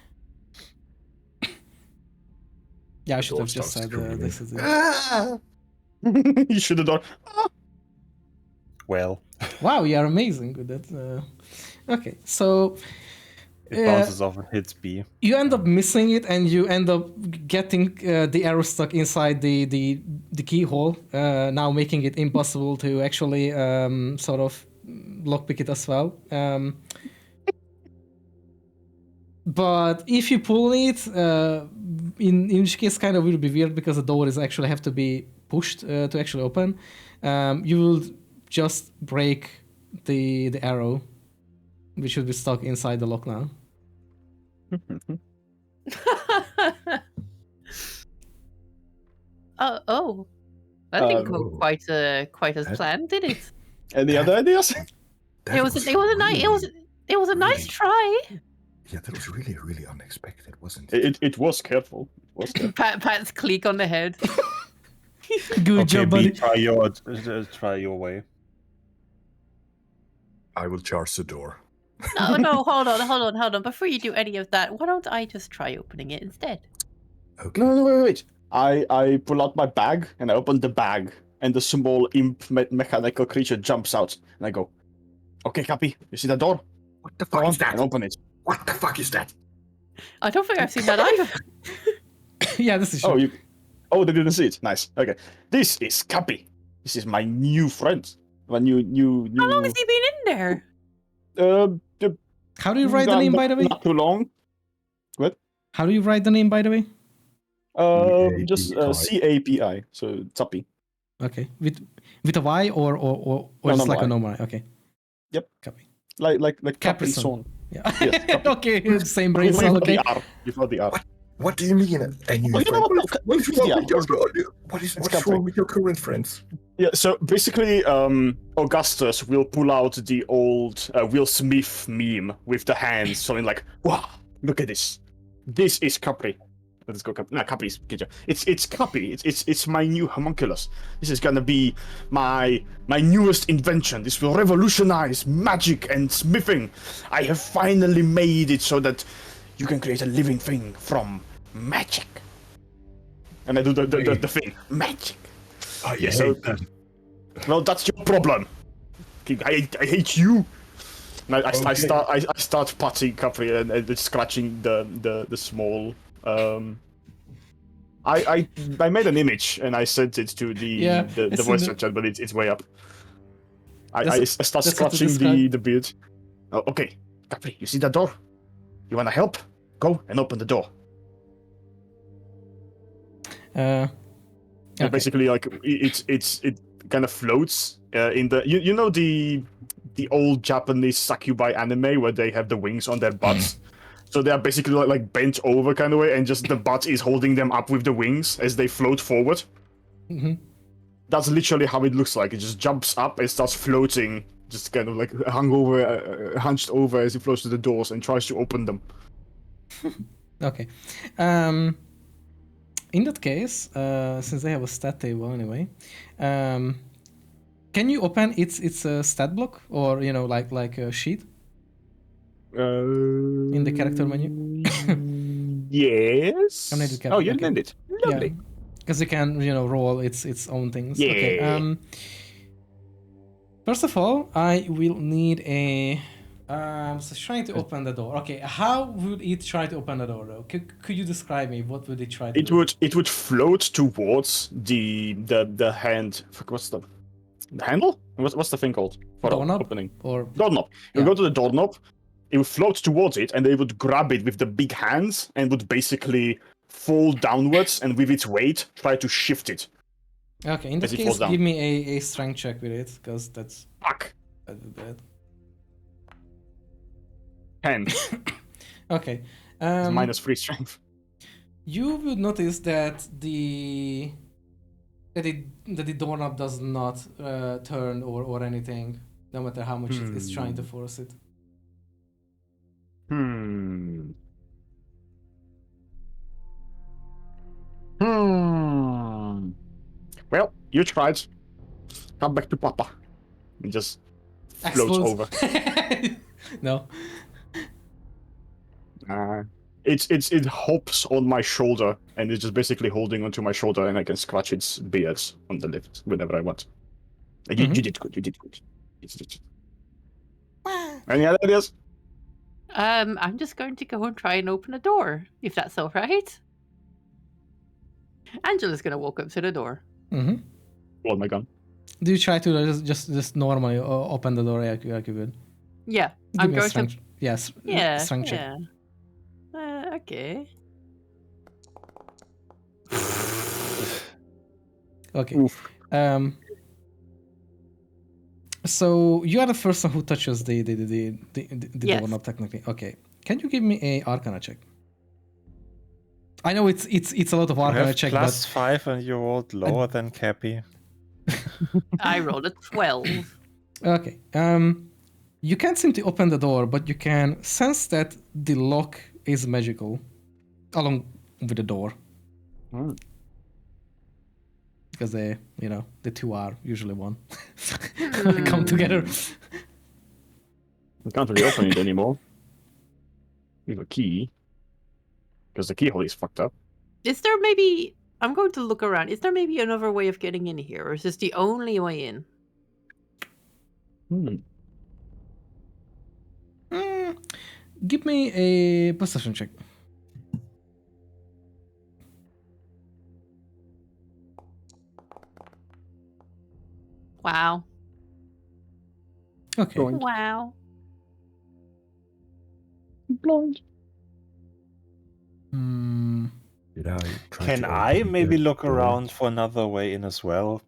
Yeah, I should have just said dexterity. You should have done. Well. Wow, you are amazing with that. Okay, so it bounces off and hits B. You end up missing it, and you end up getting the arrow stuck inside the keyhole, now making it impossible to actually sort of lockpick it as well. But if you pull it, in which case kind of will be weird because the door is actually have to be pushed to actually open. You will just break the arrow, which should be stuck inside the lock now. Oh, that didn't go Oh. quite as planned, did it? Any other ideas? That It was a nice really- try. Yeah, that was really, really unexpected, wasn't it? It was careful. It was careful. Pat's click on the head. Good Okay, job, B, buddy. try your way. I will charge the door. No, hold on. Before you do any of that, why don't I just try opening it instead? Okay. No, wait. I pull out my bag and I open the bag, and the small imp mechanical creature jumps out, and I go, "Okay, Cappy, you see that door? What the Go fuck on is that? and open it." What the fuck is that? I don't think I've seen that either. Yeah, this is Oh, true. Oh, they didn't see it. Nice. Okay, this is Cappy. This is my new friend. My new. How long has he been in there? How do you write the name, by the way? Not too long. How do you write the name, by the way? Just CAPI. CAPI. So Tappy. Okay, with a Y or No, just no, like a Y. normal? Okay. Yep. Copy. Like Capri Caprison. Son. Yeah. Yes, copy. Okay, same brain cell. Okay. Before the R. What do you mean? A new Oh, you know friend? what? What is Yeah, wrong with your It's what's Capri. wrong with your current friends? Yeah, so basically, Augustus will pull out the old Will Smith meme with the hands, something like, "Wow, look at this! This is Capri." Let's go, Capri. No, Capri's kitchen. It's Capri. It's my new homunculus. This is gonna be my newest invention. This will revolutionize magic and smithing. I have finally made it so that you can create a living thing from magic. And I do the thing, magic. I Yeah, hate so- that. Well, that's your problem. I hate you. And I Okay. start patting Capri and scratching the small. I made an image and I sent it to Yeah, the it's in voice the- chat, but it's way up. I That's- start that's what to scratching describe. the beard. Oh, okay, Capri, you see that door? You wanna help? Go and open the door. Okay. And basically, like it kind of floats in the you know the old Japanese succubi anime where they have the wings on their butts. So they are basically like bent over kind of way, and just the butt is holding them up with the wings as they float forward. Mhm. That's literally how it looks like. It just jumps up and starts floating, just kind of like hunched over as it floats to the doors and tries to open them. Okay. In that case, since they have a stat table anyway, can you open its stat block or like a sheet in the character menu? Yes. I'm named Capri, Oh, you okay. named it. Lovely. Because you can roll its own things. Yeah. Okay. First of all, I will need a. So trying to open the door. Okay, how would it try to open the door though? Could you describe me? What would it try to do? It would float towards the hand. Fuck, what's the handle? What's the thing called for Doorknob? opening? Or Doorknob. You Yeah. go to the doorknob. It would float towards it, and they would grab it with the big hands and would basically fall downwards, and with its weight try to shift it. okay, in that As it case, falls down. give me a strength check with it, because that's Fuck. bad. 10. Okay. It's -3 strength. You would notice that the doorknob does not turn or anything, no matter how much it's trying to force it. Well, you tried. Come back to Papa. And just floats over. No. It hops on my shoulder and it's just basically holding onto my shoulder, and I can scratch its beards on the lift whenever I want. You did good. You did good. Any other ideas? I'm just going to go and try and open a door, if that's all right. Angela's going to walk up to the door. Mm-hmm. Hold my gun. Do you try to just normally open the door like you would? Yeah, Give I'm me a going strength. to. Yes. Yeah, Strength check. yeah. Okay. Okay. Oof. So you are the person who touches the Yes. doorknob technically. Okay. Can you give me a Arcana check? I know it's a lot of You Arcana have check, plus but 5 and you rolled lower than Cappy. I rolled a 12. okay. You can't seem to open the door, but you can sense that the lock is magical, along with the door, Hmm. because the two are usually one. They come together. We can't really open it anymore. We have a key. Because the keyhole is fucked up. Is there maybe? I'm going to look around. Is there maybe another way of getting in here, or is this the only way in? Give me a perception check. Wow. Okay. Wow. Blind. Did I try Can to I open maybe the look door? around for another way in as well?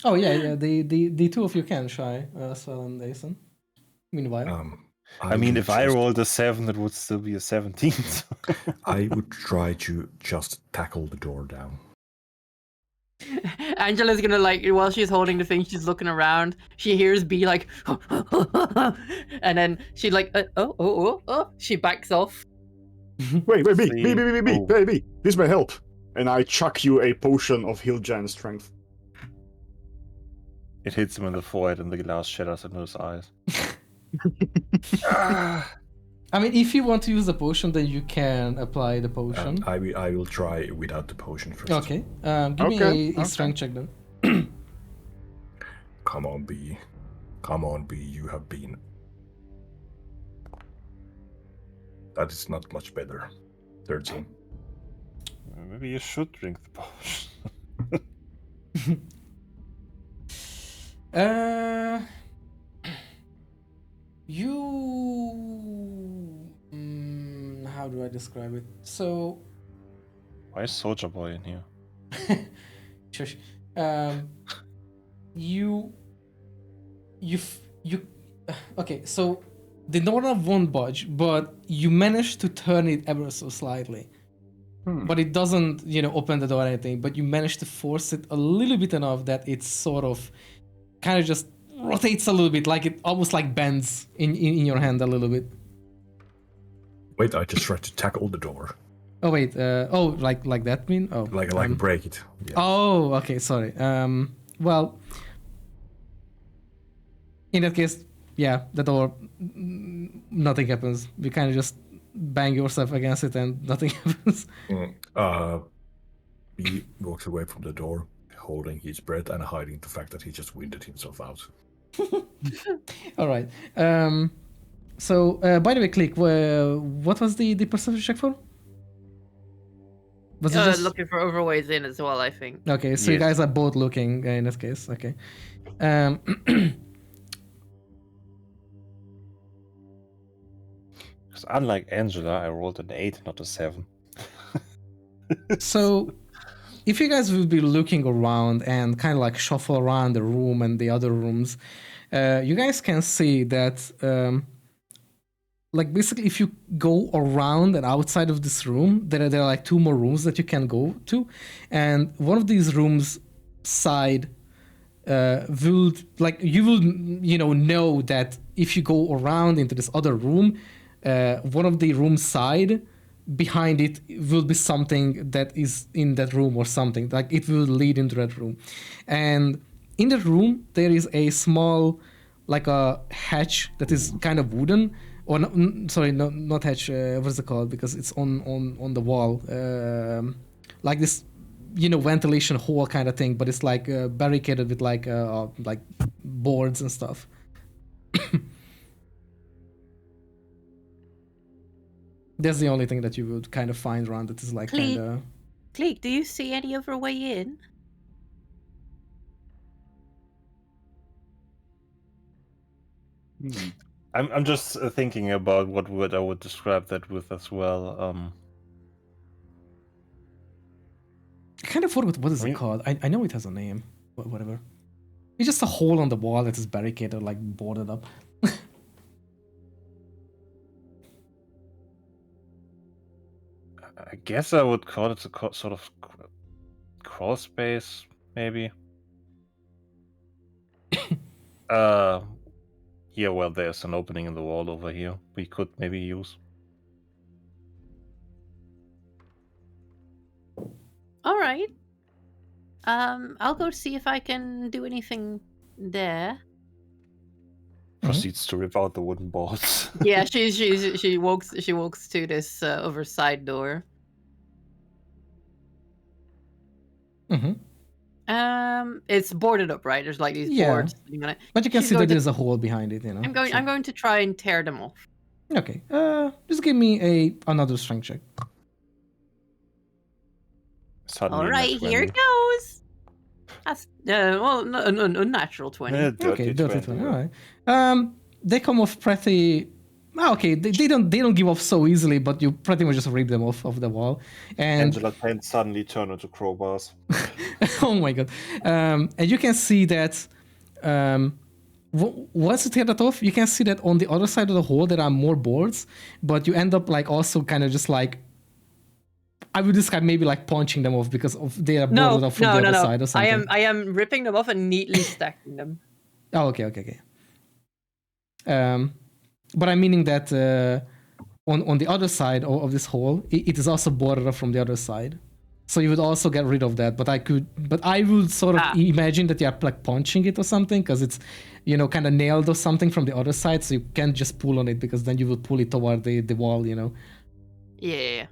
Oh yeah. The two of you can try, Swell and Asen. Meanwhile. I mean, would if I just- rolled a 7, it would still be a 17. I would try to just tackle the door down. Angela's gonna while she's holding the thing, she's looking around. She hears B like, and then she like, she backs off. Wait, B, See? Oh. B, this may help. And I chuck you a potion of heal giant strength. It hits him in the forehead and the glass shatters into his eyes. I mean, if you want to use the potion, then you can apply the potion. I will try without the potion first. Okay. Give me a strength check then. Come on, B. Come on, B. You have been. That is not much better. 13. Maybe you should drink the potion. How do I describe it? So, Why is Soldier Boy in here? shush. You. Okay, so the doorknob won't budge, but you manage to turn it ever so slightly. But it doesn't, open the door or anything. But you manage to force it a little bit enough that it's sort of, kind of just rotates a little bit, like it almost like bends in your hand a little bit. Wait, I just tried to tackle the door. Oh wait, like that mean? Oh, Like break it. Yeah. Oh, okay, sorry. Well, in that case, yeah, the door, nothing happens. You kind of just bang yourself against it and nothing happens. He walks away from the door, holding his breath and hiding the fact that he just winded himself out. All right. So, by the way, Click, what was the perception check for? Was it just... Looking for overways in as well, I think. Okay, so you Yes. guys are both looking in this case. Okay. Because unlike Angela, I rolled an 8, not a 7. So, if you guys will be looking around and kind of like shuffle around the room and the other rooms, you guys can see that, like basically, if you go around and outside of this room, there are like two more rooms that you can go to, and one of these rooms side will like you will know that if you go around into this other room, one of the room side behind it will be something that is in that room or something like it will lead into that room, and in that room there is a small like a hatch that is kind of wooden or not hatch, what's it called, because it's on the wall, like this ventilation hole kind of thing, but it's like barricaded with like boards and stuff. That's the only thing that you would kind of find around that is like kind of... Cleek, do you see any other way in? I'm just thinking about what word I would describe that with as well. I kind of forgot what is it called. I know it has a name, but whatever. It's just a hole on the wall that is barricaded, like boarded up. I guess I would call it a sort of crawl space, maybe. Yeah, well, there's an opening in the wall over here we could maybe use. All right. I'll go see if I can do anything there. Proceeds to rip out the wooden boards. Yeah, she walks to this other side door. It's boarded up, right? There's like these boards sitting on it. But you can see that there's a hole behind it, you know. I'm going to try and tear them off. Okay. Just give me another strength check. Suddenly all right, here goes. That's well, a natural 20. Okay, dirty 20. All right. They come off pretty. Okay, they don't give off so easily, but you pretty much just rip them off of the wall. And Angela can suddenly turn into crowbars. oh my god! And you can see that once you tear that off, you can see that on the other side of the hole there are more boards, but you end up like also kind of just like. I would describe maybe like punching them off because they are boarded off from the other side or something. I am ripping them off and neatly stacking them. Oh, okay. But I'm meaning that on the other side of this hole, it is also boarded up from the other side. So you would also get rid of that. But I would sort of imagine that you're like punching it or something because it's, you know, kind of nailed or something from the other side. So you can't just pull on it because then you would pull it toward the wall, you know. Yeah.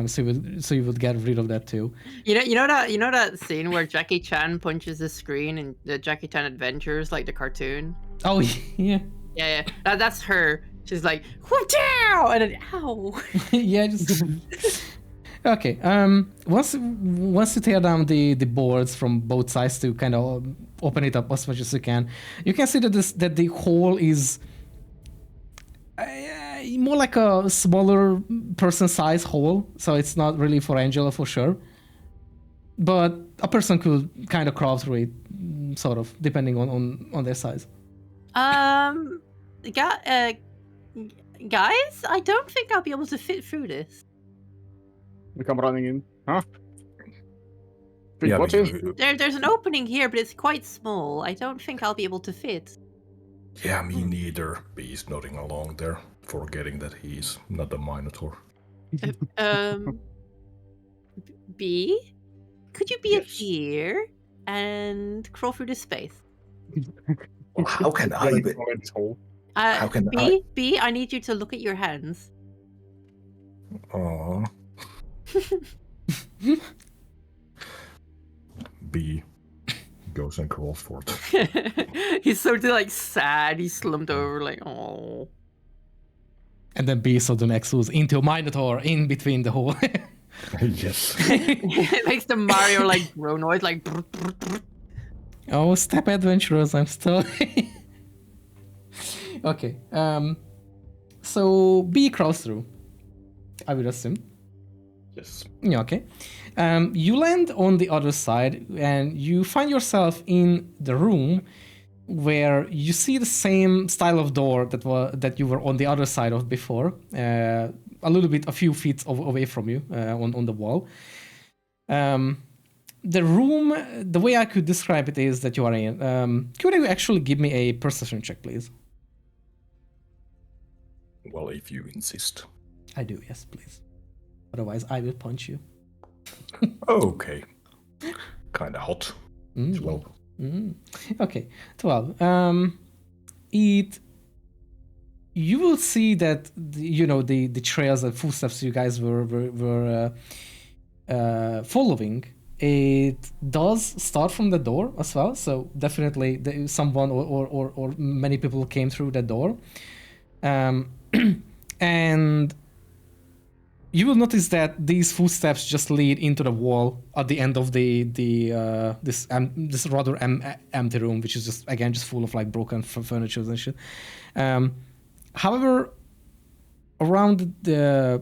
So you would get rid of that too. You know that scene where Jackie Chan punches the screen in the Jackie Chan Adventures, like the cartoon. Oh yeah. Yeah. That's her. She's like, "Whoa!" and then ow. Yeah. Just okay. Once you tear down the boards from both sides to kind of open it up as much as you can see that the hole is. More like a smaller person size hole, so it's not really for Angela for sure. But a person could kind of crawl through it, sort of, depending on their size. Guys, I don't think I'll be able to fit through this. We come running in, huh? Yeah, What is? There's an opening here, but it's quite small. I don't think I'll be able to fit. Yeah, me neither. B's nodding along there, forgetting that he's not a Minotaur. B, could you be a deer and crawl through the space? Well, how can I? How can B, I need you to look at your hands. Aww. B goes and crawls forward. He's sort of like sad. He's slumped over, like, oh. And then B suddenly exudes into a Minotaur in between the hole. Yes. It makes the Mario like grow noise, like. Brr, brr, brr. Oh, step adventurers! I'm still. Okay. So B crawls through. I would assume. Yes. Yeah. Okay. You land on the other side, and you find yourself in the room where you see the same style of door that you were on the other side of before, a few feet away from you on the wall. The room, the way I could describe it is that you are in. Could you actually give me a perception check, please? Well, if you insist. I do, yes, please. Otherwise, I will punch you. Okay. Kinda hot. 12. Okay, 12. You will see that the trails and footsteps you guys were following. It does start from the door as well, so definitely someone or many people came through the door, and you will notice that these footsteps just lead into the wall at the end of this rather empty room, which is just again just full of like broken furniture and shit. However, around the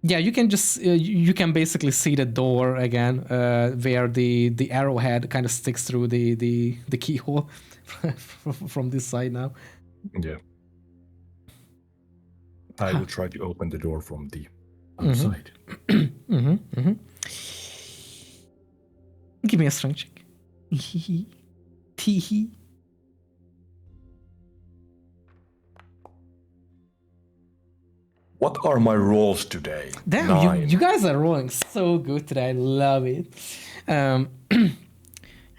you can just you can basically see the door again, where the arrowhead kind of sticks through the keyhole from this side now. Yeah. I will try to open the door from the outside. Give me a strength check. Tee-hee. What are my rolls today? Damn, 9. you guys are rolling so good today. I love it.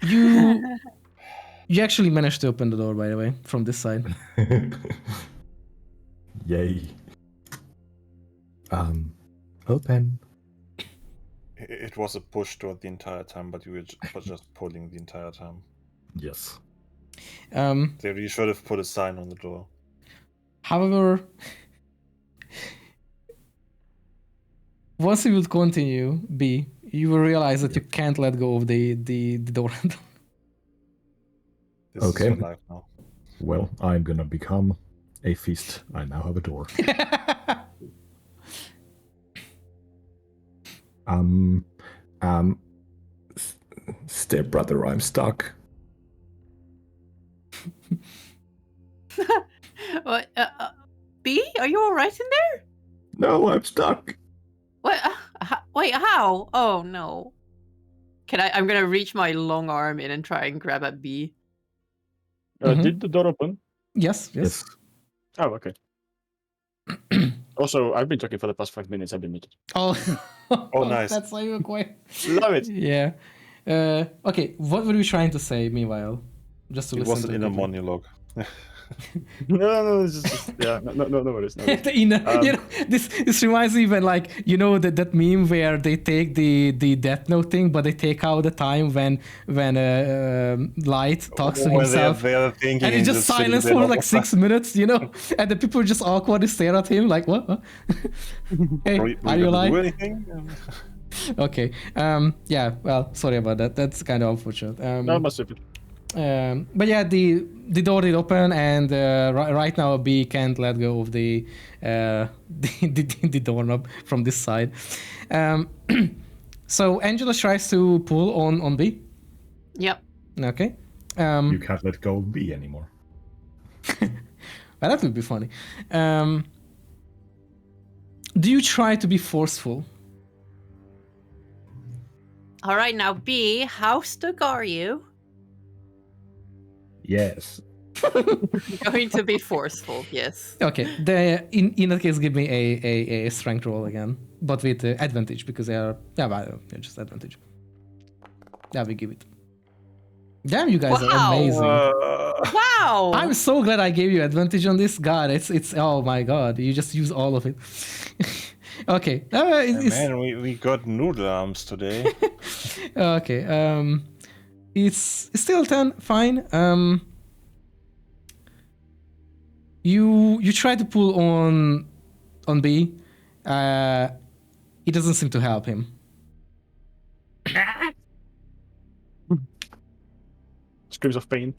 You actually managed to open the door, by the way, from this side. Yay. Open. It was a push toward the entire time, but you were just pulling the entire time. Yes. So you should have put a sign on the door. However, once you would continue, B, you will realize that you can't let go of the door handle. This Okay. is your life now. Well, I'm gonna become a fist. I now have a door. Stepbrother, I'm stuck. What? B, are you all right in there? No, I'm stuck. What? Wait, how? Oh no. I'm gonna reach my long arm in and try and grab at B. Did the door open? Yes. Oh, okay. Also, I've been talking for the past 5 minutes. I've been muted. Oh, Nice. That's how you quiet. Love it. Yeah. Okay, what were you trying to say, meanwhile? Just to It listen was to an inner monologue. No, it's just yeah, no worries. No worries. The inner, this reminds me when that meme where they take the Death Note thing, but they take out the time when Light talks to himself, They're thinking and it's just silence for like 6 minutes, and the people just awkwardly stare at him like, what? Hey, are you alive? Do anything? Okay. Yeah. Well, sorry about that. That's kind of unfortunate. No, my stupid. But yeah, the door did open, and right now B can't let go of the doorknob from this side. So Angela tries to pull on B. Yep. Okay. You can't let go of B anymore. Well, that would be funny. Do you try to be forceful? All right, now B, how stuck are you? Yes. Going to be forceful, yes. Okay. In that case, give me a strength roll again, but with advantage because they are just advantage. Yeah, we give it. Damn, you guys are amazing. Wow! I'm so glad I gave you advantage on this. God, it's oh my god, you just use all of it. Okay. Man, we got noodle arms today. Okay. It's still 10. Fine. You try to pull on B. It doesn't seem to help him. Screams of pain.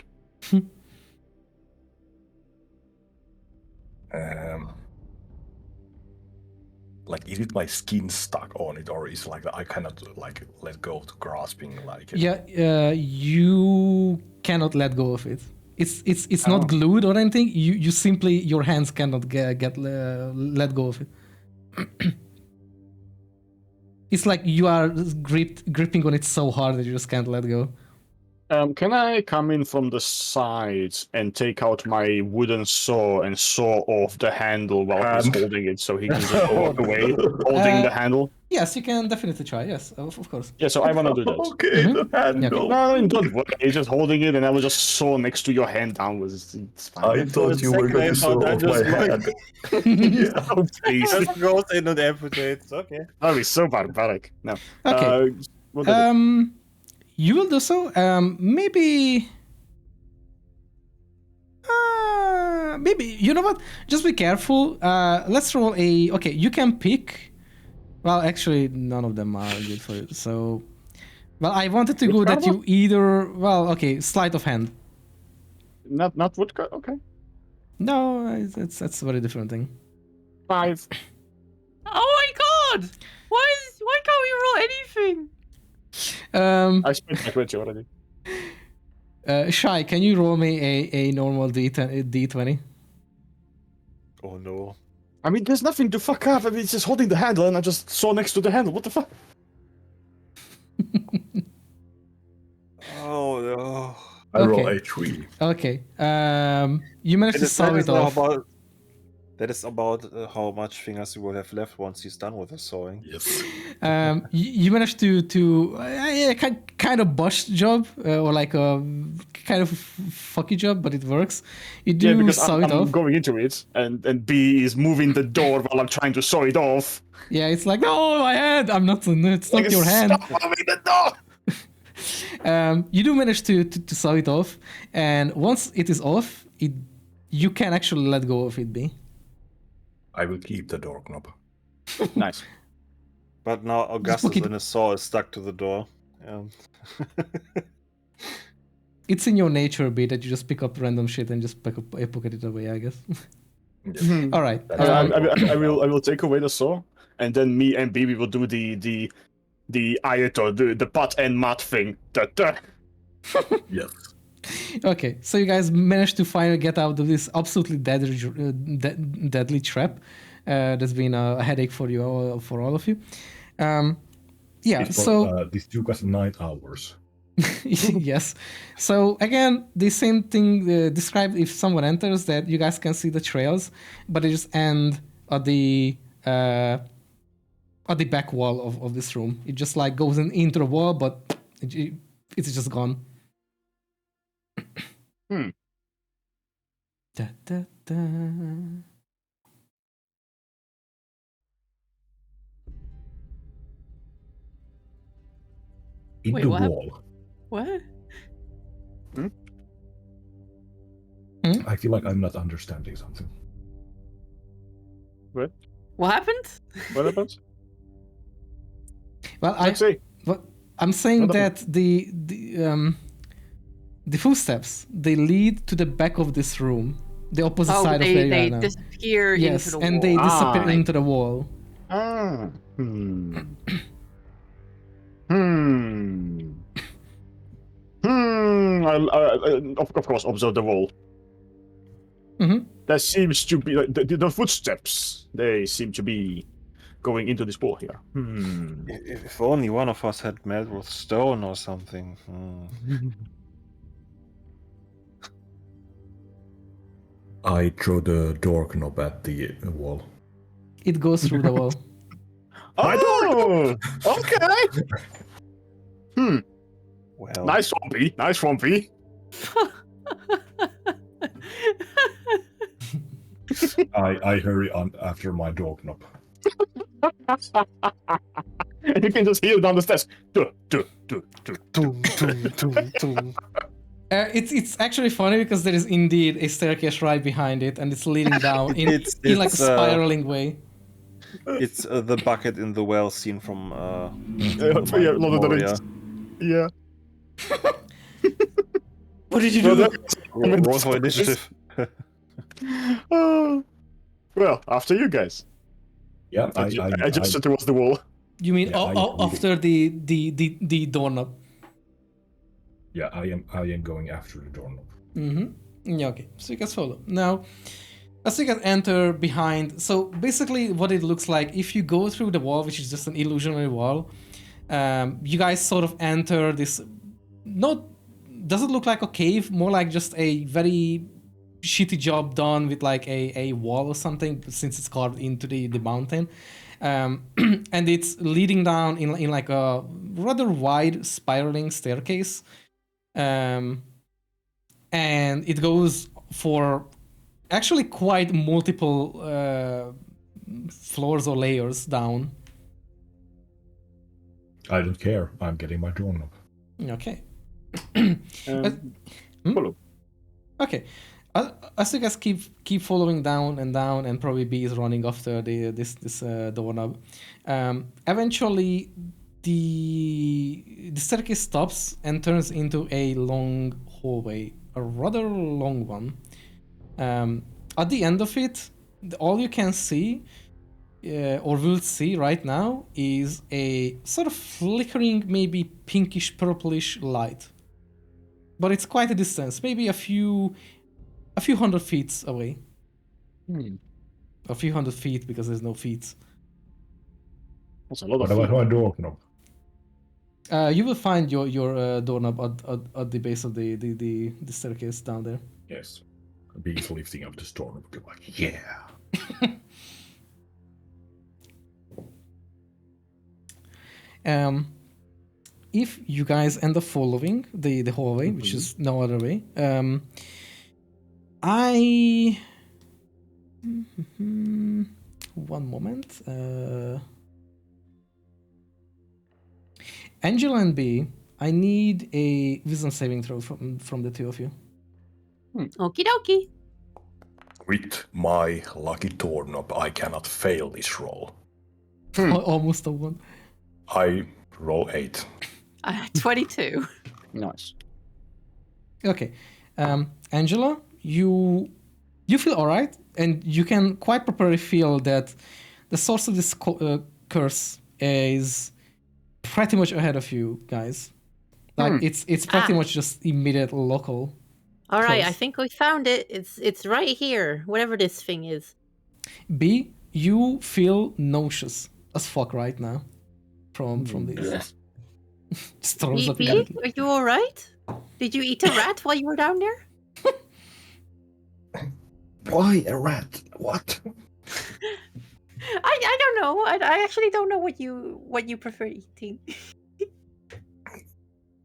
Like, is it my skin stuck on it, or is like I cannot like let go to grasping like it? Yeah, you cannot let go of it. It's not glued or anything. You simply your hands cannot get let go of it. It's like you are gripping on it so hard that you just can't let go. Can I come in from the sides and take out my wooden saw and saw off the handle while he's holding it, so he can just walk away holding the handle? Yes, you can definitely try. Yes, of course. Yeah, so I want to do that. Okay, the handle. No, don't worry. You're just holding it, and I will just saw next to your hand downwards. It's fine. I thought you were going to saw off my hand. Oh, please. Just goes in and amputates. Okay. That'd be so barbaric. No. Okay. What did it- You will do so. Maybe. Maybe, you know what? Just be careful. Let's roll a... Okay, you can pick... Well, actually, none of them are good for it, so... Well, I wanted to go that you either... Well, okay, sleight of hand. Not woodcut. Okay. No, that's a very different thing. 5. Oh my god! Why can't we roll anything? I spent my 20 already. Shy, can you roll me a normal D20? Oh no. I mean, there's nothing to fuck up. I mean, it's just holding the handle, and I just saw next to the handle. What the fuck? Oh no. I roll Okay. a 3. Okay. You managed to saw it off. That is about how much fingers you will have left once he's done with the sawing. Yes. You managed to kind of botched job or like a kind of fucky job, but it works. You do Because saw it I'm off. going into it, and B is moving the door while I'm trying to saw it off. Yeah, it's like, no, my hand. It's not your hand. Stop moving the door! You do manage to saw it off, and once it is off, you can actually let go of it, B. I will keep the door knob. Nice. But now Augustus and his saw is stuck to the door. It's in your nature, B, that you just pick up random shit and just pocket it away, I guess. All right. I will take away the saw, and then me and B we will do the ayato, the pot and mat thing. Yes. Okay, so you guys managed to finally get out of this absolutely deadly trap. That's been a headache for you, for all of you. Yeah, so this took us 9 hours. yes. So again, the same thing described if someone enters, that you guys can see the trails, but they just end at the back wall of this room. It just like goes into the wall, but it's just gone. Da, da, da. In Wait, the what? wall. What? I feel like I'm not understanding something. What? What happened? What happened? Well, I'm saying that the footsteps, they lead to the back of this room, the opposite side of where you are now. They disappear into the wall. and they disappear into the wall. Of course, observe the wall. Mm-hmm. There seems to be like the footsteps. They seem to be going into this wall here. If only one of us had met with stone or something. I throw the door knob at the wall. It goes through the wall. Oh, okay. Well, Nice Swampy. Nice Swampy. I hurry on after my door knob. And you can just hear down the stairs. It's actually funny because there is indeed a staircase right behind it, and it's leading down in like a spiraling way. It's the bucket in the well scene from Lord of the Rings. Yeah. What did you do? Roll for initiative. Well, after you guys. Yeah, I just stood towards the wall. You mean Yeah, after the doorknob? Yeah, I am going after the doorknob. Mm-hmm. Yeah, okay. So you guys follow. Now, as you guys enter behind, so basically what it looks like, if you go through the wall, which is just an illusionary wall, you guys sort of enter this, doesn't look like a cave, more like just a very shitty job done with like a wall or something, since it's carved into the mountain. And it's leading down in like a rather wide spiraling staircase. And it goes for actually quite multiple floors or layers down. I don't care. I'm getting my doorknob. Okay. Follow. Okay. as you guys keep following down, and probably B is running after this doorknob. Eventually, the staircase stops and turns into a long hallway, a rather long one. At the end of it, all you can see, or will see right now, is a sort of flickering, maybe pinkish purplish light. But it's quite a distance, maybe a few hundred feet away. A few hundred feet, because there's no feet. That's a lot What of about food. my doorknob? You will find your doorknob at the base of the staircase down there. Yes. Bees lifting up the doorknob. Like, yeah. If you guys end up following the hallway, which is no other way, one moment. Angela and B, I need a wisdom saving throw from the two of you. Okie dokie. With my lucky doorknob, I cannot fail this roll. Almost a one. I roll 8. 22. Nice. Okay, Angela, you feel all right, and you can quite properly feel that the source of this curse is pretty much ahead of you guys. Like it's pretty much just immediate local. All right, I Close. think we found it. It's right here, whatever this thing is. B, you feel nauseous as fuck right now from this. Just throws up B, immediately. are you all right? Did you eat a rat while you were down there? Why a rat? What? I don't know. I actually don't know what you prefer eating.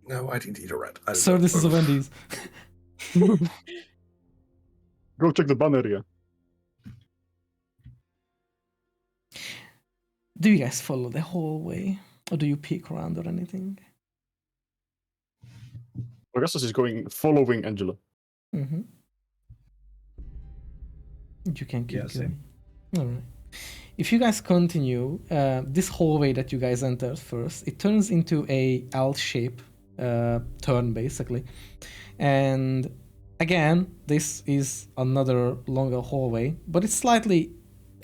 No, I didn't eat a rat. Sir, this is a Wendy's. Go check the bun area. Do you guys follow the hallway, or do you peek around or anything? Augustus is following Angela. Mm-hmm. You can keep Yeah, same. going. All right. If you guys continue, this hallway that you guys entered first, it turns into a L shape turn, basically. And again, this is another longer hallway, but it slightly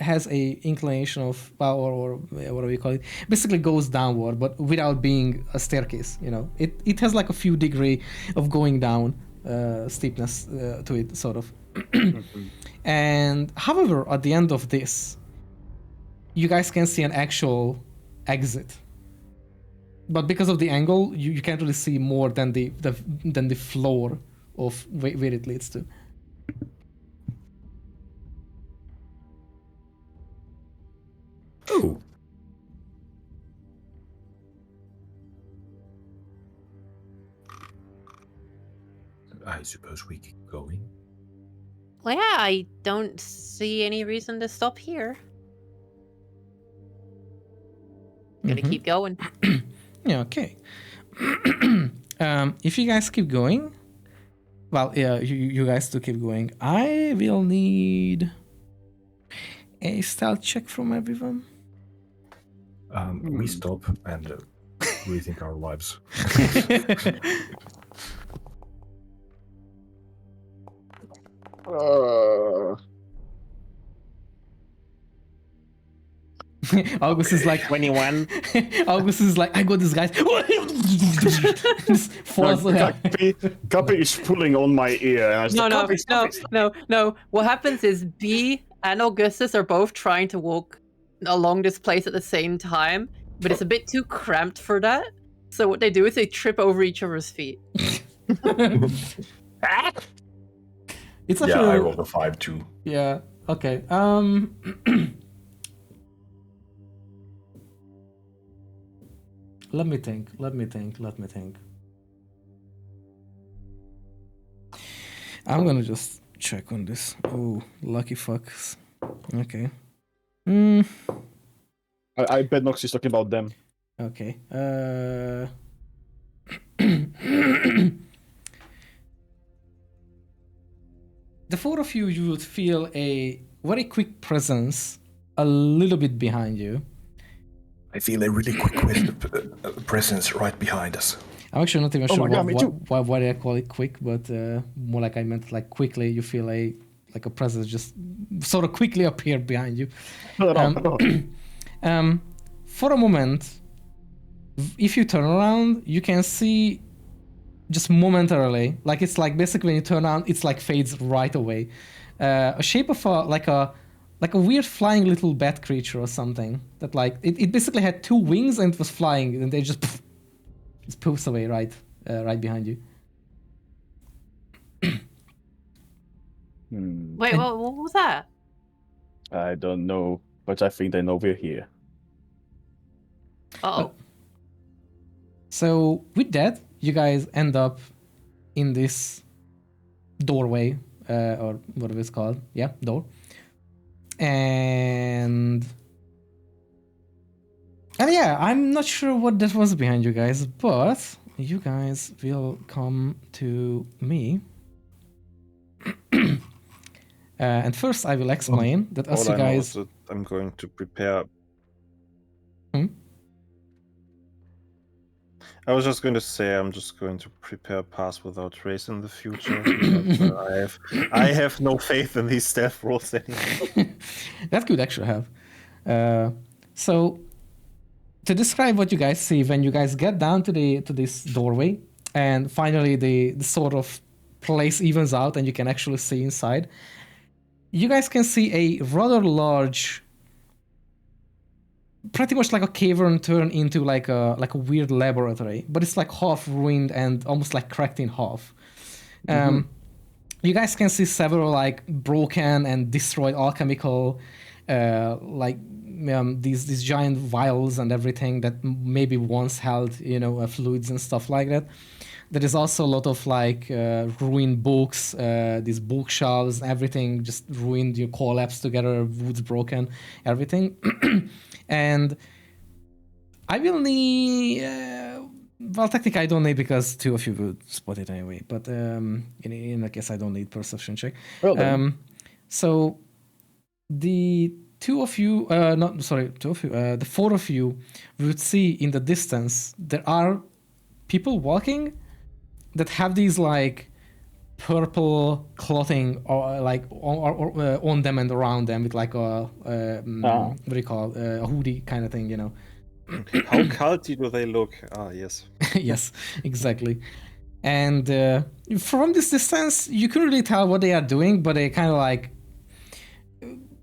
has a inclination of power, or whatever you call it. Basically goes downward, but without being a staircase. You know, it has like a few degree of going down steepness to it, sort of. And however, at the end of this, you guys can see an actual exit. But because of the angle, you can't really see more than the floor of where it leads to. Oh. I suppose we keep going. Well, yeah, I don't see any reason to stop here. Gonna Mhm. keep going. Yeah, okay. If you guys keep going, well, yeah, you guys do keep going. I will need a stealth check from everyone. We stop and rethink our lives. August is like 21. August is like, I got this guy. Just falls down. Guppy is pulling on my ear. And I was No, like, no, "Guppy, stop no, it." no. What happens is B and Augustus are both trying to walk along this place at the same time, but it's a bit too cramped for that. So what they do is they trip over each other's feet. It's Yeah, actually I rolled a 5 too. Yeah. Okay. Let me think. I'm gonna just check on this. Oh, lucky fucks. Okay. I bet Nox is talking about them. Okay. the four of you, you would feel a very quick presence a little bit behind you. I feel a really quick presence right behind us. I'm actually not even Oh sure my God, me too. why I call it quick, but more like I meant like quickly. You feel a presence just sort of quickly appear behind you. For a moment, if you turn around, you can see just momentarily, like it's like basically when you turn around, it's like fades right away. A shape of like a weird flying little bat creature or something that like it basically had two wings and it was flying and they just poofs away right behind you. Wait, what was that? I don't know, but I think they know we're here. Oh. So with that, you guys end up in this doorway, or whatever it's called. Yeah, door. And yeah, I'm not sure what that was behind you guys, but you guys will come to me. And first I will explain that as you guys... I'm going to prepare... I was just going to say I'm just going to prepare Pass Without Trace in the future. I have no faith in these stealth rolls anymore. That could actually have. So to describe what you guys see when you guys get down to this doorway, and finally the sort of place evens out and you can actually see inside, you guys can see a rather large, pretty much like a cavern turned into like a weird laboratory, but it's like half ruined and almost like cracked in half. You guys can see several like broken and destroyed alchemical these giant vials and everything that maybe once held fluids and stuff like that. There is also a lot of like ruined books, these bookshelves, everything just ruined, collapsed together, wood's broken, everything. And I will need... well, technically I don't need because two of you would spot it anyway, but in that case I don't need perception check. Well, so the two of you, the four of you would see in the distance there are people walking that have these like purple clothing or like on them and around them with like a what do you call a hoodie kind of thing, How culty do they look? Ah, yes. Yes, exactly. And from this distance you couldn't really tell what they are doing, but they kind of like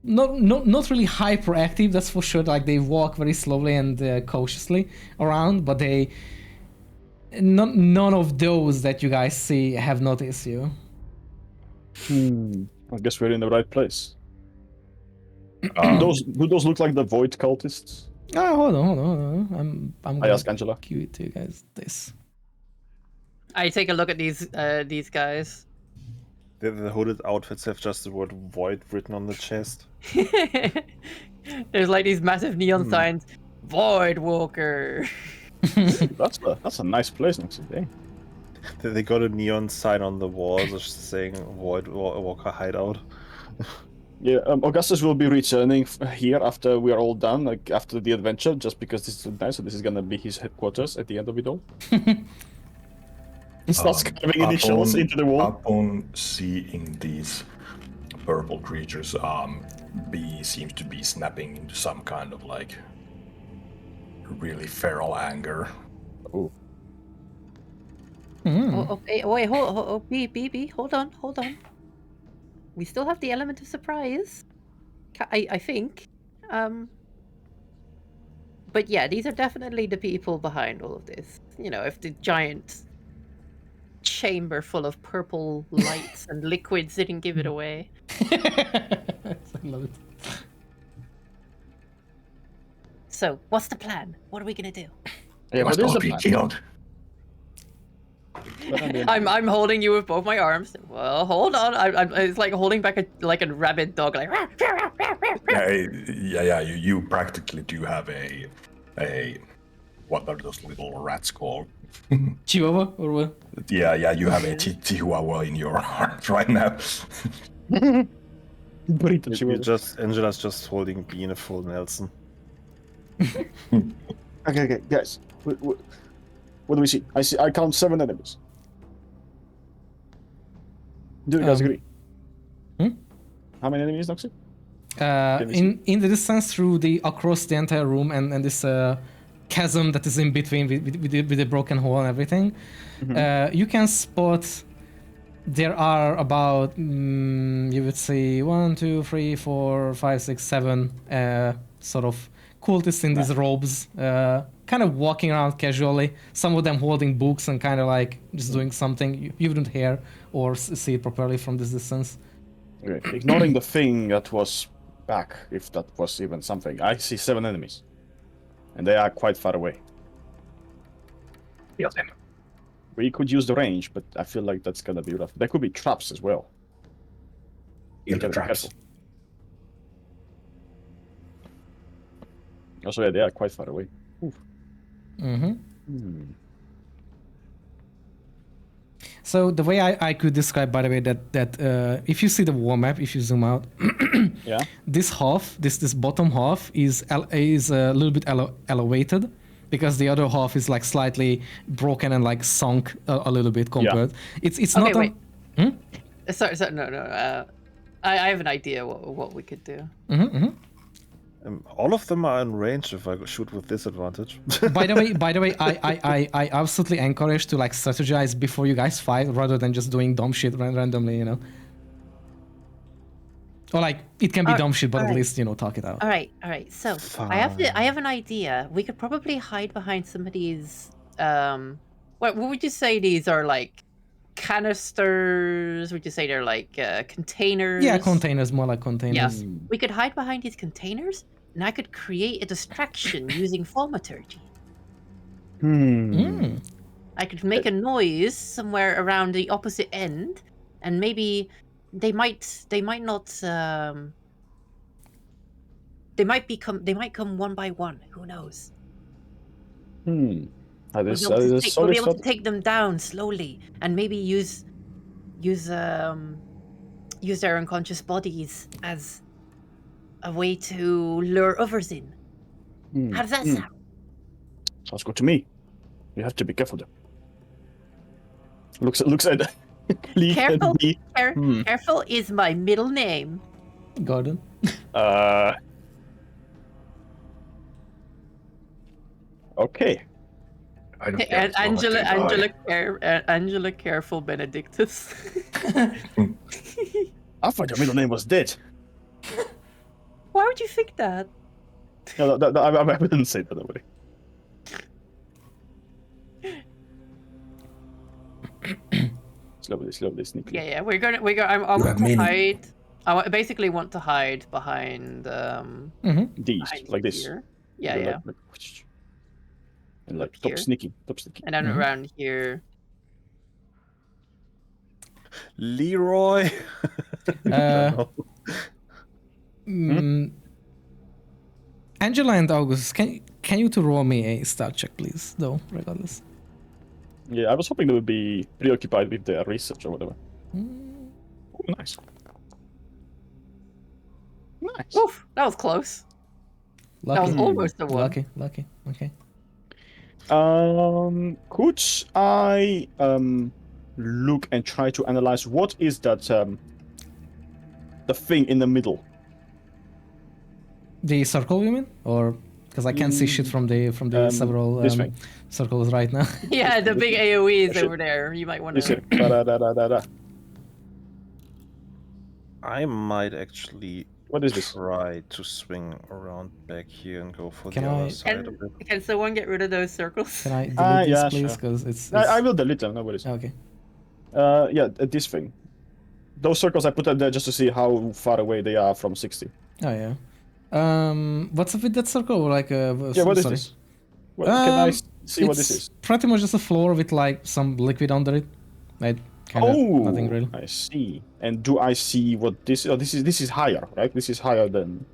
not really hyperactive, that's for sure. Like they walk very slowly and cautiously around, but they none of those that you guys see have noticed you. I guess we're in the right place. Do those look like the Void cultists? Oh, hold on. I'm I ask Angela. Cue it to you guys this. I take a look at these guys. The hooded outfits have just the word Void written on the chest. There's like these massive neon signs. Voidwalker. That's a nice place next to the day. They got a neon sign on the wall just saying Voidwalker hideout. Yeah, Augustus will be returning here after we are all done, like after the adventure, just because this is nice. So this is gonna be his headquarters at the end of it all. He starts carving initials into the wall. Upon seeing these purple creatures, B seems to be snapping into some kind of like really feral anger. Oh. Okay, wait, B, hold on. We still have the element of surprise. I think. But yeah, these are definitely the people behind all of this. If the giant chamber full of purple lights and liquids didn't give it away. I love it. So, what's the plan? What are we gonna do? Yeah, Must what is all the be plan? killed. I'm holding you with both my arms. Well, hold on. It's like holding back a rabid dog, like. Yeah. You practically do have a what are those little rats called? Chihuahua or what? Yeah. You have a chihuahua in your arms right now. Burrito chihuahua. Angela's just holding Bean a full Nelson. Okay, guys. What do we see? I count 7 enemies. Do you guys agree? How many enemies, Noxy? In the distance through across the entire room and this chasm that is in between with the broken hole and everything, you can spot there are about you would say 1, 2, 3, 4, 5, 6, 7 sort of cultists in these robes, kind of walking around casually. Some of them holding books and kind of like just doing something. You wouldn't hear or see it properly from this distance. Okay. Ignoring the thing that was back, if that was even something, I see 7 enemies, and they are quite far away. Kill them. We could use the range, but I feel like that's gonna be rough. There could be traps as well. Kill the Be traps. careful. Also, yeah, they are quite far away. So the way I could describe, by the way, that if you see the war map, if you zoom out, Yeah. this half, this bottom half is a little bit elevated, because the other half is like slightly broken and like sunk a little bit compared. It's Okay, not. wait. Sorry, no. I have an idea what we could do. All of them are in range if I shoot with disadvantage. By the way, I absolutely encourage to like strategize before you guys fight rather than just doing dumb shit randomly, you know. Or like it can be dumb shit, but at least talk it out. All right. So I have an idea. We could probably hide behind some of these. What would you say these are, like canisters? Would you say they're like containers? Yeah, containers, more like containers. Yes. We could hide behind these containers, and I could create a distraction using thaumaturgy. I could make a noise somewhere around the opposite end, and maybe they might not. They might come one by one. Who knows? We'll be able to take them down slowly, and maybe use their unconscious bodies as a way to lure others in. How does that sound? Sounds good to me. You have to be careful though. Looks at Lee and Careful, me. Careful is my middle name. Gordon. Okay. I don't care. Angela Careful Benedictus. I thought your middle name was dead. Why would you think that? No, I didn't say that already. Slowly, sneaky. Yeah. We're going. I want to hide. Basically want to hide behind. These, behind like this. Here. Yeah. And like Here. top sneaky. And then around here. Leroy. Angela and August, can you two roll me a start check, please? Though, regardless. Yeah, I was hoping they would be preoccupied with their research or whatever. Oh, nice. Nice. Oof, that was close. Lucky. That was almost a one. Lucky. Okay. Could I look and try to analyze what is that the thing in the middle? The circle, you mean? Or because I can't see shit from the several this thing. circles right now. Yeah, the big AoE is over there. You might want This to. here. Da-da-da-da-da-da. I might actually What is this? try to swing around back here and go for Can the I- other side of it. Can someone get rid of those circles? Can I delete yeah, this, please? sure. Because it's I will delete them. No worries. okay. This thing. Those circles I put up there just to see how far away they are from 60. Oh yeah. What's up with that circle? Like Yeah, what is sorry. this? Can I see what It's this is? pretty much just a floor with like some liquid under it. Like kind of nothing really. I see. And do I see what this? Oh, this is higher, right? This is higher than.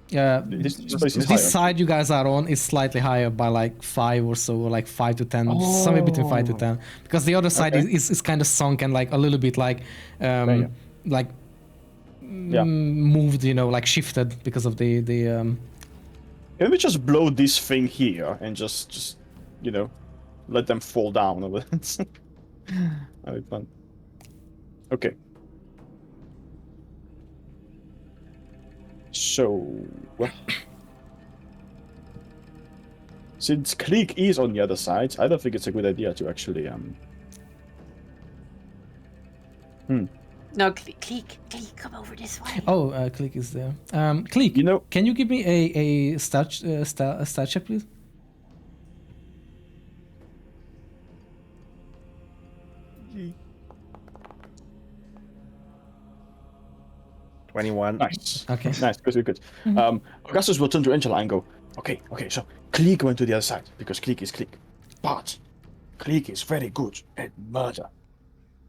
Yeah. This place is This higher. side you guys are on is slightly higher by like 5 or so, or like 5 to 10, somewhere between 5 to 10. Because the other side Okay. is kind of sunk and like a little bit like Yeah. like moved, like shifted because of the Can we just blow this thing here and just let them fall down? That'd be fun. Okay. So, since Click is on the other side, I don't think it's a good idea to actually No, Cleek, come over this way. Oh, Click is there. Click, can you give me a stat check, please? $21. Nice. Okay. Nice. Good. Augustus will turn to Angela and go, okay, so Click went to the other side because Click is Click. But Click is very good at murder.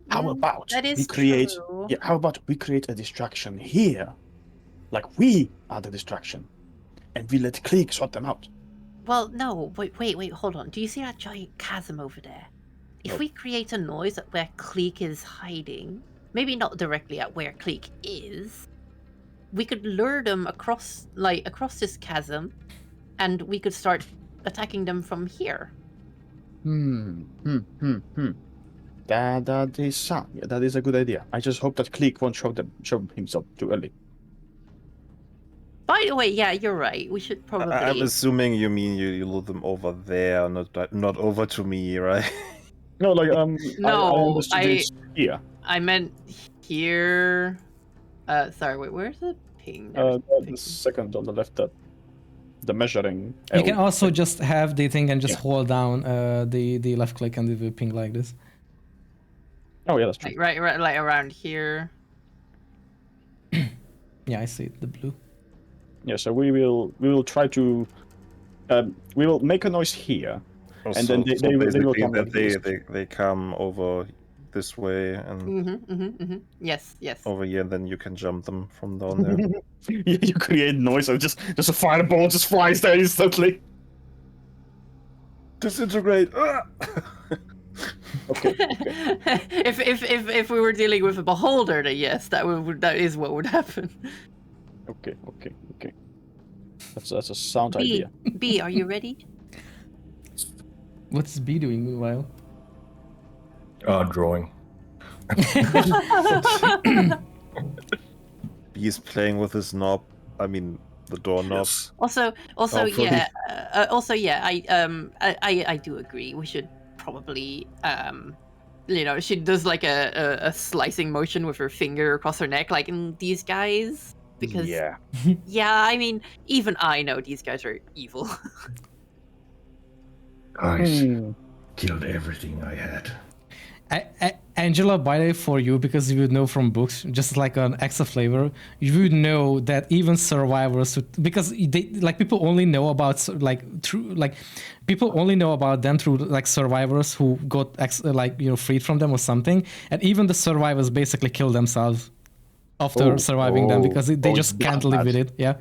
How about that is we create true. how about we create a distraction here? Like we are the distraction. And we let Click sort them out. Well, no, wait, hold on. Do you see that giant chasm over there? If we create a noise at where Cleek is hiding, maybe not directly at where Cleek is, we could lure them across this chasm, and we could start attacking them from here. That is a good idea. I just hope that Click won't show himself too early. By the way, yeah, you're right. We should probably. I'm assuming you mean you lure them over there, not over to me, right? No, like No, I understood it's here. I meant here. Sorry, wait, where's the ping? The second on the left, the measuring. You can also just have the thing and just hold down the left click and the ping like this. Oh yeah, that's true. Right, like around here. Yeah, I see it, the blue. Yeah, so we will try to we will make a noise here, Also, and then they will come like this. they come over this way and Yes. over here, and then you can jump them from down there. Yeah, you create noise, and just a fireball just flies there instantly. Disintegrate. Okay. If we were dealing with a beholder, then yes, that is what would happen. Okay. That's a sound idea. B, are you ready? What's B doing meanwhile? Drawing. He's playing with his knob. I mean, the doorknob. Yes. Also, Hopefully. I do agree. We should probably, she does like a slicing motion with her finger across her neck, like in these guys. Because I mean, even I know these guys are evil. Guys, killed everything I had. Angela, by the way, for you, because you would know from books, just like an extra flavor, you would know that even survivors, because people only know about people only know about them through like survivors who got freed from them or something, and even the survivors basically kill themselves after surviving them because they just can't live with it. Yeah.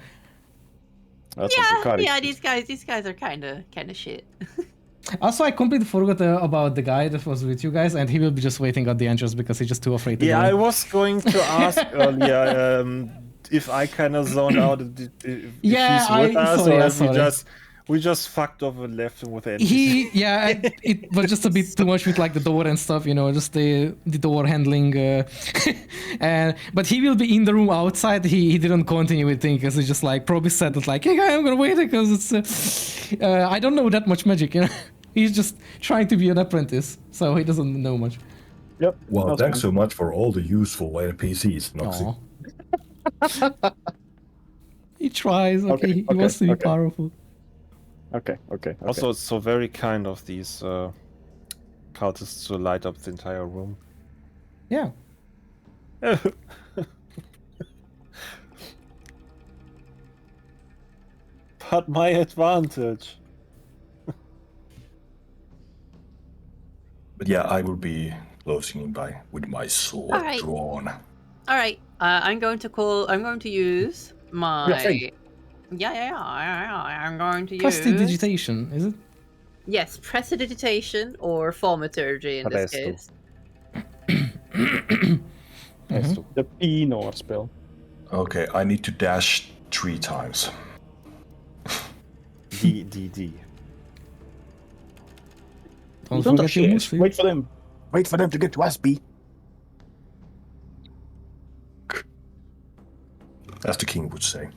These guys are kind of shit. Also, I completely forgot about the guy that was with you guys, and he will be just waiting at the entrance because he's just too afraid to go. I was going to ask earlier if I kind of zoned out if he's with us, or we just fucked off and left him with the NPC. It was just a bit too much with like the door and stuff, just the door handling. But he will be in the room outside. He didn't continue with things because he just like probably said that like, hey guy, I'm gonna wait because it's I don't know that much magic. He's just trying to be an apprentice, so he doesn't know much. Yep. Well, thanks so much for all the useful NPCs, Noxy. He tries. Okay, he wants to be powerful. Okay. Also, it's so very kind of these cultists to light up the entire room. Yeah. But my advantage. But yeah, I will be closing in with my sword drawn. All right. I'm going to use my. I'm going to use. Prestidigitation, is it? Yes, prestidigitation or thaumaturgy in this case. The Pinor spell. Okay, I need to dash 3 times. D. Don't forget your move. Wait for them. Wait for them to get to us, B. As the king would say.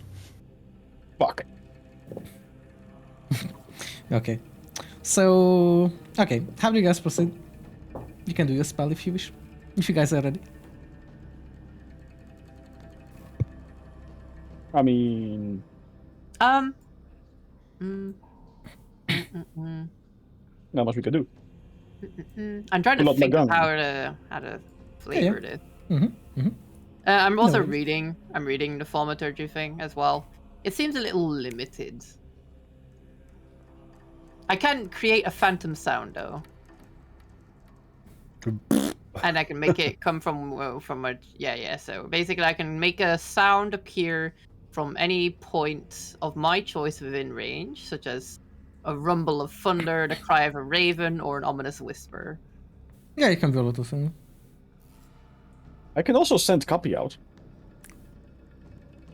Fuck. Okay. So, okay. How do you guys proceed? You can do your spell if you wish. If you guys are ready. I mean... Not much we can do. I'm trying Pull to out my think of gun. how to flavor this. Mm-hmm. I'm also No worries. reading. I'm reading the thaumaturgy thing as well. It seems a little limited. I can create a phantom sound though, and I can make it come from a yeah. So basically, I can make a sound appear from any point of my choice within range, such as a rumble of thunder, the cry of a raven, or an ominous whisper. Yeah, you can do a lot of things. I can also send copy out.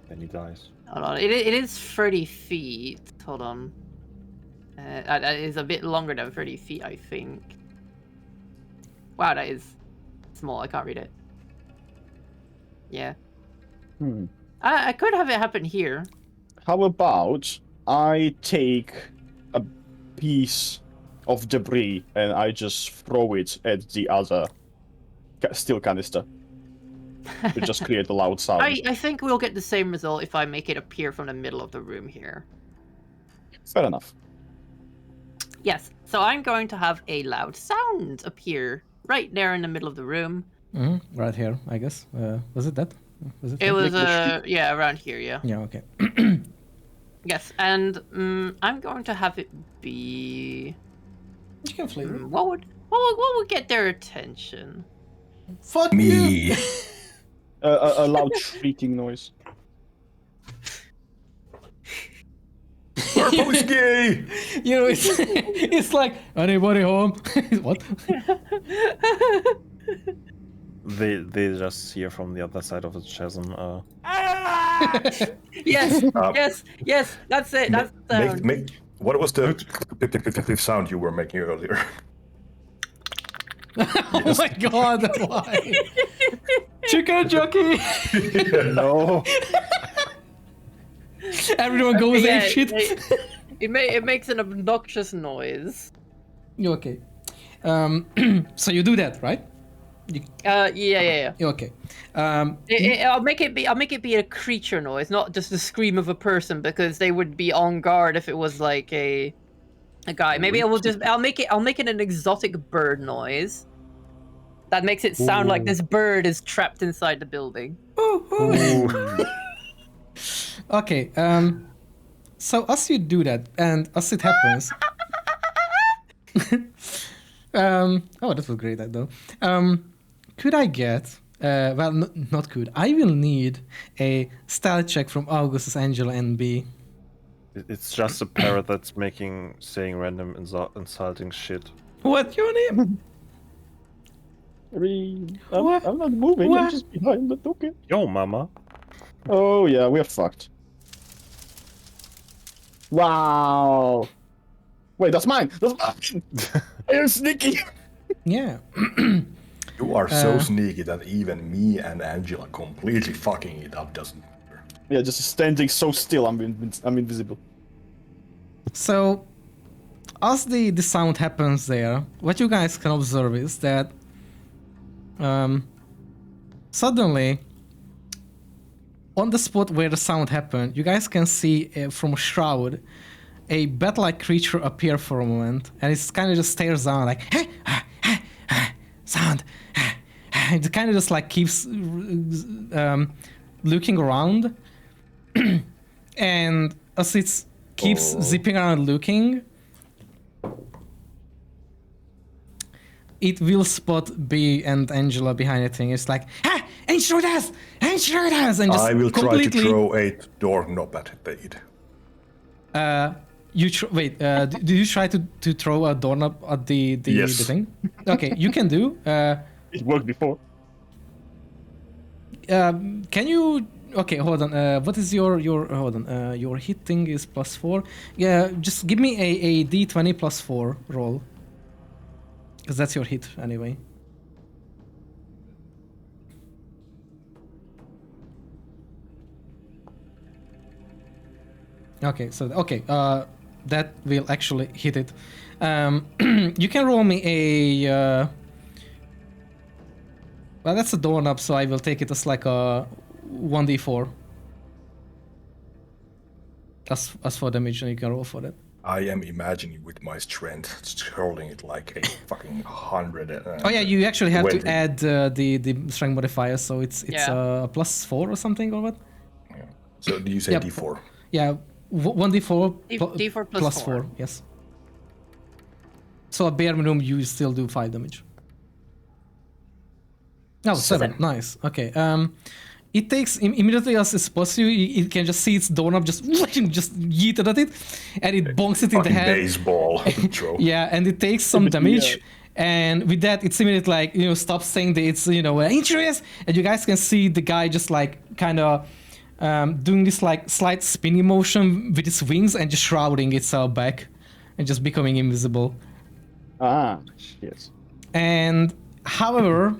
Then he dies. Hold on, it is 30 feet. Hold on. That is a bit longer than 30 feet, I think. Wow, that is small. I can't read it. Yeah. I could have it happen here. How about I take a piece of debris and I just throw it at the other steel canister to just create a loud sound. I think we'll get the same result if I make it appear from the middle of the room here. Fair enough. Yes, so I'm going to have a loud sound appear right there in the middle of the room. Right here, I guess. Was it that? Was it? It that? was yeah, around here, yeah. Yeah. Okay. Yes, and I'm going to have it be. You can flavor. What would get their attention? Fuck Me. you. A loud shrieking noise. Purple is gay! You know, it's like anybody home? What? They just hear from the other side of the chasm. Yes, that's it. That's the sound. What was the sound you were making earlier? Oh my god, why? Chicken jockey! No. Everyone goes Yeah, ape shit. It makes an obnoxious noise. You okay? So you do that, right? Yeah. You okay? I'll make it be a creature noise, not just the scream of a person, because they would be on guard if it was like a guy. Maybe I'll make it an exotic bird noise. That makes it sound like this bird is trapped inside the building. Okay. So as you do that, and as it happens, oh, that was great, though. Could I get? Well, not could. I will need a stealth check from Augustus, Angela, and B. It's just a parrot that's saying random insulting shit. What's your name? I'm not moving. I'm just behind, but okay. Yo, mama. Oh yeah, we're fucked. Wow. Wait, that's mine. That's mine. I'm sneaky. Yeah. You are so sneaky that even me and Angela completely fucking it up doesn't matter. Yeah, just standing so still, I'm invisible. So, as the sound happens there, what you guys can observe is that suddenly, on the spot where the sound happened, you guys can see from a shroud a bat-like creature appear for a moment, and it kind of just stares down like, hey, sound. It kind of just like keeps looking around, and as it keeps zipping around looking, it will spot B and Angela behind the thing. It's like, ain't sure it has, and just I will completely... try to throw a doorknob at it. Wait, did you try to throw a doorknob at the Yes. thing? Okay, you can do. It worked before. Can you Okay, hold on. What is your hold on? Your hitting is +4. Yeah, just give me a d20 +4 roll, because that's your hit anyway. Okay, so that will actually hit it. You can roll me a. Well, that's a doorknob, so I will take it as like a 1d4. As for damage, and you can roll for that. I am imagining with my strength hurling it like a fucking 100. Oh yeah, you actually have to add the strength modifier, so it's +4 or something or what? Yeah. So do you say d4? Yeah, 1d4 D4 plus 4. Yes. So at bare minimum, you still do 5 damage. Oh, 7. Nice. Okay. It takes immediately as it's supposed to. It can just see its doorknob just yeeted at it, and it bonks it in the head. Baseball throw. Yeah, and it takes some damage. And with that, it's immediately like stops saying that it's injuries, and you guys can see the guy just like kind of doing this like slight spinning motion with its wings and just shrouding itself back, and just becoming invisible. Ah, yes. And however,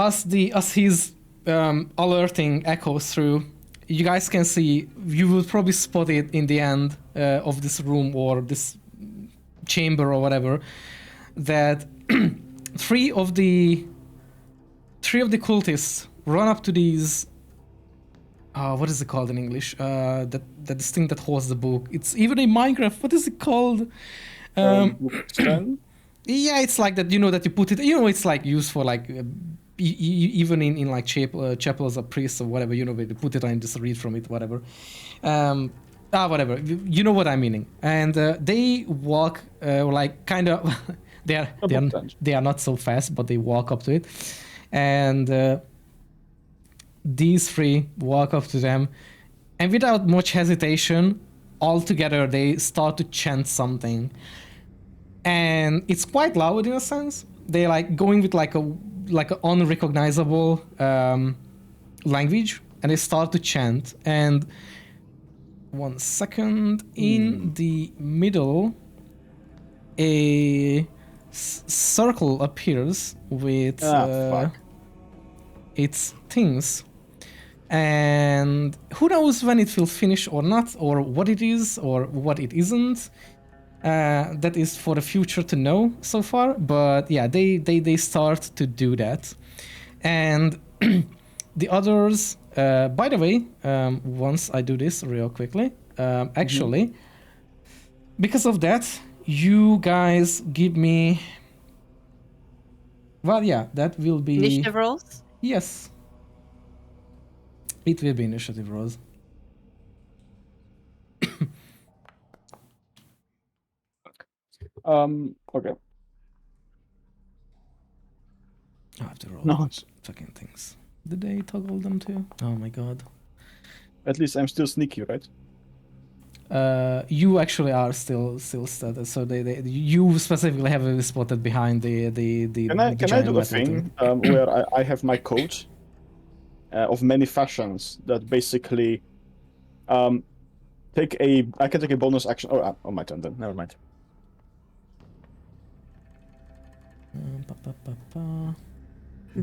as his alerting echoes through, you guys can see, you will probably spot it in the end of this room or this chamber or whatever, that three of the cultists run up to these. What is it called in English? That this thing that holds the book. It's even in Minecraft. What is it called? Yeah, it's like that. That you put it. It's like used for like. Even in like chapels or priests or whatever, they put it on, just read from it, whatever. Whatever. You know what I'm meaning. And they walk like kind of. they are not so fast, but they walk up to it, and these three walk up to them, and without much hesitation, all together they start to chant something, and it's quite loud in a sense. They like going with like an unrecognizable language, and they start to chant. And 1 second, in the middle, a circle appears with its things, and who knows when it will finish or not, or what it is or what it isn't. That is for the future to know so far, but yeah, they start to do that. And the others, by the way, once I do this real quickly, actually, because of that, you guys give me, well, yeah, that will be initiative rolls. Yes, it will be initiative rolls. Okay. I have to roll fucking things. Did they toggle them too? Oh my god. At least I'm still sneaky, right? You actually are still studded, so you specifically have it spotted behind the Can I do a thing where I have my coat of many fashions that basically I can take a bonus action. Oh, my turn then. Never mind.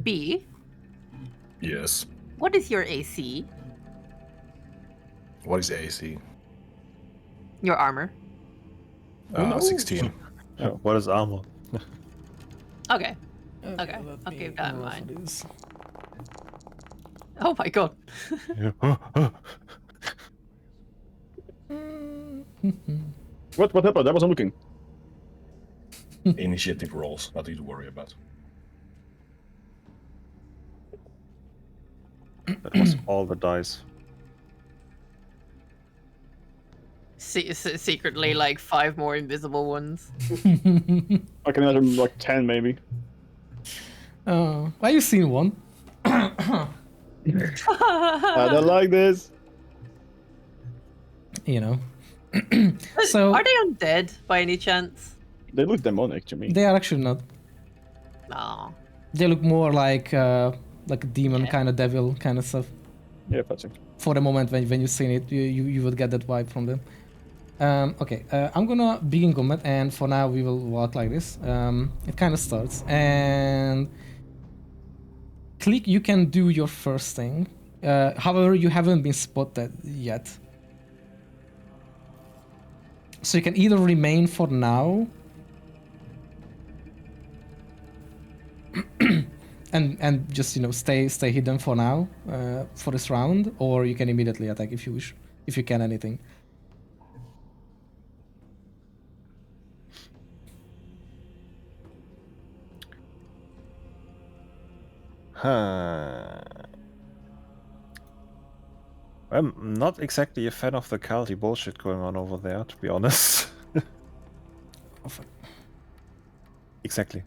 B. Yes. What is your AC? What is AC? Your armor. 16. What is armor? Okay. Okay. I'll keep that in mind. Oh my god. What happened? I wasn't looking. Initiative rolls, nothing to worry about. That was all the dice. Secretly, like 5 more invisible ones. I can imagine like 10 maybe. Oh, have you seen one? I don't like this. So are they undead by any chance? They look demonic to me. They are actually not. No. They look more like like demon kind of devil kind of stuff. Yeah, Patrick. For the moment when you seen it, you would get that vibe from them. Okay, I'm gonna begin combat, and for now we will walk like this. It kind of starts, and Click, you can do your first thing. However, you haven't been spotted yet. So you can either remain for now and just, you know, stay hidden for now for this round, or you can immediately attack if you wish, if you can anything. I'm not exactly a fan of the culty bullshit going on over there, to be honest. Oh, fuck. Exactly.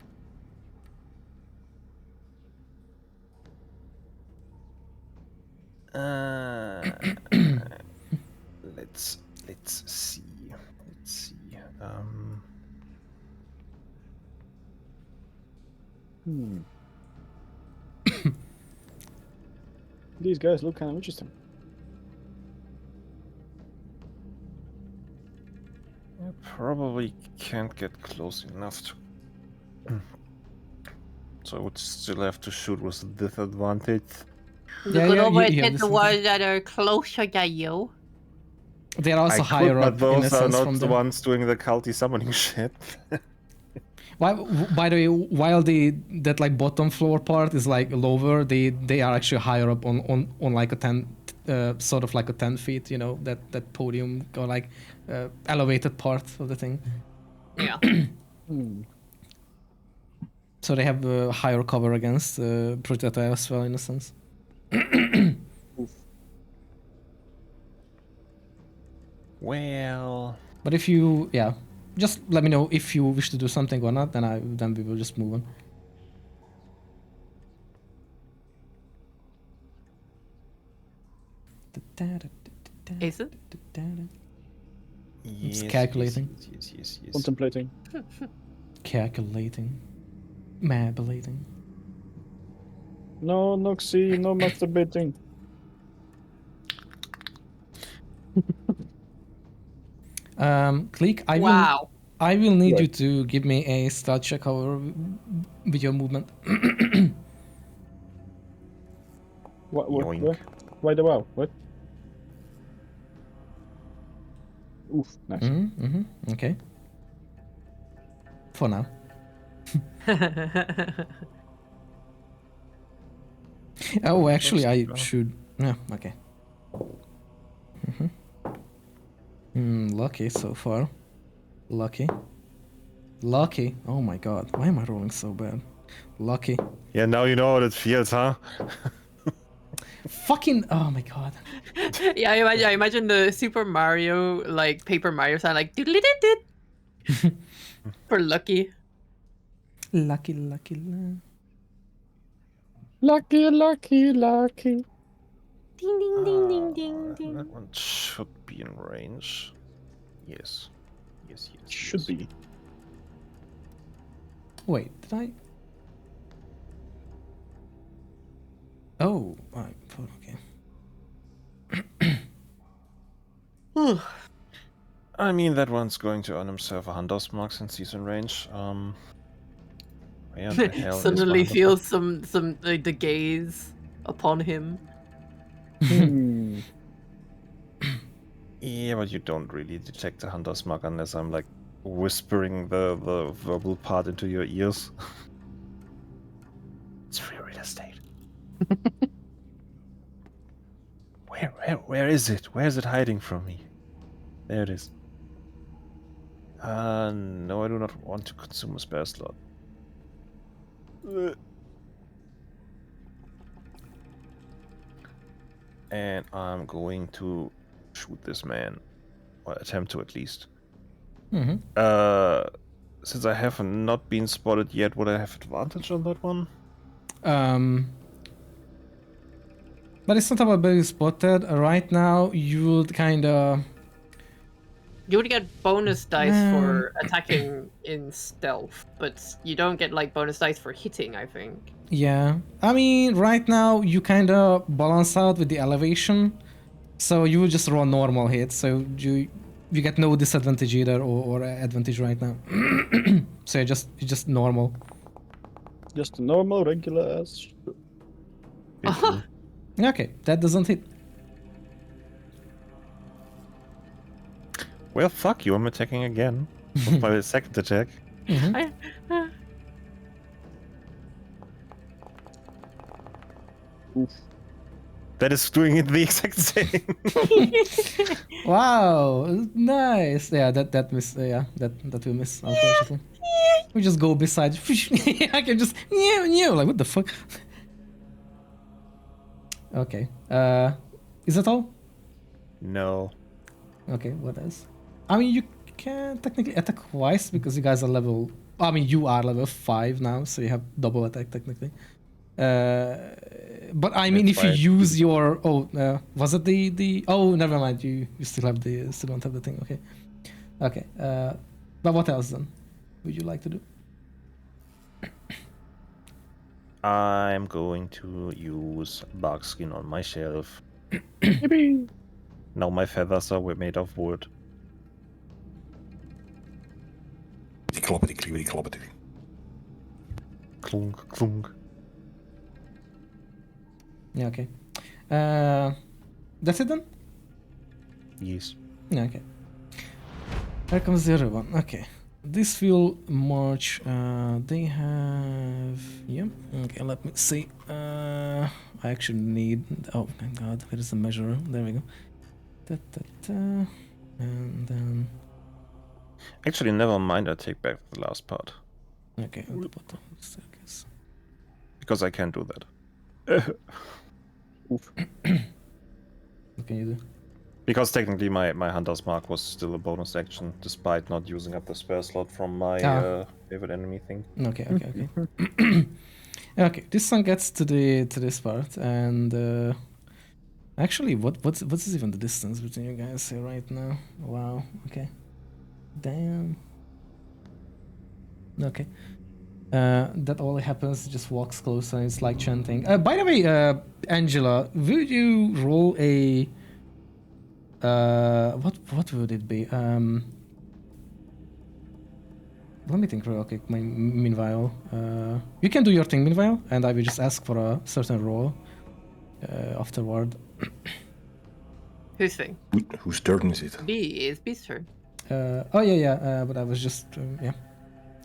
Let's see. Let's see. These guys look kind of interesting. I probably can't get close enough to. So I would still have to shoot with disadvantage. You could always hit the ones that are closer to you. They're also higher up. But those in a are sense not from the ones doing the culty summoning shit. By the way, while that like bottom floor part is like lower, they are actually higher up on like a 10 sort of like a 10 feet, you know, that podium or like elevated part of the thing. Yeah. So they have higher cover against projectile as well, in a sense. Well, but if you, yeah, just let me know if you wish to do something or not, then we will just move on. Is it? It's calculating. Yes. Contemplating. Calculating. Mabulating. No, Noxy, no masturbating. Click, I will need you to give me a stealth check, however, with your movement. What? Why the wow? What? Oof, nice. Okay. For now. Oh, actually, I should. Yeah, okay. Lucky so far. Lucky. Oh my god, why am I rolling so bad? Lucky. Yeah, now you know how it feels, huh? Fucking, oh my god. Yeah, I imagine the Super Mario, like Paper Mario sound, like doodly doot for Lucky. Lucky. Lucky. Ding ding ding ding ding ding. That one should be in range. Yes. Should be. Wait, did I? Oh, right. Okay. I mean, that one's going to earn himself a Hunter's Mark since he's in range. Where the hell Suddenly is feels some like, the gaze upon him. Yeah, but you don't really detect the Hunter's Mark unless I'm like whispering the verbal part into your ears. It's free real estate. Where is it? Where is it hiding from me? There it is. No, I do not want to consume a spare slot. And I'm going to shoot this man. Or attempt to, at least. Since I have not been spotted yet, would I have advantage on that one? But it's not about being spotted. Right now, you would kind of... You would get bonus dice for attacking in stealth, but you don't get like bonus dice for hitting, I think. Yeah, I mean, right now you kind of balance out with the elevation, so you will just roll normal hits, so you get no disadvantage either or advantage right now. So just normal. Just a normal, regular ass. 15. Okay, that doesn't hit. Well, fuck you, I'm attacking again. With my second attack. Oof. That is doing it the exact same. Wow, nice. Yeah, that miss. Yeah, that will miss. Unfortunately, we just go beside. I can just like what the fuck. Okay. Is that all? No. Okay. What else? I mean, you can technically attack twice because you guys are level. I mean, you are level 5 now, so you have double attack technically. But I mean, if you use your was it the oh, never mind, you still have the still don't have the thing. Okay. But what else then would you like to do? I'm going to use bark skin on my shelf. Now my feathers are made of wood. Kloppity, klippity, kloppity. Clunk, clunk. Yeah, okay. That's it then? Yes. Yeah, okay. Here comes the other one. Okay. This will march. They have. Yep. Okay, let me see. I actually need. Oh my god, where is the measurer? There we go. And then. Actually, never mind. I take back the last part. Okay, at the bottom of the staircase. Because I can't do that. Oof. What can you do? Because technically my Hunter's Mark was still a bonus action, despite not using up the spare slot from my favorite enemy thing. Okay. Okay, this one gets to this part, and actually, what's even the distance between you guys here right now? Wow. Okay. Damn. Okay. That all happens. Just walks closer. It's like chanting. By the way, Angela, would you roll a what would it be? Let me think real quick. Meanwhile, you can do your thing meanwhile, and I will just ask for a certain roll afterward. Whose thing? Whose turn is it? B's turn. Oh yeah. But I was just yeah.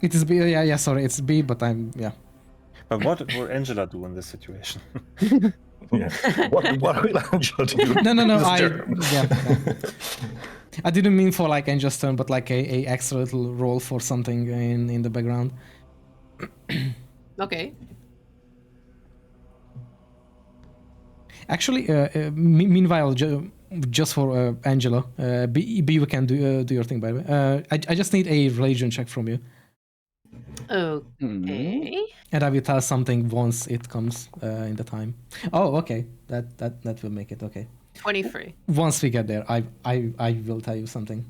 It is B. Yeah. Sorry, it's B. But I'm yeah. But what will Angela do in this situation? Yeah. What will Angela do? No. I didn't mean for like Angela's turn, but like a extra little roll for something in the background. Okay. Actually, meanwhile, just for Angela, B, you can do your thing. By the way, I just need a religion check from you. Okay. And I will tell something once it comes in the time. Oh, okay. That will make it okay. 23. Once we get there, I will tell you something.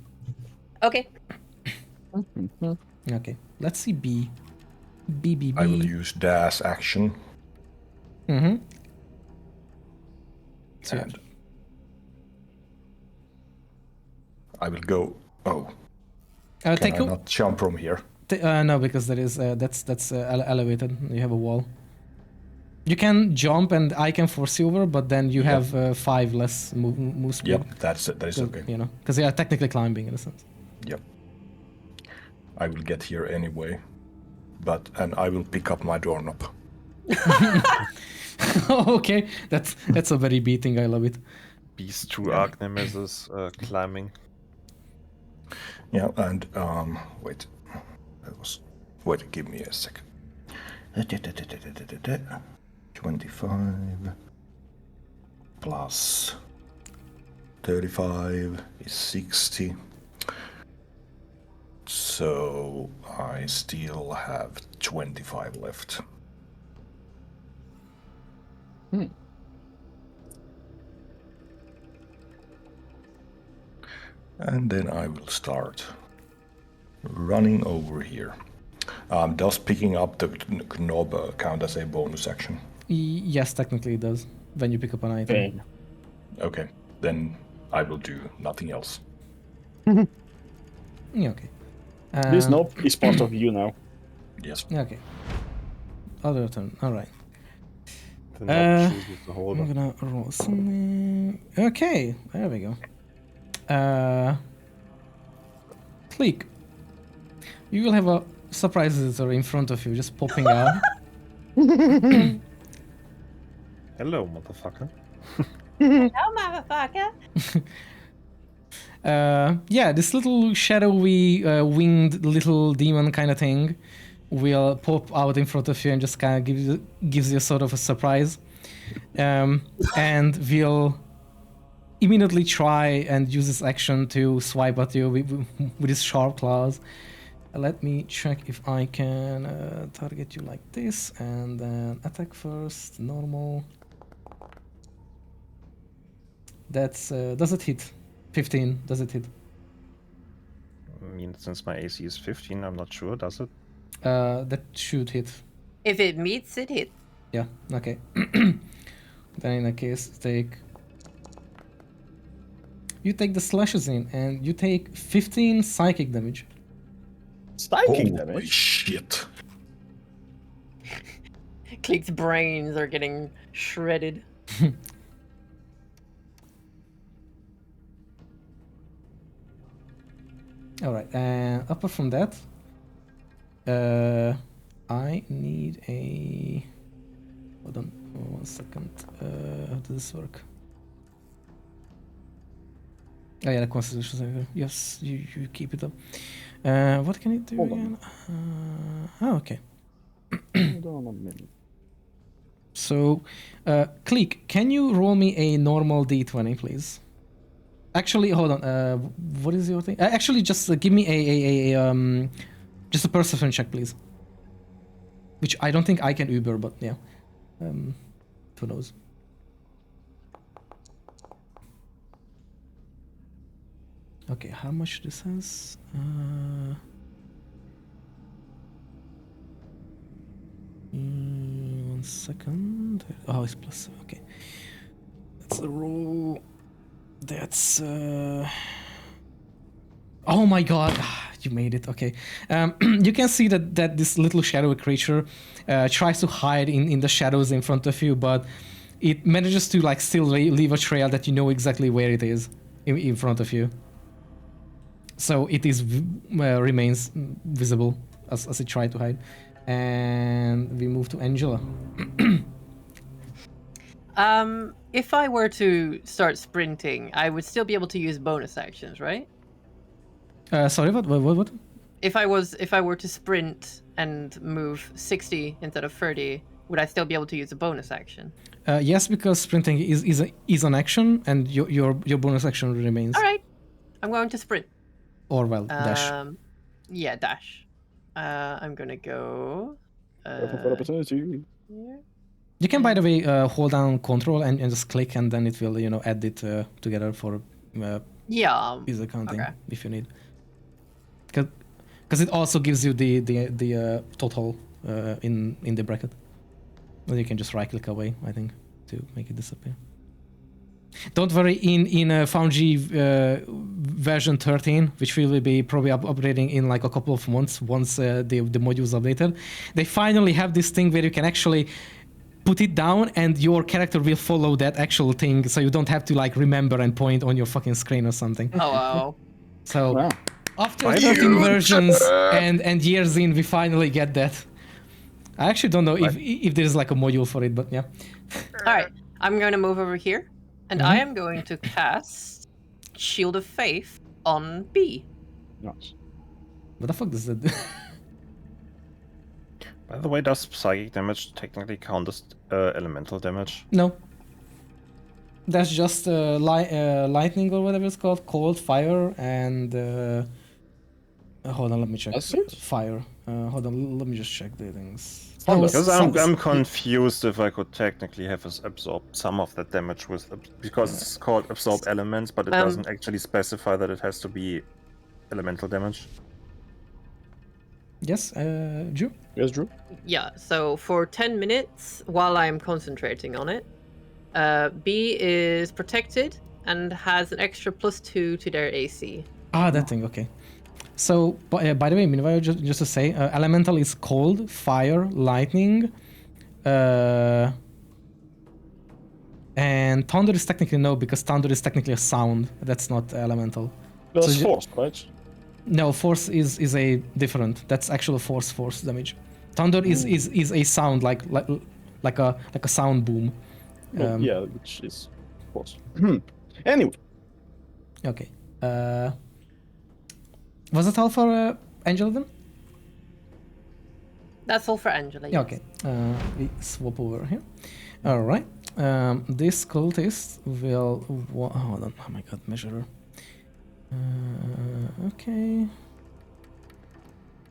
Okay. Okay. Let's see B. B. I will use dash action. Mm-hmm. So And I will go. Oh. Can I not jump from here? No, because there is that's elevated. You have a wall. You can jump and I can force you over, but then you have 5 less move speed. Yep, that is okay. You know, because you are technically climbing in a sense. Yep. I will get here anyway, and I will pick up my doorknob. Okay, that's a very B thing. I love it. Beast true arc nemesis climbing. Yeah, and wait. Give me a second. 25 plus 35 is 60. So I still have 25 left. And then I will start running over here. Does picking up the knob count as a bonus action? Yes, technically it does. When you pick up an item. Okay, then I will do nothing else. Yeah, okay. This knob is part of you now. Yes. Okay. Other turn. All right. The knob chooses the I'm holder. gonna roll something. Okay, there we go. Click. You will have a surprise visitor in front of you, just popping out. Hello, motherfucker. Hello, motherfucker. Yeah, this little shadowy winged little demon kind of thing will pop out in front of you and just kind of gives you sort of a surprise, and will immediately try and use this action to swipe at you with his sharp claws. Let me check if I can target you like this, and then attack first, normal. That's does it hit? 15, does it hit? I mean, since my AC is 15, I'm not sure, does it? That should hit. If it meets, it hits. Yeah, okay. Then in that case, you take the slashes in, and you take 15 psychic damage. Psychic Holy damage? shit. Click's brains are getting shredded. Alright, and apart from that, I need a... Hold on 1 second. How does this work? Oh yeah, the constitution saving. Yes, you keep it up. What can it do Hold on. again? Oh, okay. Hold on a minute. So, Click, can you roll me a normal d20, please? Actually, hold on. What is your thing? Actually, just give me a just a perception check, please. Which I don't think I can Uber, but yeah. Who knows? Okay, how much this has? 1 second. Oh, it's plus. Okay. That's a roll. That's oh my god, you made it. Okay. You can see that this little shadowy creature tries to hide in the shadows in front of you, but it manages to like still leave a trail that you know exactly where it is in front of you. So it is remains visible as it tried to hide. And we move to Angela. If I were to start sprinting, I would still be able to use bonus actions, right? Sorry, what? If I were to sprint and move 60 instead of 30, would I still be able to use a bonus action? Yes, because sprinting is an action, and your bonus action remains. All right, I'm going to sprint. Or well, dash. Yeah, dash. I'm gonna go. For opportunity. Here. You can, by the way, hold down Control and just click, and then it will, add it together for Yeah. easy counting Okay. if you need. Because it also gives you the total in the bracket. Then you can just right click away, I think, to make it disappear. Don't worry, in Foundry version 13, which will be probably upgrading in like a couple of months once the module's updated, they finally have this thing where you can actually put it down and your character will follow that actual thing, so you don't have to like remember and point on your fucking screen or something. Oh wow. So Wow. after 13 versions and years in, we finally get that. I actually don't know if there's like a module for it, but yeah. All right, I'm going to move over here, and I am going to cast Shield of Faith on B. Nice. What the fuck does that do? By the way, does psychic damage technically count as elemental damage? No. That's just lightning or whatever it's called, cold, fire, and Hold on, let me check. Does it? Fire. Hold on, let me just check the things. Because I'm confused if I could technically have us absorb some of that damage with because it's called absorb elements, but it doesn't actually specify that it has to be elemental damage. Yes, Drew? Yes, Drew? Yeah, so for 10 minutes, while I'm concentrating on it, B is protected and has an extra +2 to their AC. Ah, that thing, okay. So, by the way, meanwhile, just to say, elemental is cold, fire, lightning, and thunder is technically no, because thunder is technically a sound. That's not elemental. That's So force, right? No, force is a different. That's actual force damage. Thunder is a sound like a sound boom. Well, yeah, which is force. Anyway. Okay. Was that all for Angela then? That's all for Angela. Yeah, Yes. okay. We swap over here. All right. This cultist will. Hold on. Oh my god, measurer. Okay.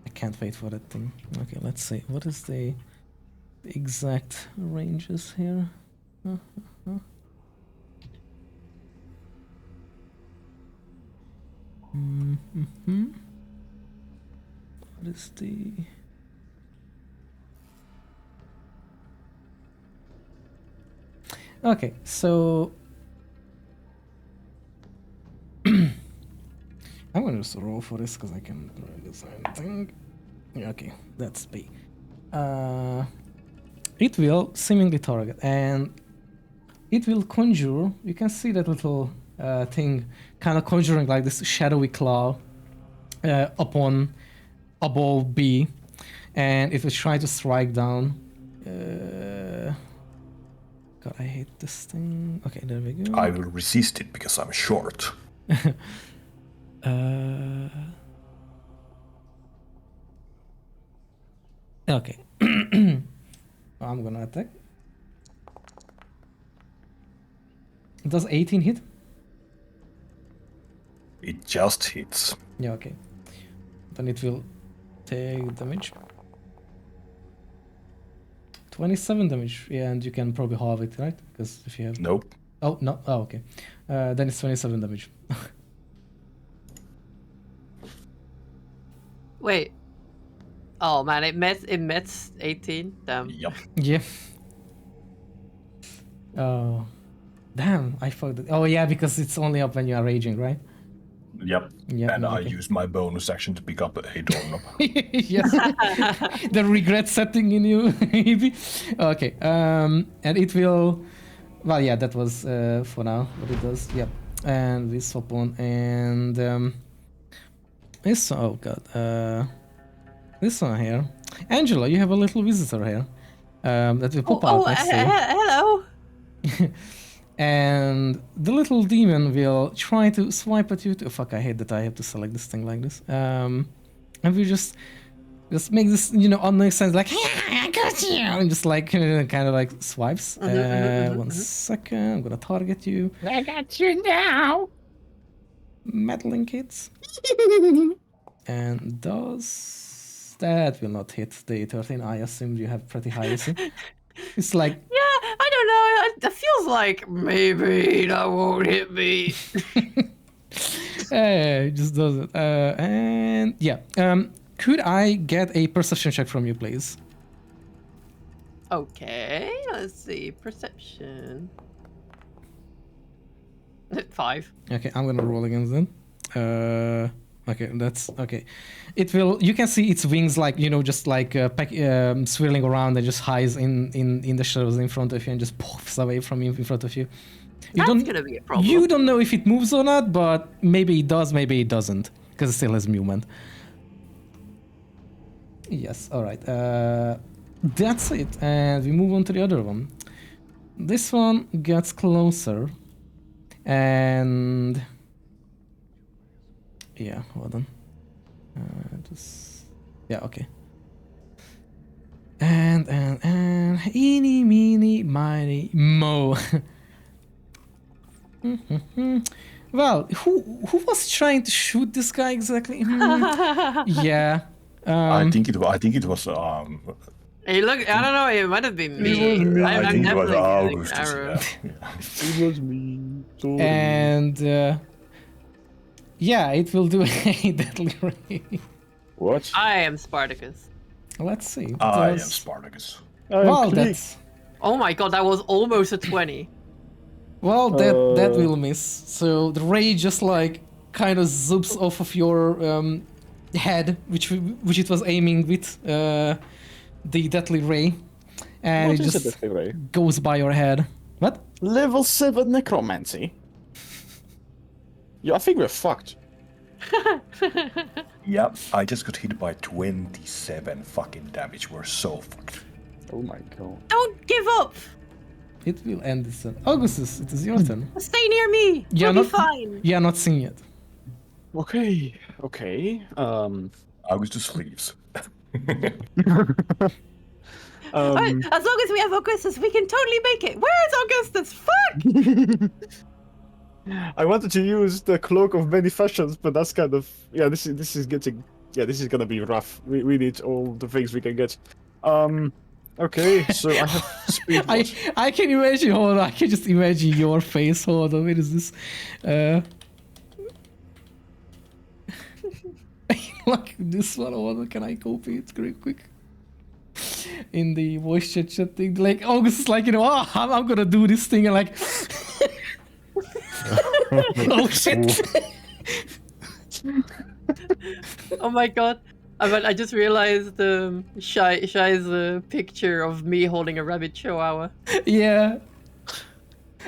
I can't wait for that thing. Okay, let's see. What is the exact ranges here? What is the... Okay, so... I'm gonna just roll for this because I can design thing. Okay, that's B. It will seemingly target and it will conjure. You can see that little thing kind of conjuring like this shadowy claw above B, and it will try to strike down. God, I hate this thing. Okay, there we go. I will resist it because I'm short. Okay. I'm gonna attack. Does 18 hit? It just hits. Yeah, okay. Then it will take damage. 27 damage. Yeah, and you can probably halve it, right? Because if you have... Nope. Oh, no. Oh, okay. Then it's 27 damage. Wait. Oh man, it met 18. Damn. Yep. Yeah. Oh. Damn, I fucked it. Oh yeah, because it's only up when you are raging, right? Yep. Yeah, And I okay. used my bonus action to pick up a doorknob. Yes. The regret setting in you, maybe. Okay. And it will... Well, yeah, that was for now what it does. Yep. And we swap on and... this one, oh god. This one here. Angela, you have a little visitor here. That will pop out next to you. Hello. And the little demon will try to swipe at you. Fuck, I hate that I have to select this thing like this. And we just make this, you know, unknown sense like, yeah, I got you, and just like kind of like swipes. 1 second, I'm gonna target you. I got you now. Meddling kids. And that will not hit the 13. I assumed you have pretty high AC. It's like... Yeah, I don't know. It feels like maybe that won't hit me. It just doesn't. And yeah. Could I get a perception check from you, please? Okay, let's see. Perception. 5. Okay, I'm gonna roll against them. Okay, that's okay. It will. You can see its wings, like, you know, just like swirling around and just hides in the shadows in front of you and just poofs away from you in front of you. That's gonna be a problem. You don't know if it moves or not, but maybe it does, maybe it doesn't, because it still has movement. Yes. All right. That's it, and we move on to the other one. This one gets closer, and. Yeah, hold on. Yeah, okay. And eeny, meeny, miny, mo. Well, who was trying to shoot this guy exactly? Yeah. I think it was Hey, look, I don't know. It might have been me. I I'm think it was definitely getting Augustus. arrow. Yeah. It was me. Sorry. And yeah, it will do a deadly ray. What? I am Spartacus. Let's see. I am Spartacus. Well, that's Oh my god, that was almost a 20. well that will miss. So the ray just like kind of zoops off of your head, which it was aiming with the deadly ray, and What it is a just deadly ray? goes by your head. What? Level 7 necromancy. Yeah, I think we're fucked. Yep, I just got hit by 27 fucking damage. We're so fucked. Oh my god. Don't give up. It will end this turn. Augustus, it is your turn. Stay near me. Yeah, We'll not- be fine. You are not seen yet. Okay, okay. Augustus leaves. As long as we have Augustus, we can totally make it. Where is Augustus? Fuck! I wanted to use the cloak of many fashions, but that's kind of this is getting this is gonna be rough. We need all the things we can get. Okay, so I have speed. I can imagine. Hold on, I can just imagine your face. Hold on, where is this? Like this one. Hold on, can I copy it real quick? In the voice chat thing, like August is like, I'm gonna do this thing, and like, oh shit. Oh my god. I just realized Shai's picture of me holding a rabbit chihuahua. Yeah.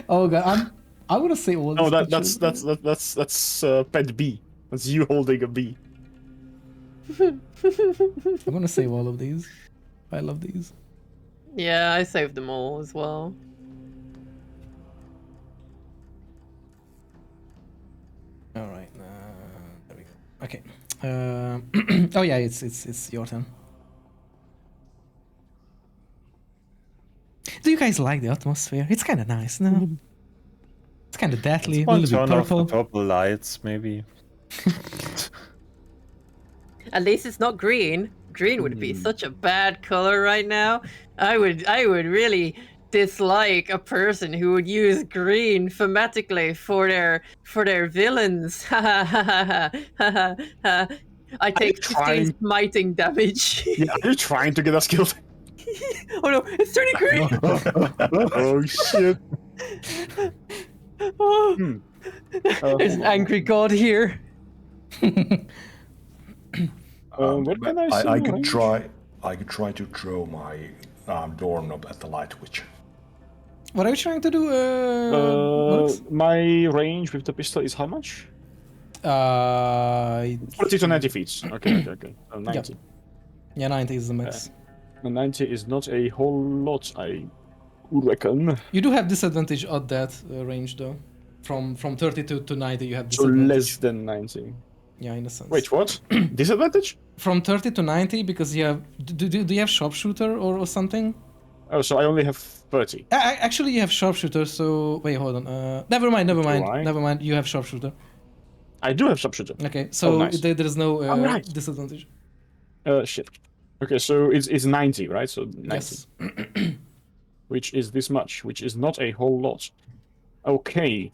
Oh god, I'm gonna say all this. No, that's pet B. That's you holding a bee. I'm gonna save all of these. I love these. Yeah, I saved them all as well. All right. There we go. Okay. Oh yeah, it's your turn. Do you guys like the atmosphere? It's kind of nice, no? It's kind of deathly, a One little bit turn off the purple. purple lights, maybe. At least it's not green. Green would be such a bad color right now. I would really dislike a person who would use green thematically for their villains. I take 15 smiting damage. Yeah, are you trying to get us killed? Oh no, it's turning green! Oh shit. Oh. There's an angry god here. What can I see? I could try to throw my doorknob at the light witch. What are you trying to do? Max? My range with the pistol is how much? 40 to 90 feet. Okay. 90. Yeah, 90 is the max. 90 is not a whole lot, I reckon. You do have disadvantage at that range though. From 32 to 90 you have So disadvantage. less than 90. Yeah, in a sense. Wait, what? Disadvantage? From 30 to 90 because you have... Do you have sharpshooter or something? Oh, so I only have 30. Actually, you have sharpshooter, so... Wait, hold on. Never mind. You have sharpshooter. I do have sharpshooter. Okay, so nice. there's no right. disadvantage. Shit. Okay, so it's 90, right? So 90. Yes. Which is this much, which is not a whole lot. Okay.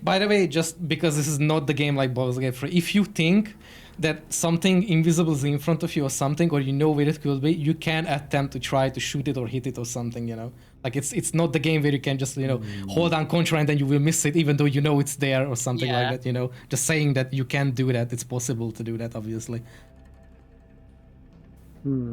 By the way, just because this is not the game like Baldur's Gate 3, if you think that something invisible is in front of you or something, or you know where it could be, you can attempt to try to shoot it or hit it or something, Like it's not the game where you can just, hold down control and then you will miss it even though you know it's there or something like that, Just saying that you can do that, it's possible to do that, obviously.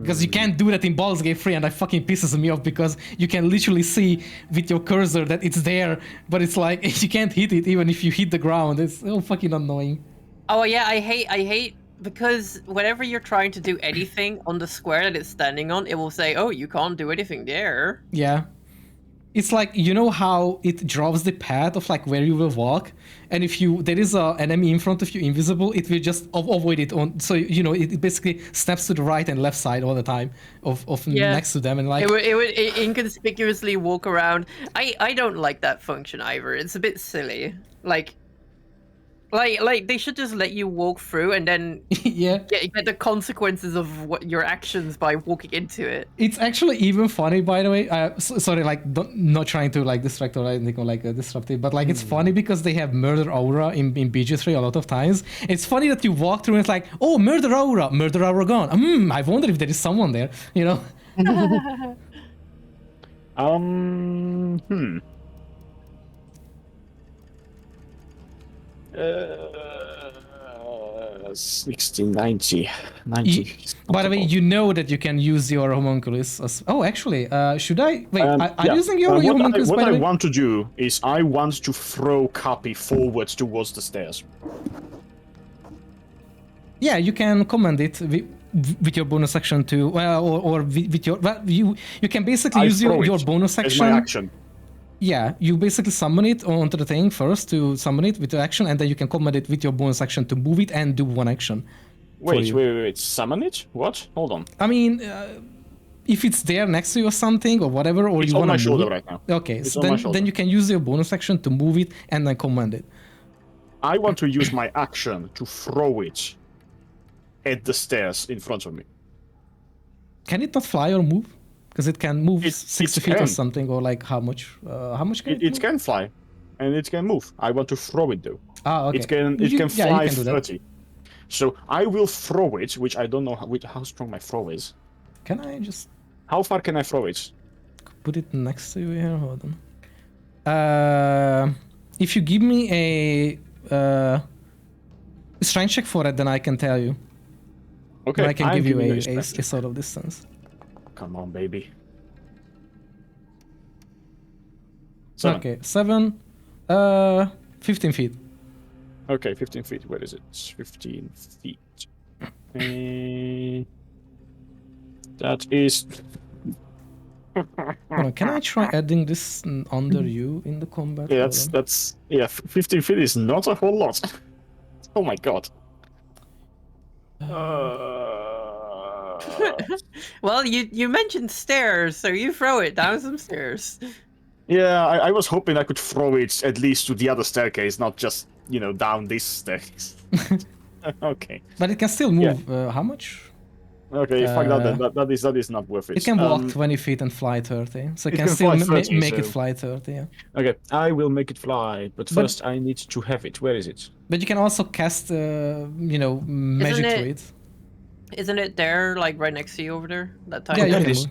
Because you can't do that in Baldur's Gate 3 and that fucking pisses me off because you can literally see with your cursor that it's there, but it's like you can't hit it even if you hit the ground. It's so fucking annoying. Oh yeah, I hate because whenever you're trying to do anything on the square that it's standing on, it will say, "Oh, you can't do anything there." Yeah. It's like, you know how it draws the path of like where you will walk, and if there is a enemy in front of you invisible, it will just avoid it on. So you know it basically snaps to the right and left side all the time of next to them, and like it would inconspicuously walk around. I don't like that function either. It's a bit silly. Like they should just let you walk through and then yeah. get the consequences of what your actions by walking into it. It's actually even funny, by the way. Sorry, like not trying to like distract or anything or like disruptive, but like it's funny because they have murder aura in BG3 a lot of times. It's funny that you walk through and it's like, oh, murder aura gone. I wonder if there is someone there, you know. Hmm. 60, 90. By the way, you know that you can use your homunculus as... Oh, actually, should I... Wait, are you using your homunculus, What by the I way? want to do is I want to throw Copy forwards towards the stairs. Yeah, you can command it with your bonus action to... Well, or with your... Well, you can basically use your bonus action. As my action. Yeah, you basically summon it onto the thing first to summon it with your action, and then you can command it with your bonus action to move it and do one action. Wait, summon it? What? Hold on. I mean, if it's there next to you or something or whatever, or it's you want to move shoulder it right now. Okay, so then you can use your bonus action to move it and then command it. I want to use my action to throw it at the stairs in front of me. Can it not fly or move? Because it can move 60 feet can. or something, or like how much? How much can it can fly, and it can move. I want to throw it though. Ah, okay. It can fly 30. That. So I will throw it, which I don't know how strong my throw is. Can I just? How far can I throw it? Put it next to you here. Hold on. If you give me a strength check for it, then I can tell you. Okay. Then I can give you a sort of distance. Come on, baby. 7. Okay, 7. 15 feet. Okay, 15 feet. Where is it? 15 feet. That is... Can I try adding this under you in the combat? Yeah, that's... Yeah, 15 feet is not a whole lot. Oh my god. Well, you mentioned stairs, so you throw it down some stairs. Yeah, I was hoping I could throw it at least to the other staircase, not just, you know, down this staircase. Okay. But it can still move. Yeah. How much? Okay, fuck that is not worth it. It can walk 20 feet and fly 30, so it can still 30, make it fly 30, yeah. Okay, I will make it fly, but first I need to have it. Where is it? But you can also cast, you know, magic to it. Isn't it there, like, right next to you over there? That time? Yeah, it is.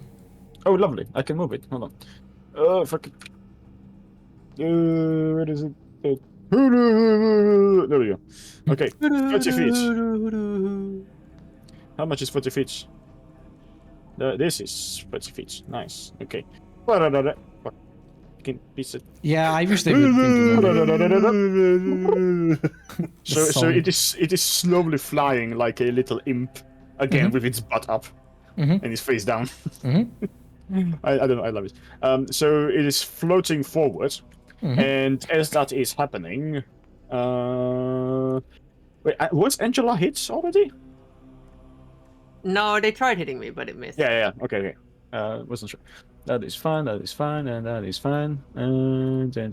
Oh, lovely. I can move it. Hold on. Oh, fuck it. Where is it? There we go. Okay, 30 feet. How much is 40 feet? This is 30 feet. Nice. Okay. Piece it. Yeah, I wish they would think So it is slowly flying like a little imp, again with its butt up and its face down. I don't know. I love it. So it is floating forward, and as that is happening, wait, was Angela hit already? No, they tried hitting me, but it missed. Yeah. Okay. Wasn't sure. That is fine. And that is fine. And then.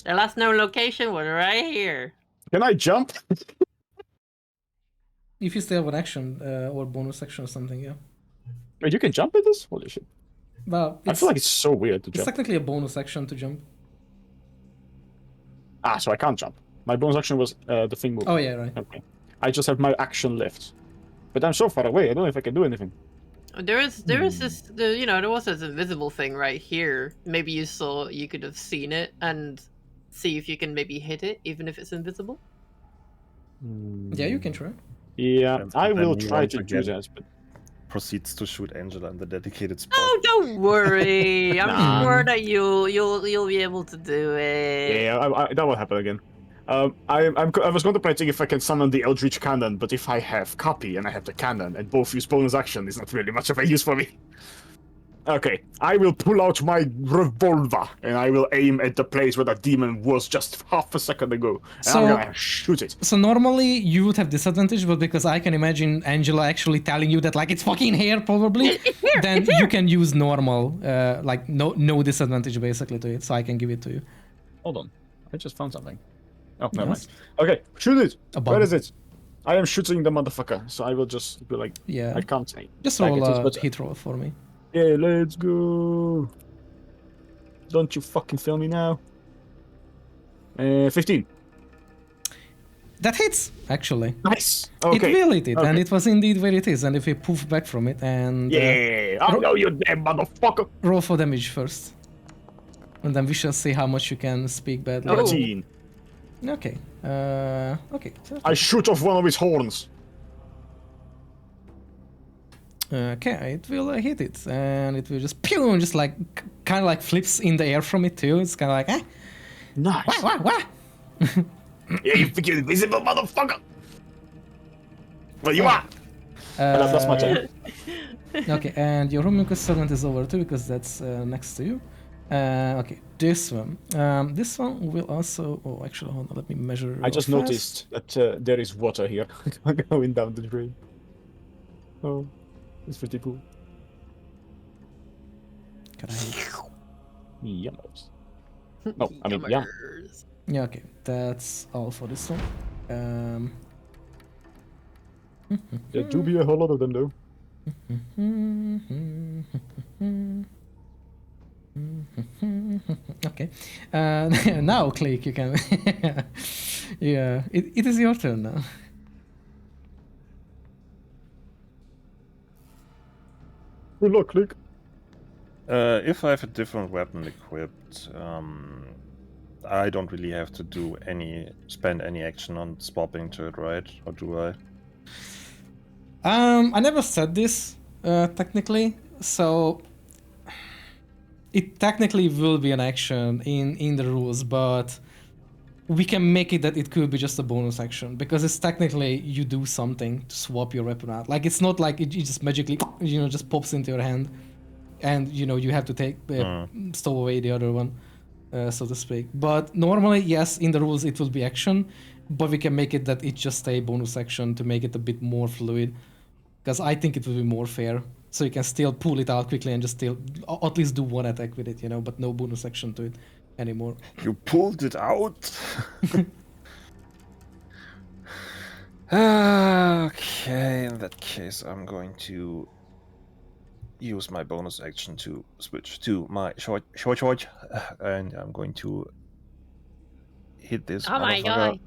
The last known location was right here. Can I jump? If you still have an action or bonus action or something, yeah. Wait, you can jump with this? Holy shit. Well, I feel like it's so weird to jump. It's technically a bonus action to jump. Ah, so I can't jump. My bonus action was the thing moving. Oh, yeah, right. Okay. I just have my action left. But I'm so far away, I don't know if I can do anything. There was this, you know, there was this invisible thing right here. Maybe you could have seen it and see if you can maybe hit it, even if it's invisible. Yeah, you can try. Yeah, I will try to do that, but... Proceeds to shoot Angela in the dedicated spot. Oh, don't worry! I'm sure that you'll be able to do it. Yeah, that will happen again. I was contemplating if I can summon the Eldritch Cannon, but if I have Copy and I have the cannon and both use bonus action, it's not really much of a use for me. Okay, I will pull out my revolver and I will aim at the place where the demon was just half a second ago. And I'm gonna shoot it. So normally you would have disadvantage, but because I can imagine Angela actually telling you that like it's fucking here probably, then you can use normal, like no disadvantage basically to it. So I can give it to you. Hold on, I just found something. Oh, never Yes. mind. Okay, shoot it. A bomb. Where is it? I am shooting the motherfucker, so I will just be like, Yeah. I can't say. Just Like roll it is, a but- hit roll for me. Yeah, let's go. Don't you fucking fail me now. 15. That hits, actually. Nice. Okay. It will hit it, and Okay. it was indeed where it is. And if you poof back from it, and Yeah, I know you damn motherfucker. roll for damage first, and then we shall see how much you can speak badly. Oh. 13. Okay. Okay. I shoot off one of his horns. Okay, it will hit it, and it will just pew, just like kind of like flips in the air from it too. It's kind of like, eh, Nice. wah, wah, wah. Yeah, you think you're invisible, motherfucker. Well, you are. That's my turn. Okay, and your Homunculus segment is over too because that's next to you. Okay, this one. This one will also. Oh, actually, hold on. Let me measure. I just real fast. noticed that there is water here going down the drain. Oh, it's pretty cool. Can I? Yummers. No, I mean, yum. Yeah. Okay, that's all for this one. There do be a whole lot of them, though. Okay. Now, Click, you can. Yeah, it is your turn now. Good luck, Click. If I have a different weapon equipped, I don't really have to spend any action on swapping to it, right? Or do I? I never said this, technically, so it technically will be an action in the rules, but we can make it that it could be just a bonus action, because it's technically you do something to swap your weapon out. Like, it's not like it just magically, just pops into your hand, and, you have to stow away the other one, so to speak. But normally, yes, in the rules it will be action, but we can make it that it's just a bonus action to make it a bit more fluid. Because I think it will be more fair. So you can still pull it out quickly and just still at least do one attack with it, but no bonus action to it anymore. You pulled it out? Okay, in that case, I'm going to use my bonus action to switch to my short, and I'm going to hit this. Oh my motherfucker. god.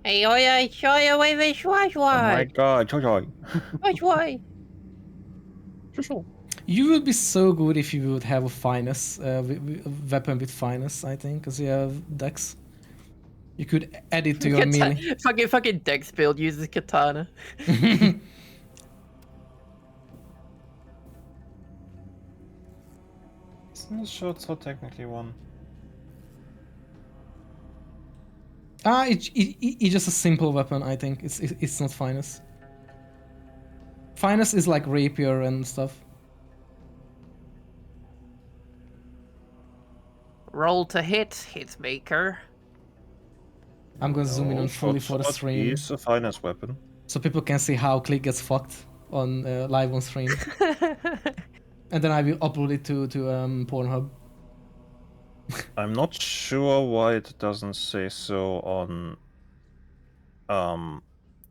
Hey, oi, shoy away with shoi Oh my god, short. shoi. You would be so good if you would have a finesse, weapon with finesse, I think, because you have dex. You could add it to your melee. Fucking Dex build uses katana. Isn't the short sword technically one? It's just a simple weapon, I think. It's not finesse. Finesse is like rapier and stuff. Roll to hit maker. I'm gonna zoom in on fully for the stream, It's a finest weapon. so people can see how Click gets fucked on live on stream. And then I will upload it to Pornhub. I'm not sure why it doesn't say so on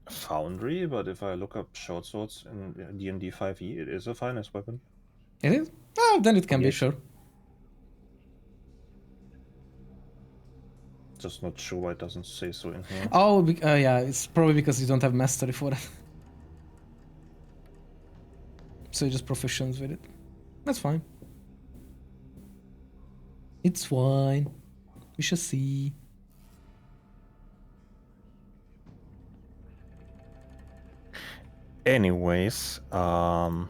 Foundry, but if I look up short swords in D&D 5e, it is a finest weapon. It is? Oh, then it can be, Yes. sure. Just not sure why it doesn't say so in here. Oh, yeah, it's probably because you don't have mastery for it. So you're just proficient with it. That's fine. It's fine. We shall see. Anyways, wow.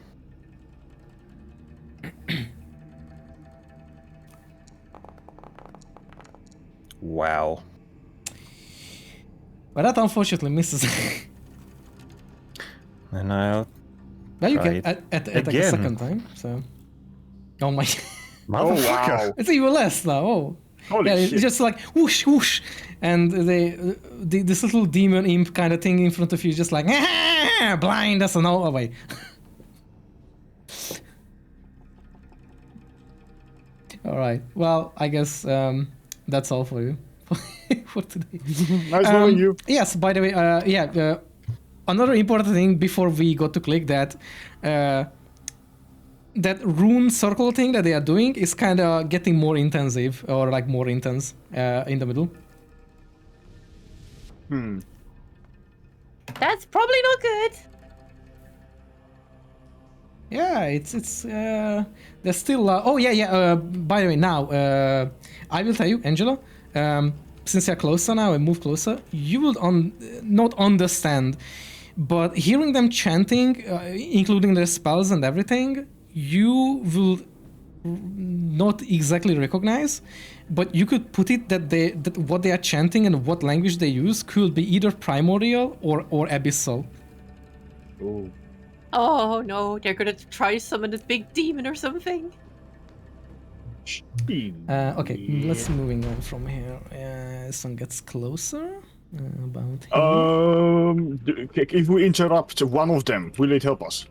But that unfortunately misses. And I'll Well, you try can it attack a again. second time, so... Oh my. Oh wow! It's even less now. Oh. Holy Yeah, shit! it's just like whoosh whoosh, and this little demon imp kind of thing in front of you, just like blind as an all away. All right. Well, I guess that's all for you for today. Nice knowing you. Yes. By the way, another important thing before we go to click that. That rune circle thing that they are doing is kind of getting more intensive, or like more intense in the middle. That's probably not good. Yeah, it's there's still oh yeah. By the way, now I will tell you, Angela, since you're closer now and move closer, you will not understand, but hearing them chanting, including their spells and everything, you will not exactly recognize, but you could put it that what they are chanting and what language they use could be either primordial or abyssal. Oh. Oh no, they're gonna try to summon this big demon or something. Okay, let's moving on from here. This one gets closer. About here. If we interrupt one of them, will it help us,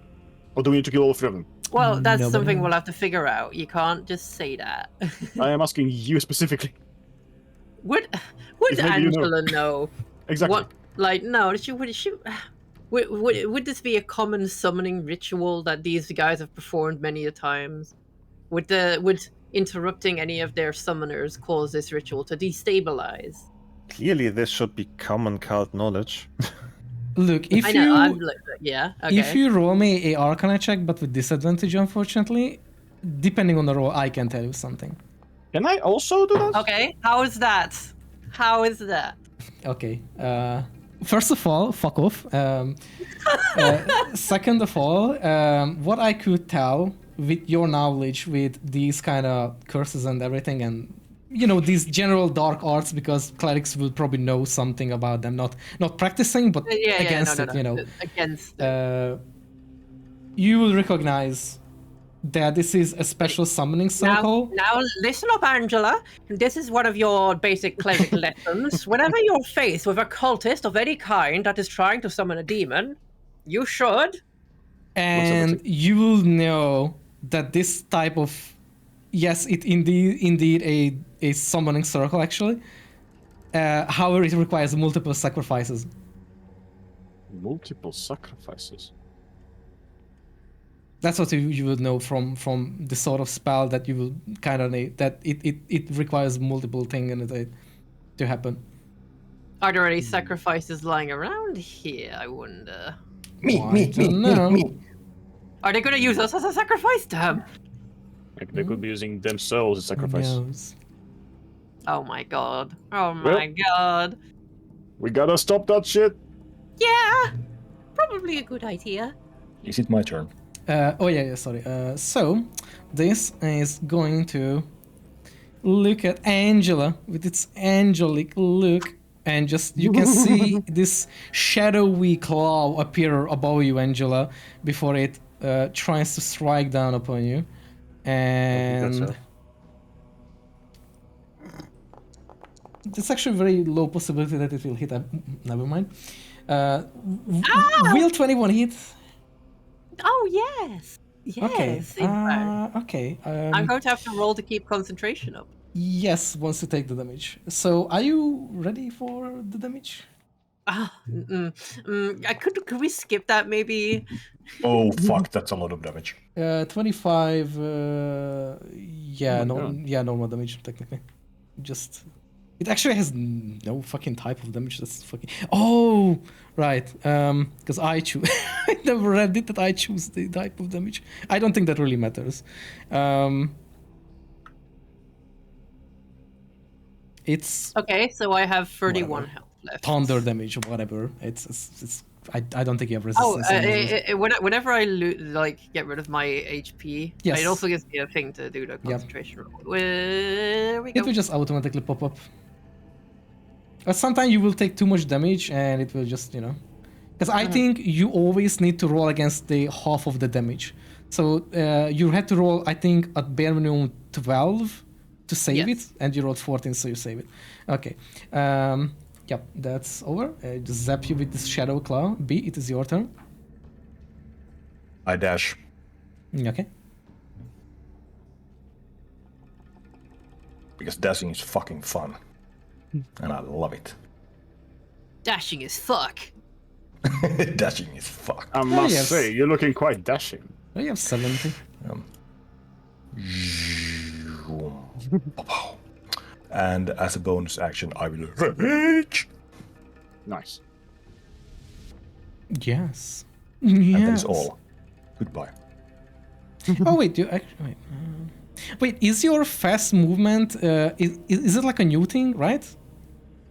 or do we need to kill all three of them? Well, that's Nobody something knows. we'll have to figure out. You can't just say that. I am asking you specifically. Would If maybe you know. Angela know? Exactly. What? Like, no, would this be a common summoning ritual that these guys have performed many a times? Would interrupting any of their summoners cause this ritual to destabilize? Clearly, this should be common cult knowledge. Look, if I know. you Yeah. Okay. if you roll me a Arcana check, but with disadvantage, unfortunately, depending on the roll, I can tell you something. Can I also do that? Okay. How is that? How is that? Okay. First of all, fuck off. Second of all, what I could tell with your knowledge with these kind of curses and everything, and these general dark arts, because clerics will probably know something about them, not practicing, but against it. Against it. You will recognize that this is a special summoning circle. Now listen up, Angela. This is one of your basic cleric lessons. Whenever you're faced with a cultist of any kind that is trying to summon a demon, you should. And you will know that this type of, yes, it indeed a summoning circle actually. However, it requires multiple sacrifices. Multiple sacrifices. That's what you would know from the sort of spell that you will kind of need, that it requires multiple things to happen. Are there any sacrifices lying around here, I wonder? Me. Are they going to use us as a sacrifice, damn? Like they could be using themselves as sacrifice. Who knows? Oh my god. Oh my god. We gotta stop that shit. Yeah, probably a good idea. Is it my turn? Sorry. So this is going to look at Angela with its angelic look, and just you can see this shadowy claw appear above you, Angela, before it tries to strike down upon you. And it's actually a very low possibility that it will hit. Never mind. Will 21 hit? Oh, yes. Yes. Okay. I'm going to have to roll to keep concentration up. Yes, once you take the damage. So, are you ready for the damage? Could we skip that maybe? Oh fuck, that's a lot of damage. 25. Normal damage technically. Just, it actually has no fucking type of damage. That's fucking. Oh, right. Because I choose. I never read it that I choose the type of damage. I don't think that really matters. It's okay. So I have 31 whatever. health left. Thunder damage or whatever. It's. I don't think you have resistance. Whenever I get rid of my HP, yes. It also gives me a thing to do the concentration roll. Where we go. It will just automatically pop up. But sometimes you will take too much damage and it will just, because I think you always need to roll against the half of the damage. So you had to roll, I think, at bare minimum 12 to save it, and you rolled 14, so you save it. Okay. Yep, that's over. Just zap you with this Shadow Claw. B, it is your turn. I dash. Okay. Because dashing is fucking fun. And I love it. Dashing as fuck. Dashing is fuck. I must say, you're looking quite dashing. Oh, you have 70. And as a bonus action, I will rage. Nice. Yes. And that is all. Goodbye. Oh wait, you actually wait. Is your fast movement? Is it like a new thing, right?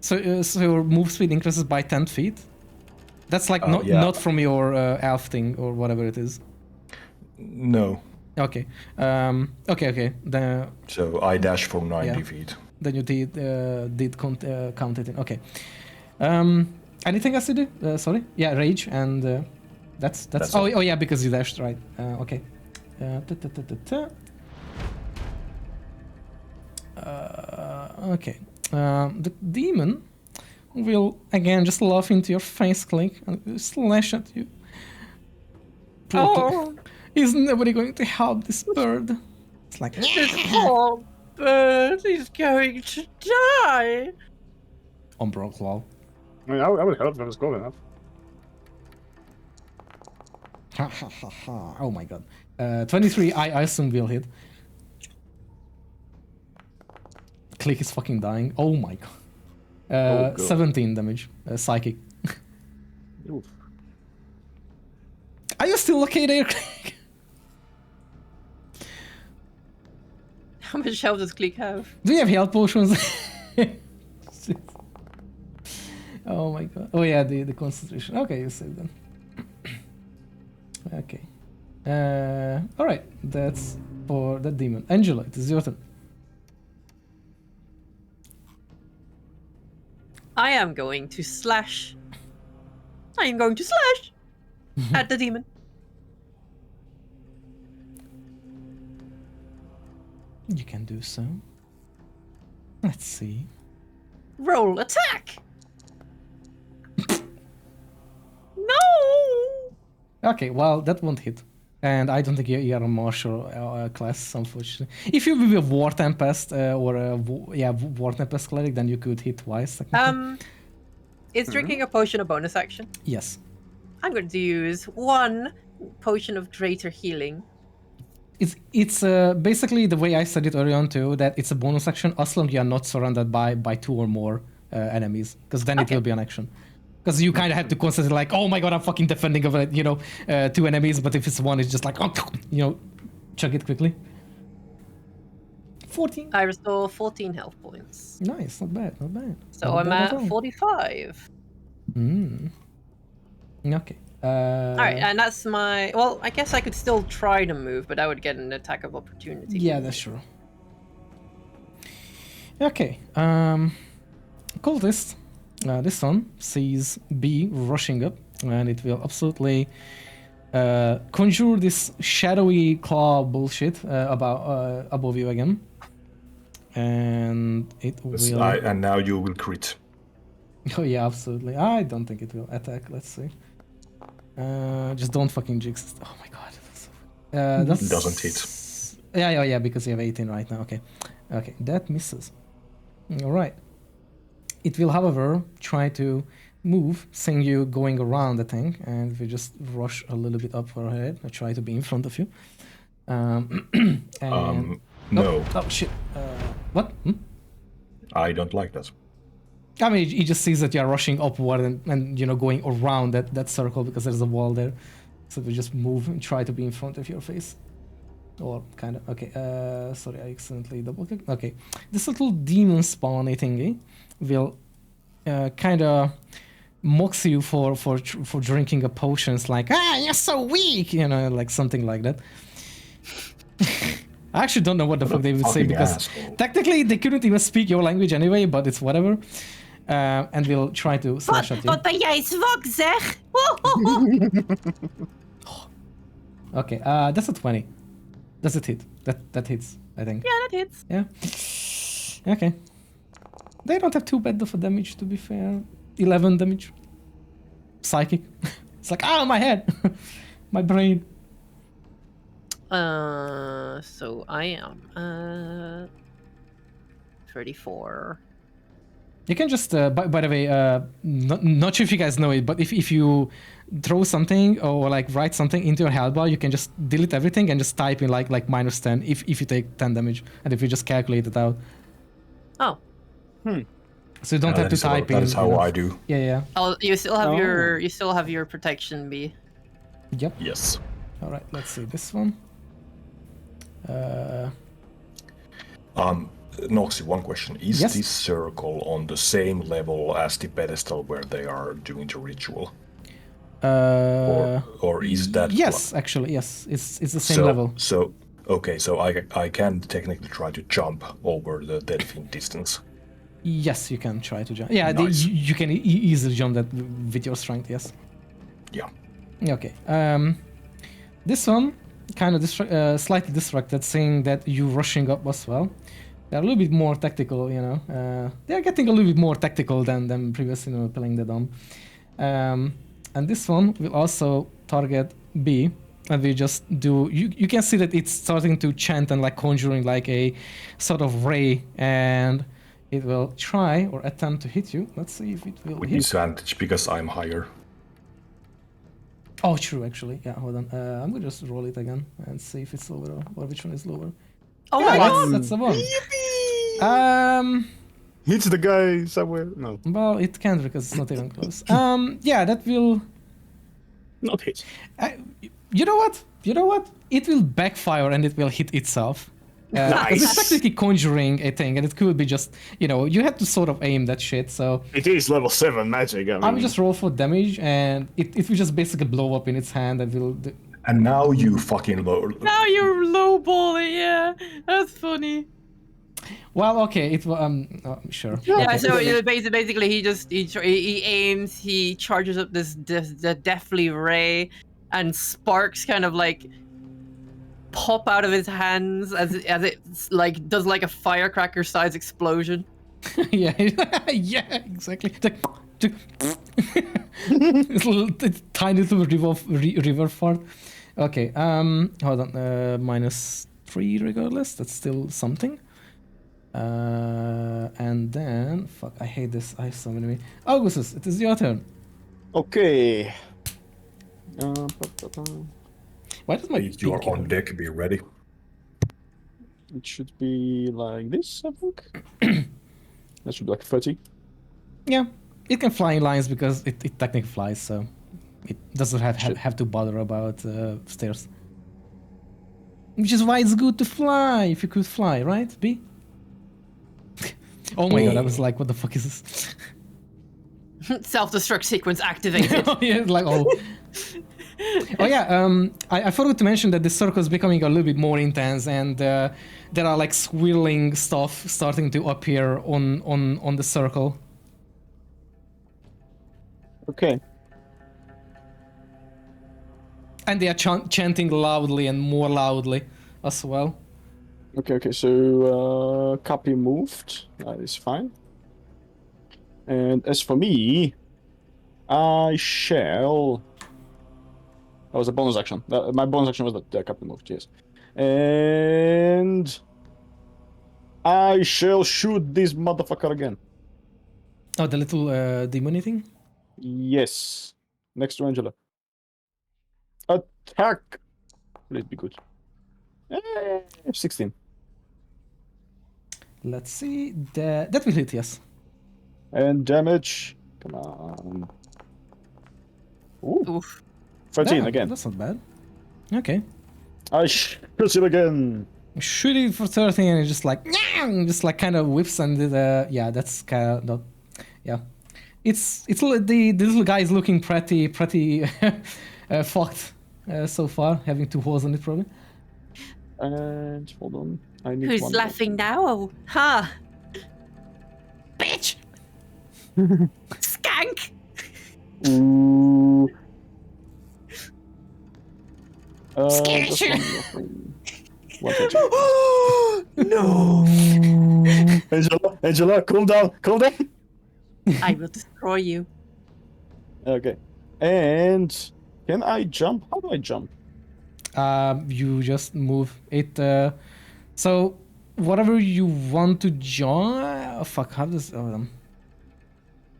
So so your move speed increases by 10 feet. That's like not from your elf thing or whatever it is. No. Okay. Okay. Then. So I dash for 90 feet. Then you did count it in. Okay. Anything else to do? Sorry. Yeah, rage and that's oh yeah, because you dashed, right? Okay. Okay. The demon will again just laugh into your face, Click, and slash at you. Oh. Is nobody going to help this bird? It's like This poor bird is going to die. Umbral Claw. I mean, I would help if I was cool enough. Oh my god. 23, I assume will hit. Click is fucking dying. Oh my god. 17 damage. Psychic. Oof. Are you still okay there, Click? How much health does Click have? Do you have health potions? Oh my god. Oh yeah, the concentration. Okay, you saved them. Okay. Alright, that's for the demon. Angela, it is your turn. I am going to slash. I am going to slash at the demon. You can do so. Let's see. Roll attack. No. Okay, well, that won't hit. And I don't think you are a martial class, unfortunately. If you be a War Tempest or a War Tempest cleric, then you could hit twice. Is drinking a potion a bonus action? Yes. I'm going to use one potion of greater healing. It's basically the way I said it earlier on too, that it's a bonus action as long as you are not surrounded by 2 or more enemies, because then it will be an action. Because you kind of have to consider like, oh my god, I'm fucking defending over 2 enemies, but if it's one, it's just like, chug it quickly. 14. I restore 14 health points. Nice, not bad, not bad. So not I'm bad at 45. Okay. Alright, and that's my... Well, I guess I could still try to move, but I would get an attack of opportunity. Yeah, that's true. Okay. Cultist. This one sees B rushing up, and it will absolutely conjure this shadowy claw bullshit above you again. And it will... And now you will crit. Oh yeah, absolutely. I don't think it will attack. Let's see. Just don't fucking jinx it. Oh my god. That doesn't hit. Yeah, because you have 18 right now. Okay, that misses. All right. It will, however, try to move, seeing you going around the thing, and if you just rush a little bit up for ahead, I try to be in front of you. No. Oh shit. What? I don't like that. I mean, he just sees that you are rushing upward and going around that circle because there's a wall there. So we just move and try to be in front of your face. Or kind of. Okay, sorry, I accidentally double-clicked. Okay, this little demon spawny thingy will kind of mocks you for drinking a potion. It's like, you're so weak, like something like that. I actually don't know what the fuck they would say because technically they couldn't even speak your language anyway, but it's whatever. And we'll try to slash at you. Wat ben jij zwak, zeg! Okay, that's a 20. Does it hit? That hits, I think. Yeah, that hits. Yeah. Okay. They don't have too bad of a damage, to be fair. 11 damage. Psychic. It's like, my head! My brain. So I am 34. You can just, by the way, not sure if you guys know it, but if you throw something or like write something into your health bar, you can just delete everything and just type in like -10 if you take 10 damage, and if you just calculate it out. Oh. So you don't have to type in. That is how I do. Yeah. Oh, you still have your protection, B. Yep. Yes. All right. Let's see this one. Noxy, one question. Is Yes. this circle on the same level as the pedestal where they are doing the ritual? Or is that... Yes, actually, yes. It's the same level. So I can technically try to jump over the delphine distance. Yes, you can try to jump. Yeah, Nice. you can easily jump that with your strength, yes. Yeah. Okay. This one, kind of slightly distracted, saying that you rushing up as well. They're a little bit more tactical, you know. They're getting a little bit more tactical than previously, you know, playing the Dom. And this one will also target B. And we just do... You can see that it's starting to chant and like conjuring like a sort of ray. And it will try or attempt to hit you. Let's see if it will With hit. disadvantage because I'm higher. Oh, true, actually. Yeah, hold on. I'm gonna just roll it again and see if it's lower or which one is lower. Oh yeah, my god! That's a 1. Yippee! Hits the guy somewhere. No. Well, it can't because it's not even close. Yeah, that will... Not hit. You know what? It will backfire and it will hit itself. Nice. It's technically conjuring a thing, and it could be just, you know, you have to sort of aim that shit, so... It is level 7 magic, I mean... I will just roll for damage, and it will just basically blow up in its hand and will... And now you fucking low. Now you're lowballing, yeah. That's funny. Well, okay, it will... sure. Yeah, Okay. so you know, basically he aims, he charges up the deathly ray, and sparks kind of like pop out of his hands as it like does like a firecracker size explosion. Yeah, yeah, exactly. It's a little tiny little river fart. Okay, hold on. -3 regardless. That's still something. And then fuck, I hate this. I have so many. Augustus, it is your turn. Okay. Why does my You are on deck, be ready. It should be like this, I think. That should be like 30. Yeah, it can fly in lines because it technically flies, so it doesn't have to bother about stairs. Which is why it's good to fly, if you could fly, right, B? Oh my god, I was like, what the fuck is this? Self-destruct sequence activated. Yeah, like, oh. Oh yeah, I forgot to mention that the circle is becoming a little bit more intense, and there are like swirling stuff starting to appear on the circle. Okay. And they are chanting loudly and more loudly as well. Okay, so copy moved. That is fine. And as for me, I shall... That was a bonus action. My bonus action was the copy moved, yes. And... I shall shoot this motherfucker again. Oh, the little demony thing? Yes. Next to Angela. Attack! Please be good. 16. Let's see. That will hit, yes. And damage. Come on. Ooh. Oof. 13 Yeah, again. That's not bad. Okay. I shoot it again. Shoot it for 13 and it's just like, just like kind of whips and yeah, that's kind of not, yeah. It's the little guy is looking pretty fucked so far, having 2 holes on it probably. And hold on, I need Who's one laughing now? Ha! Bitch! Skank! Ooh. Just one touch. No. Angela, calm down. I will destroy you. Okay. And can I jump? How do I jump? You just move it. So whatever you want to join. Oh, fuck. How does?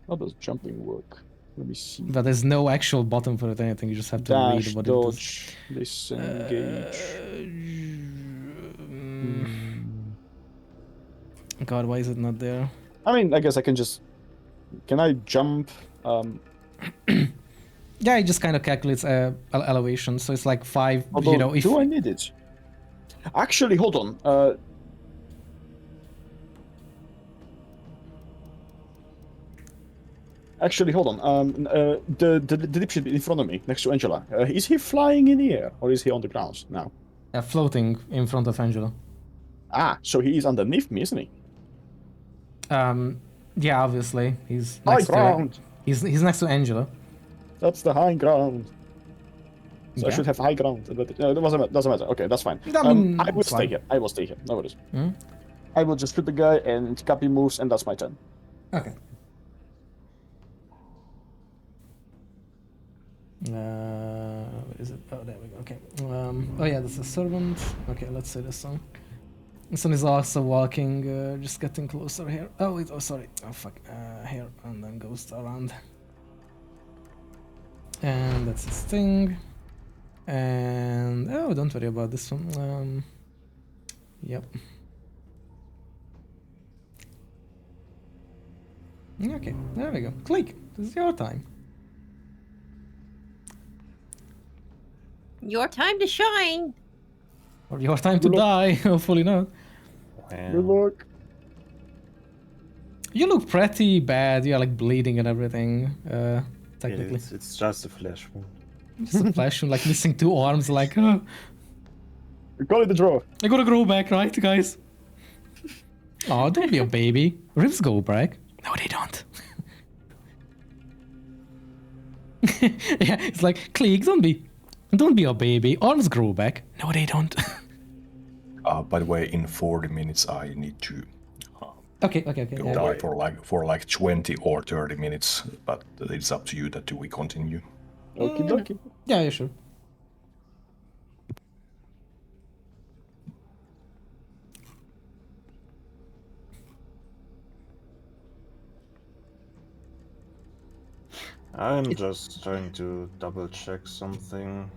How does jumping work? Let me see. But there's no actual button for it. Anything. You just have to Dash, read what dodge, it does. disengage. God, why is it not there? I mean, I guess I can just. Can I jump? Yeah, it just kind of calculates elevation, so it's like 5. Although, you know, if do I need it? Actually, hold on. Actually, hold on. The dipshit in front of me, next to Angela. Is he flying in the air or is he on the ground now? floating in front of Angela. Ah, so he is underneath me, isn't he? Yeah, obviously he's High next ground. to he's next to Angela. That's the high ground. So Yeah. I should have high ground. But it doesn't matter. Okay, that's fine. I mean, I will it's stay fine. here. I will stay here. No worries. Hmm? I will just shoot the guy and Cappy moves, and that's my turn. Okay. Where is it? Oh, there we go. Okay. Oh yeah, that's a servant. Okay, let's say this one. This one is also walking, just getting closer here. Oh wait, oh sorry. Oh fuck. Here and then goes around. And that's his thing. And oh, don't worry about this one. Yep. Okay, there we go. Click. This is your time. Your time to shine. Or your time to Good luck. die. Hopefully not. Good luck. You look pretty bad. You're like bleeding and everything. Technically, It's just a flesh wound. just a flash and like missing 2 arms. Like, Call it the draw. I gotta grow back, right, guys? Oh, don't be a baby. Ribs go back. No, they don't. Yeah, it's like, Click, don't be a baby. Arms grow back. No, they don't. By the way, in 40 minutes I need to Okay. go Yeah. die for like 20 or 30 minutes, but it's up to you. That do we continue? Okie dokie. Yeah, sure. I'm just trying to double check something.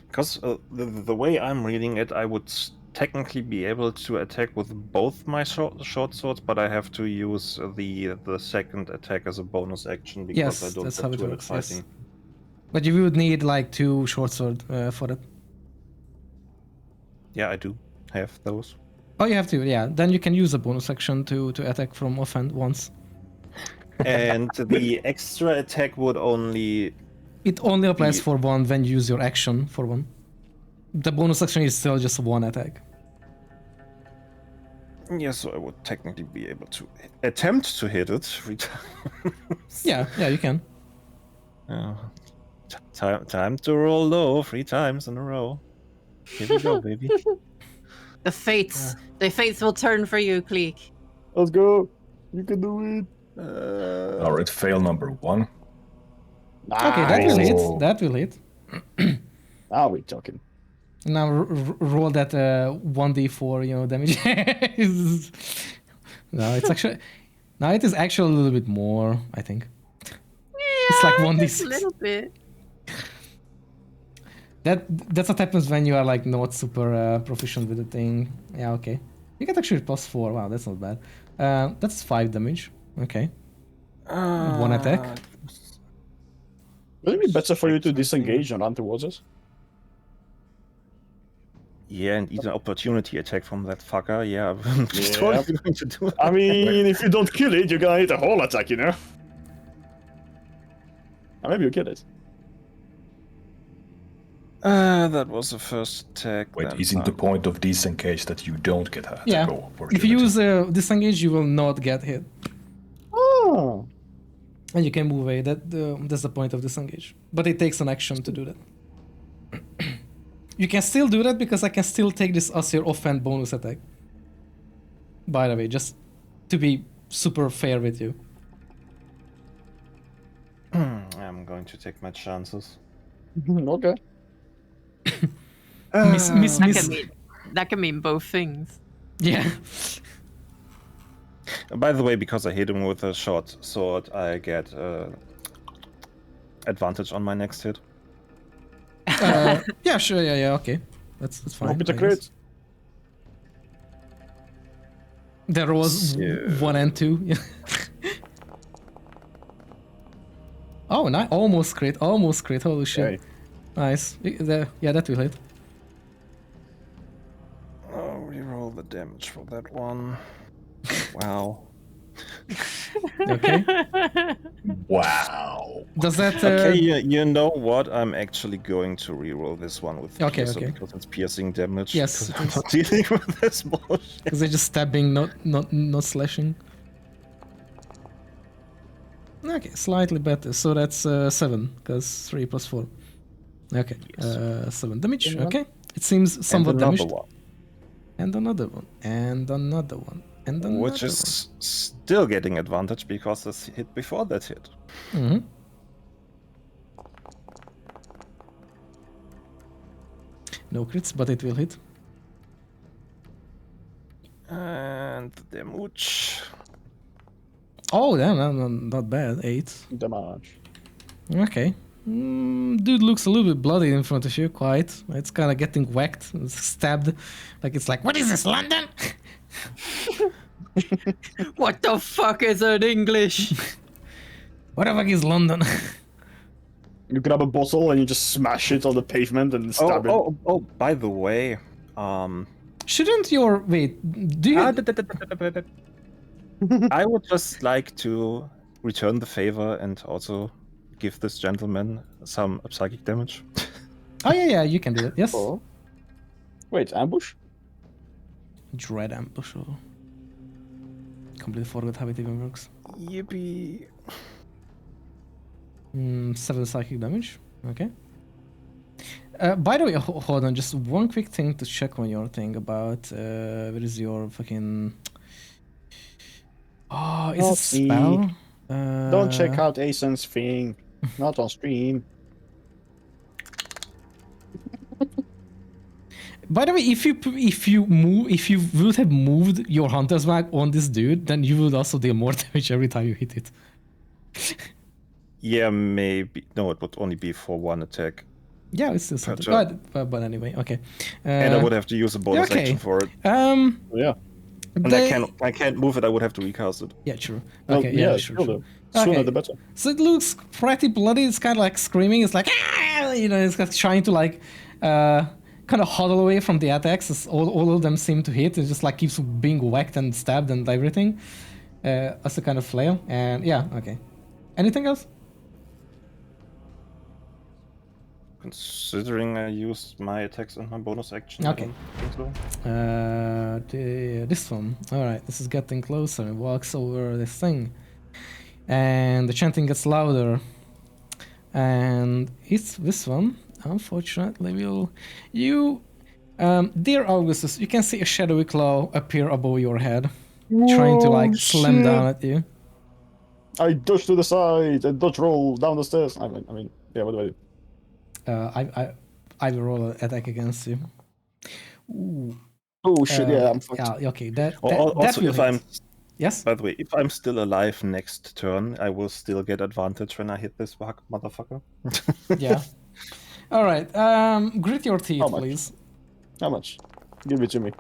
Because the way I'm reading it, I would technically be able to attack with both my short swords, but I have to use the second attack as a bonus action because Yes, I don't that's have how it two works, yes. fighting. But you would need like 2 short sword for it. Yeah, I do have those. Oh, you have to, yeah. Then you can use a bonus action to attack from offhand once. And the extra attack would only... It only applies for one when you use your action for one. The bonus action is still just 1 attack. Yeah, so I would technically be able to attempt to hit it 3 times. Yeah, you can. Time to roll low 3 times in a row. Here we go, baby. The fates will turn for you, Click. Let's go. You can do it. Alright, fail number 1. Okay, that will Oh. hit. That will hit. Now we're talking. Now roll that 1d4, damage. No, it's actually... No, it is actually a little bit more, I think. It's like 1d6. Just a little bit. That's what happens when you are like not super proficient with the thing. Yeah, okay. You get actually +4. Wow, that's not bad. That's 5 damage. Okay. 1 attack. Would it be better for you to disengage and run towards us? Yeah, and eat an opportunity attack from that fucker. Yeah, I'm totally going to do it. I mean, if you don't kill it, you're gonna hit a whole attack, Or maybe you kill it. That was the first attack. Wait, then isn't the some- point of disengage that you don't get a Yeah. If you use disengage, you will not get hit, Oh. and you can move away. That's the point of disengage. But it takes an action to do that. You can still do that because I can still take this as your offhand bonus attack. By the way, just to be super fair with you. I'm going to take my chances. Okay. Miss. That can mean both things. Yeah. By the way, because I hit him with a short sword, I get advantage on my next hit. Yeah, sure. Yeah. Okay. That's fine. Hope it's a I guess. crit. There was So- 1 and 2. Yeah. Oh, nice. Almost crit. Holy shit. Okay. Nice. Yeah, that will hit. Oh, reroll the damage for that one. Wow. Okay. Wow. Does that? Okay, you know what? I'm actually going to reroll this one with Okay, piercer okay. because it's piercing damage. Yes, because it I'm is. not dealing with this bullshit. Because they're just stabbing, not slashing. Okay, slightly better. So that's 7, because 3 plus 4. Okay, 7 damage. And one. Okay, it seems somewhat And another damaged. one, And another one. And another one. And another which is still getting advantage because it's hit before that hit. Mm-hmm. No crits, but it will hit. And the damage. Oh, damn, not bad. 8. Damage. Okay. Dude looks a little bit bloody in front of you, quite. It's kind of getting whacked, stabbed. Like it's like, what is this, London? What the fuck is an English? What the fuck is London? You grab a bottle and you just smash it on the pavement and stab it. Oh, by the way, Shouldn't your wait? Do you? I would just like to return the favor and also give this gentleman some psychic damage. Oh yeah, you can do it. Yes. Oh. Wait, ambush? Dread ambush. Or... Completely forgot how it even works. Yippee. 7 psychic damage. Okay. By the way, hold on. Just one quick thing to check on your thing about where is your fucking. Oh, is it spell? Don't check out Asen's thing. Not on stream. By the way, if you would have moved your hunter's mark on this dude, then you would also deal more damage every time you hit it. Yeah, maybe. No, it would only be for one attack. Yeah, it's still something. Gotcha. But anyway, okay. And I would have to use a bonus okay. action for it. Yeah. And I can't move it, I would have to recast it. Yeah, true. Well, Okay, yeah, sure. Sooner Okay. the better. So it looks pretty bloody. It's kind of like screaming. It's like, ah! You know, it's like trying to like kind of huddle away from the attacks. As all of them seem to hit. It just like keeps being whacked and stabbed and everything as a kind of flail. And yeah, okay. Anything else? Considering I used my attacks and my bonus action. Okay. I don't think so. This one. All right, this is getting closer. It walks over this thing, and the chanting gets louder. And it's this one. Unfortunately, dear Augustus, you can see a shadowy claw appear above your head, trying to like slam down at you. I dodge to the side and dodge roll down the stairs. I mean, yeah, what do I do? I will roll an attack against you. Ooh. Oh shit, yeah, I'm fucked. Yeah, okay. That Also, will if hit. I'm Yes. By the way, if I'm still alive next turn, I will still get advantage when I hit this motherfucker. Yeah. All right. Grit your teeth, How much? please. How much? Give it to me.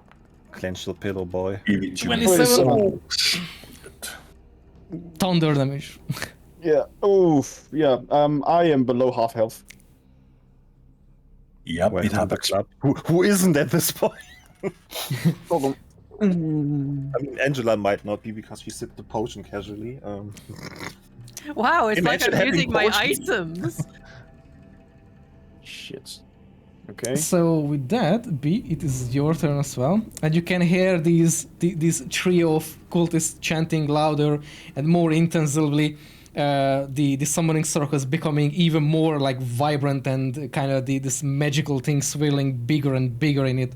Clench the pillow, boy. 27. Thunder damage. Yeah. Oof. Yeah. I am below half health. Yep, Well, it happens. who isn't at this point? Hold on. I mean, Angela might not be because she sipped the potion casually. Wow, it's Imagine like I'm having using my potions. items. Shit. Okay. So with that, B, it is your turn as well, and you can hear these trio of cultists chanting louder and more intensively. The summoning circles becoming even more like vibrant and kind of this magical thing swirling bigger and bigger in it.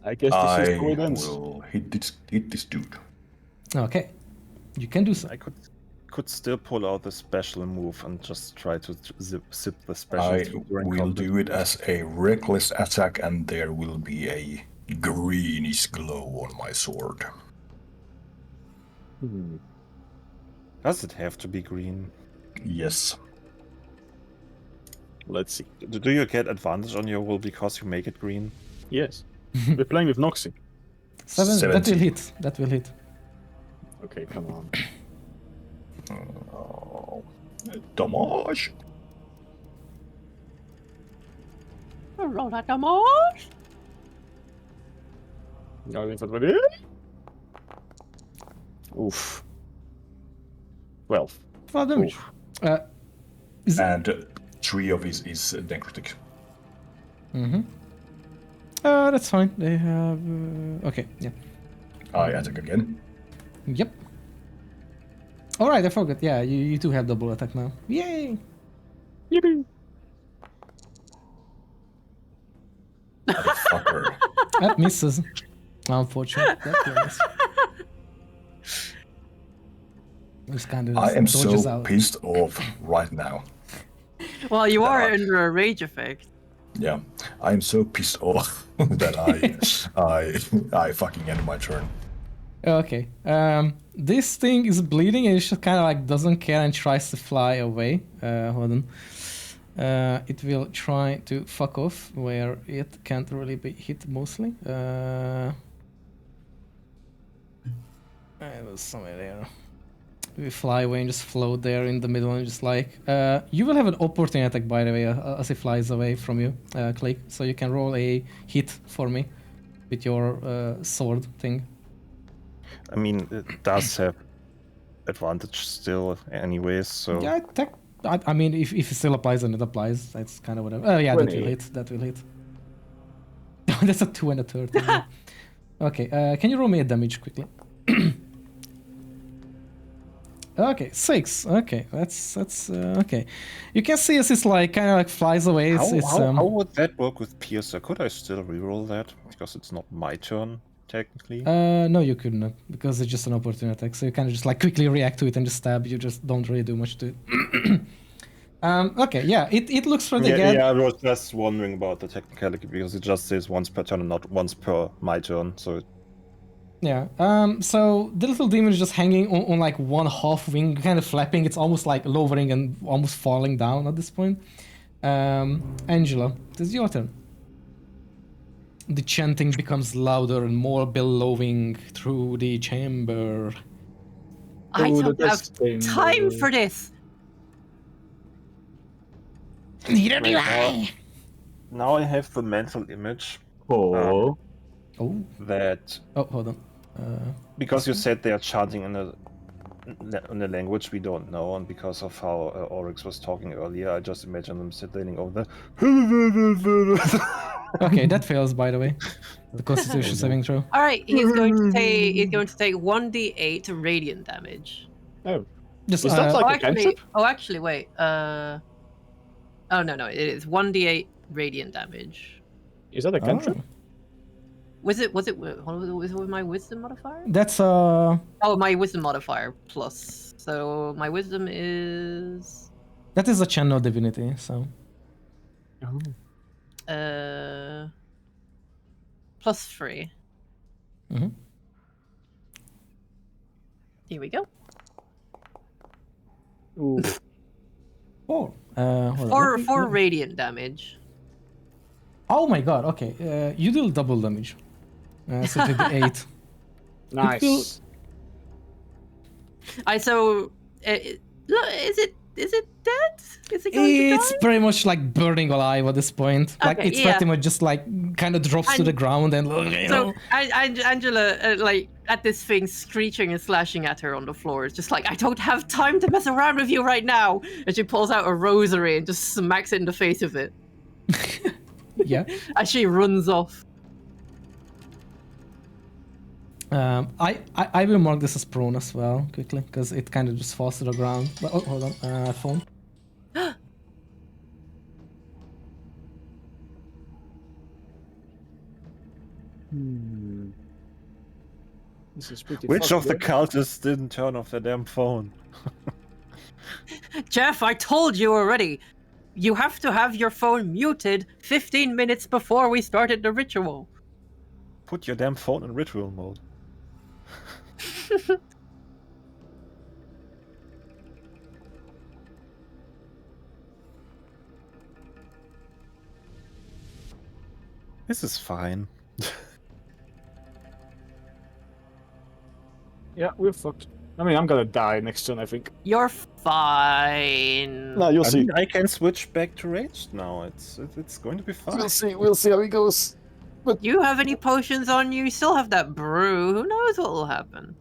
I guess this is the way I it ends. will hit this dude. Okay, you can do so. I could still pull out the special move and just try to zip the special I through during will combat. do it as a reckless attack, and there will be a greenish glow on my sword. Does it have to be green? Yes. Let's see. Do you get advantage on your roll because you make it green? Yes. We're playing with Noxie. 7. That will 17. hit. That will hit. Okay, come on. Damage. Roll that damage. Going for the Oof. 12. 12 damage. And 3 of his is necrotic. That's fine. They have. Okay, yeah. I attack again. Yep. All right, I forgot. Yeah, you two have double attack now. Yay! Yippee! Motherfucker. That misses. Unfortunately. That just kind of I am dodges so out. pissed off right now. Well, you are That I- under a rage effect. Yeah, I am so pissed off that I fucking end my turn. Okay. This thing is bleeding and it just kind of like doesn't care and tries to fly away. Hold on. It will try to fuck off where it can't really be hit mostly. It was somewhere there. We fly away and just float there in the middle and just like... you will have an opportunity attack, by the way, as it flies away from you, Click. So you can roll a hit for me with your sword thing. I mean, it does have advantage still anyways, so... Yeah, I mean, if it still applies, then it applies. That's kind of whatever. Yeah, that 20. will hit. That will hit. That's a 2 and a 13. Okay, can you roll me a damage quickly? Okay, 6. Okay, that's okay. You can see as it's like kind of like flies away. How would that work with Piercer? Could I still reroll that? Because it's not my turn, technically. No, you couldn't, because it's just an opportunity attack. So you kind of just like quickly react to it and just stab. You just don't really do much to it. Okay, yeah, it looks pretty good. Yeah, I was just wondering about the technicality because it just says once per turn and not once per my turn. So Yeah. So the little demon is just hanging on like one half wing, kind of flapping. It's almost like lowering and almost falling down at this point. Angela, it is your turn. The chanting becomes louder and more bellowing through the chamber. I Oh, don't the have best thing, time for this. Neither do I. Now I have the mental image Oh. Oh, that hold on. because you said they are chanting in a language we don't know, and because of how Oryx was talking earlier, I just imagine them sitting over there. Okay, that fails, by the way. The Constitution saving throw. All right, he's going to take 1d8 radiant damage. Oh. Just Is that like a actually, cantrip? Wait. Oh no, it is 1d8 radiant damage. Is that a cantrip? Was it with my wisdom modifier? That's Oh, my wisdom modifier plus. So my wisdom is that is a channel divinity. So +3. Mhm. Here we go. Ooh. 4. Hold on, Four radiant damage. Oh my god. Okay, you deal double damage. So it will be 8. Nice. Is it dead? Is it going It's to die? pretty much like burning alive at this point. Like Okay, it's yeah. pretty much just like kind of drops to the ground and you know. So Angela, like at this thing screeching and slashing at her on the floor, is just like, I don't have time to mess around with you right now. And she pulls out a rosary and just smacks it in the face of it. Yeah. As she runs off. I will mark this as prone as well, quickly, because it kind of just falls to the ground. But, oh, hold on, phone. This is pretty Which of the fucked, cultists didn't turn off their damn phone? Jeff, I told you already. You have to have your phone muted 15 minutes before we started the ritual. Put your damn phone in ritual mode. This is fine. Yeah, we're fucked. I mean, I'm gonna die next turn, I think. You're fine. No, you'll I see. mean, I can switch back to ranged now. It's going to be fine. We'll see how it goes. You have any potions on you? You still have that brew. Who knows what will happen?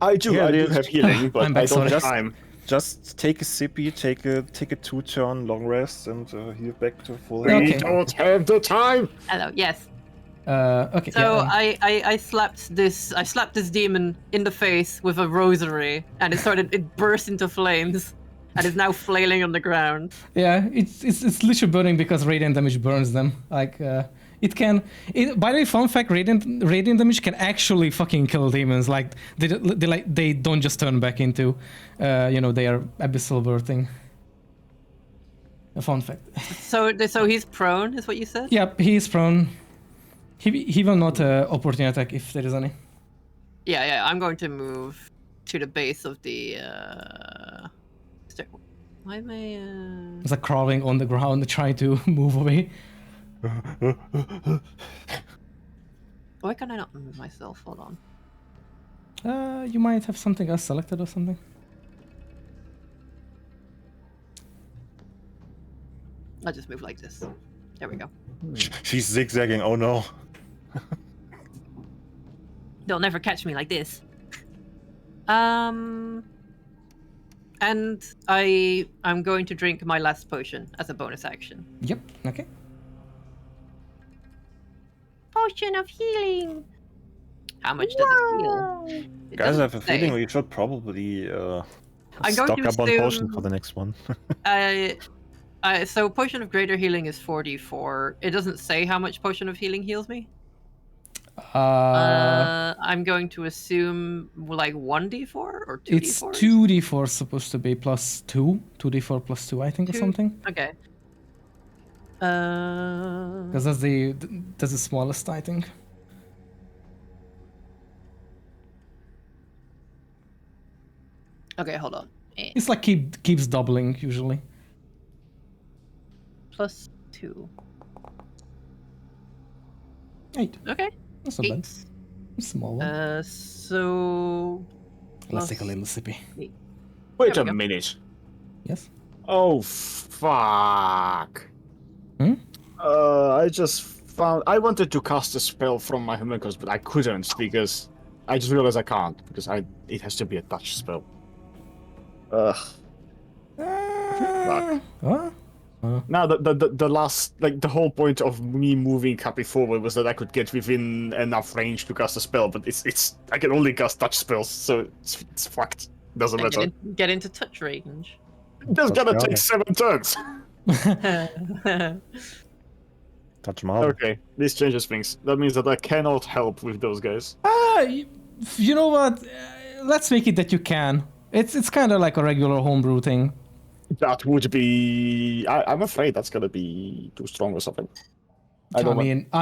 I do dude. have healing, but I'm back, I don't sorry. have time. Just take a sippy, take a 2-turn long rest, and heal back to full We health. Okay. don't have the time. Hello, yes. Okay. So yeah, I slapped this demon in the face with a rosary, and it burst into flames, and is now flailing on the ground. yeah, it's literally burning because radiant damage burns them. Like, it can. By the way, fun fact: radiant damage can actually fucking kill demons. Like, they don't just turn back into, they are abyssal birthing. A fun fact. So he's prone, is what you said? Yep, he is prone. He will not opportunity attack if there is any. Yeah. I'm going to move to the base of the. Why am I? It's like crawling on the ground, trying to move away. Why can I not move myself? Hold on. You might have something else selected or something. I'll just move like this. There we go. She's zigzagging. Oh no. They'll never catch me like this. And I'm going to drink my last potion as a bonus action. Yep. Okay. Potion of healing. How much does it heal? It Guys, I have a doesn't say. feeling we should probably I'm going stock to up on potion assume- for the next one. So potion of greater healing is 4d4. It doesn't say how much potion of healing heals me. I'm going to assume like 1d4 or 2d4. It's 2d4 supposed to be plus 2. 2d4 plus 2, I think, or something. Okay. Because that's the smallest, I think. Okay, hold on. It's like keeps doubling usually. Plus 2. 8. Okay. That's not 8. bad. Small one. So. Let's take a little sippy. Wait There a we go. minute. Yes. Oh fuck. Hmm? I just found I wanted to cast a spell from my homunculus, but I couldn't because I just realized I can't because it has to be a touch spell. What? Now the last the whole point of me moving Cappy forward was that I could get within enough range to cast a spell, but it's I can only cast touch spells, so it's fucked. Doesn't And matter. get into touch range. That's gonna Touch take 7 turns. Touch them out. Okay, this changes things. That means that I cannot help with those guys. You know what? Let's make it that you can. It's kind of like a regular homebrew thing. That would be. I'm afraid that's gonna be too strong or something. I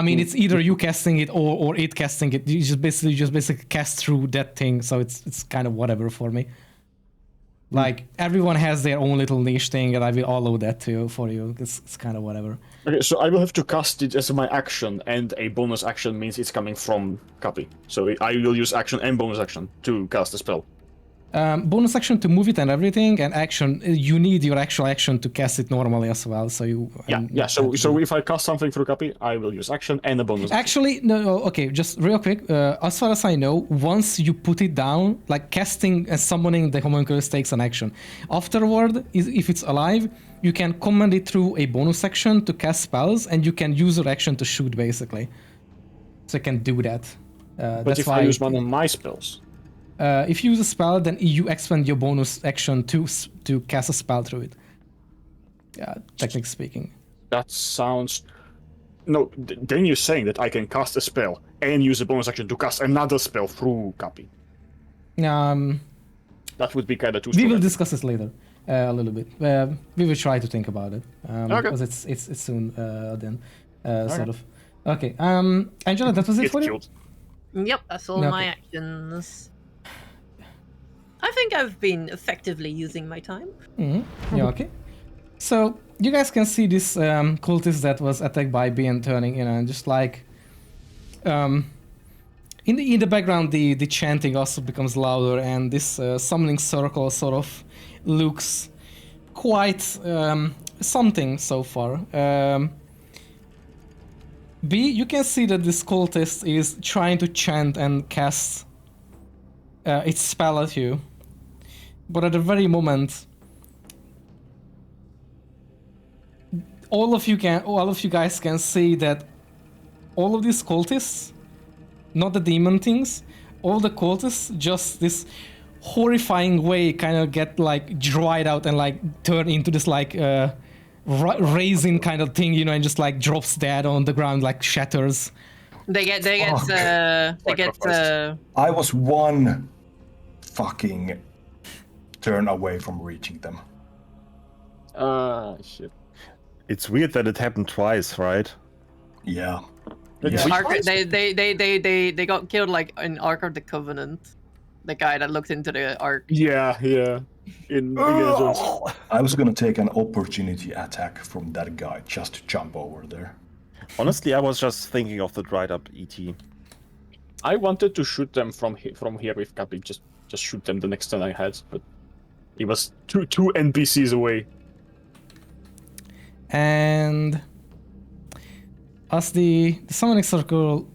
mean, it's either you casting it or it casting it. You just basically cast through that thing, so it's kind of whatever for me. Like everyone has their own little niche thing, and I will allow that too for you. It's kind of whatever. Okay, so I will have to cast it as my action, and a bonus action means it's coming from Cappy. So I will use action and bonus action to cast a spell. Bonus action to move it and everything, and action. You need your actual action to cast it normally as well. So you. Yeah. So if I cast something through copy, I will use action and a bonus. Actually, no. Okay, just real quick. As far as I know, once you put it down, like casting and summoning the homunculus takes an action. Afterward, if it's alive, you can command it through a bonus action to cast spells, and you can use your action to shoot, basically. So you can do that. But that's if why I use one of my spells. If you use a spell, then you expend your bonus action to cast a spell through it. Yeah, technically speaking. That sounds. No, then you're saying that I can cast a spell and use a bonus action to cast another spell through copy. That would be kind of too. We will discuss this later a little bit. We will try to think about it because it's soon then, sort of. Okay, Angela, that was it for you? Yep, that's all my actions. I think I've been effectively using my time. Mm-hmm. Yeah, okay. So you guys can see this cultist that was attacked by Bean turning, and just like in the background, the chanting also becomes louder, and this summoning circle sort of looks quite something so far. B, you can see that this cultist is trying to chant and cast its spell at you. But at the very moment, all of you guys can see that all of these cultists, not the demon things, all the cultists just this horrifying way kind of get like dried out and like turn into this like raisin kind of thing, and just like drops dead on the ground, like shatters. They get I was one fucking turn away from reaching them. Shit. It's weird that it happened twice, right? Yeah. They got killed like in Ark of the Covenant. The guy that looked into the Ark. Yeah. In I was gonna take an opportunity attack from that guy just to jump over there. Honestly, I was just thinking of the dried up ET. I wanted to shoot them from here with Cappy, just shoot them the next turn I had, but he was two NPCs away. And as the summoning circle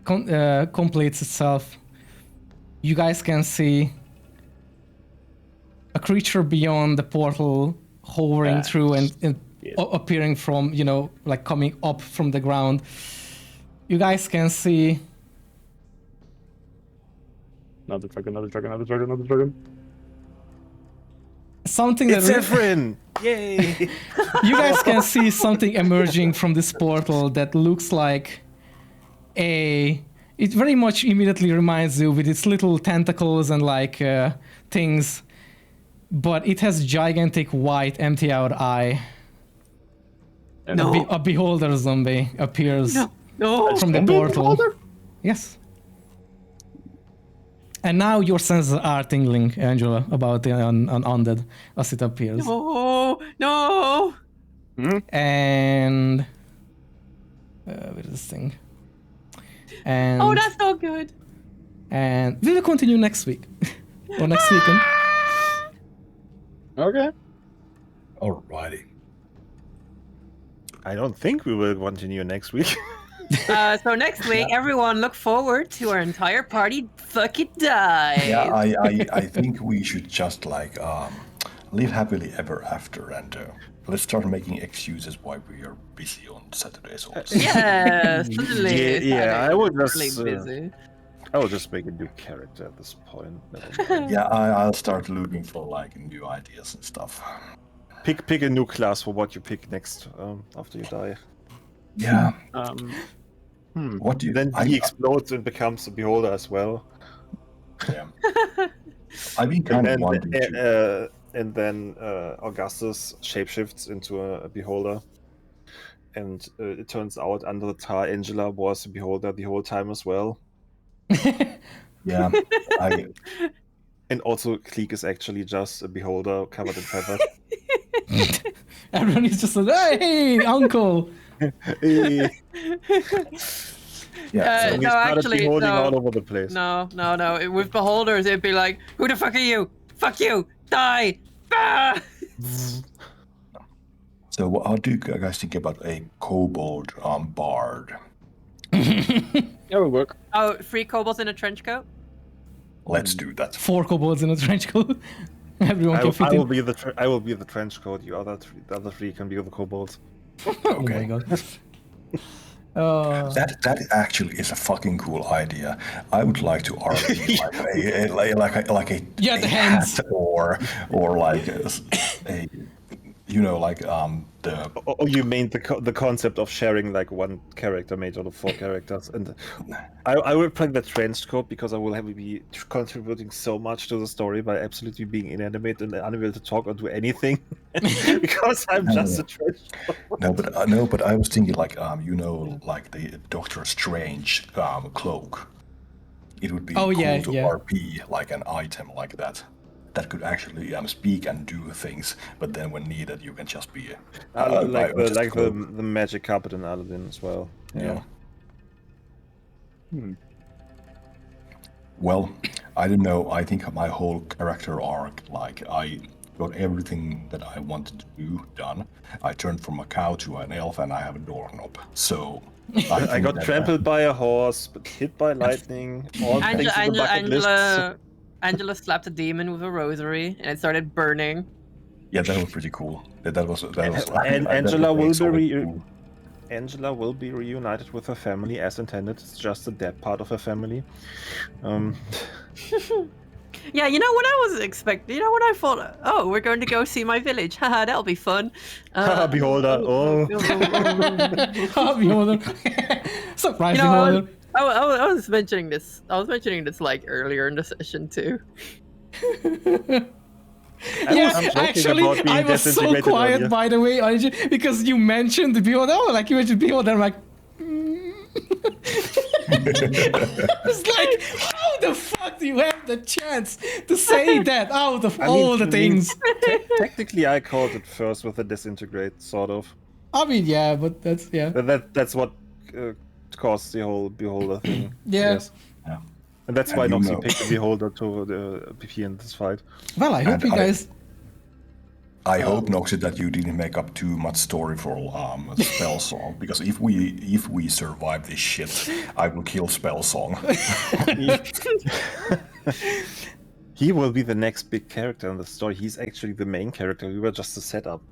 completes itself, you guys can see a creature beyond the portal hovering through and appearing from, like coming up from the ground. You guys can see Another dragon. Something it's Ephraim! Yay! You guys can see something emerging from this portal that looks like it very much immediately reminds you with its little tentacles and like things, but it has gigantic white empty-out eye. No. A beholder zombie appears from the Zombie portal. beholder? Yes. And now your senses are tingling, Angela, about the undead as it appears. No. And where is this thing? And That's not good. And we will continue next week or next weekend. Okay. Alrighty. I don't think we will continue next week. So next week, everyone look forward to our entire party fucking die. Yeah, I think we should just like live happily ever after, and let's start making excuses why we are busy on Saturdays also. Yeah, suddenly. Yeah, I would just really busy. I will just make a new character at this point. Yeah, I'll start looking for like new ideas and stuff. Pick a new class for what you pick next after you die. Yeah. What do you? Then he explodes and becomes a beholder as well. Yeah. I've been kind of wanting to. And then Augustus shapeshifts into a beholder. And it turns out under the tar, Angela was a beholder the whole time as well. Yeah. And also, Cleek is actually just a beholder covered in feathers. Everyone is just like, hey, uncle! Yeah, We no, started actually, beholding no. all over the place. No. With beholders, it'd be like, who the fuck are you? Fuck you! Die! Ah! so what do you guys think about a kobold bard? That would work. Oh, 3 kobolds in a trench coat? Let's do that. 4 kobolds in a trench coat. Everyone can fit I in. will be the trench coat. You the other three can be the kobolds. Oh my god. That actually is a fucking cool idea. I would like to RP like a Yeah, the a hands. hat or like a you know like the Oh, you mean the concept of sharing like one character made out of 4 characters, and I will play the trench coat because I will have to be contributing so much to the story by absolutely being inanimate and unable to talk or do anything because I'm just a trench coat. no, but I was thinking like you know like the Doctor Strange cloak. It would be cool to RP like an item like that. That could actually speak and do things, but then when needed, you can just be the magic carpet in Aladdin as well. Yeah. Well, I don't know. I think my whole character arc, like I got everything that I wanted to do done. I turned from a cow to an elf, and I have a doorknob. So I got trampled by a horse, but hit by lightning. All things in the bucket list. Angela slapped a demon with a rosary, and it started burning. Yeah, that was pretty cool. That was. And Angela will be reunited with her family as intended. It's just the dead part of her family. Yeah, you know what I was expecting? You know what I thought? Oh, we're going to go see my village. Haha, that'll be fun. Beholder. Beholder. Surprise, you know, beholder. I was mentioning this. I was mentioning this like earlier in the session too. Actually, I was so quiet earlier. By the way, because you mentioned the beholder. Oh, like you mentioned beholder. I'm like, it's like, how the fuck do you have the chance to say that out of all the things? Technically, I called it first with a disintegrate, sort of. I mean, yeah, but that's That's what caused the whole beholder thing. Yeah. Yes. Yeah. And that's why Noxie picked the beholder to the PP in this fight. Well, I hope you guys. I hope, Noxie, that you didn't make up too much story for Spell Song, because if we survive this shit, I will kill Spell Song. He will be the next big character in the story. He's actually the main character. We were just a setup.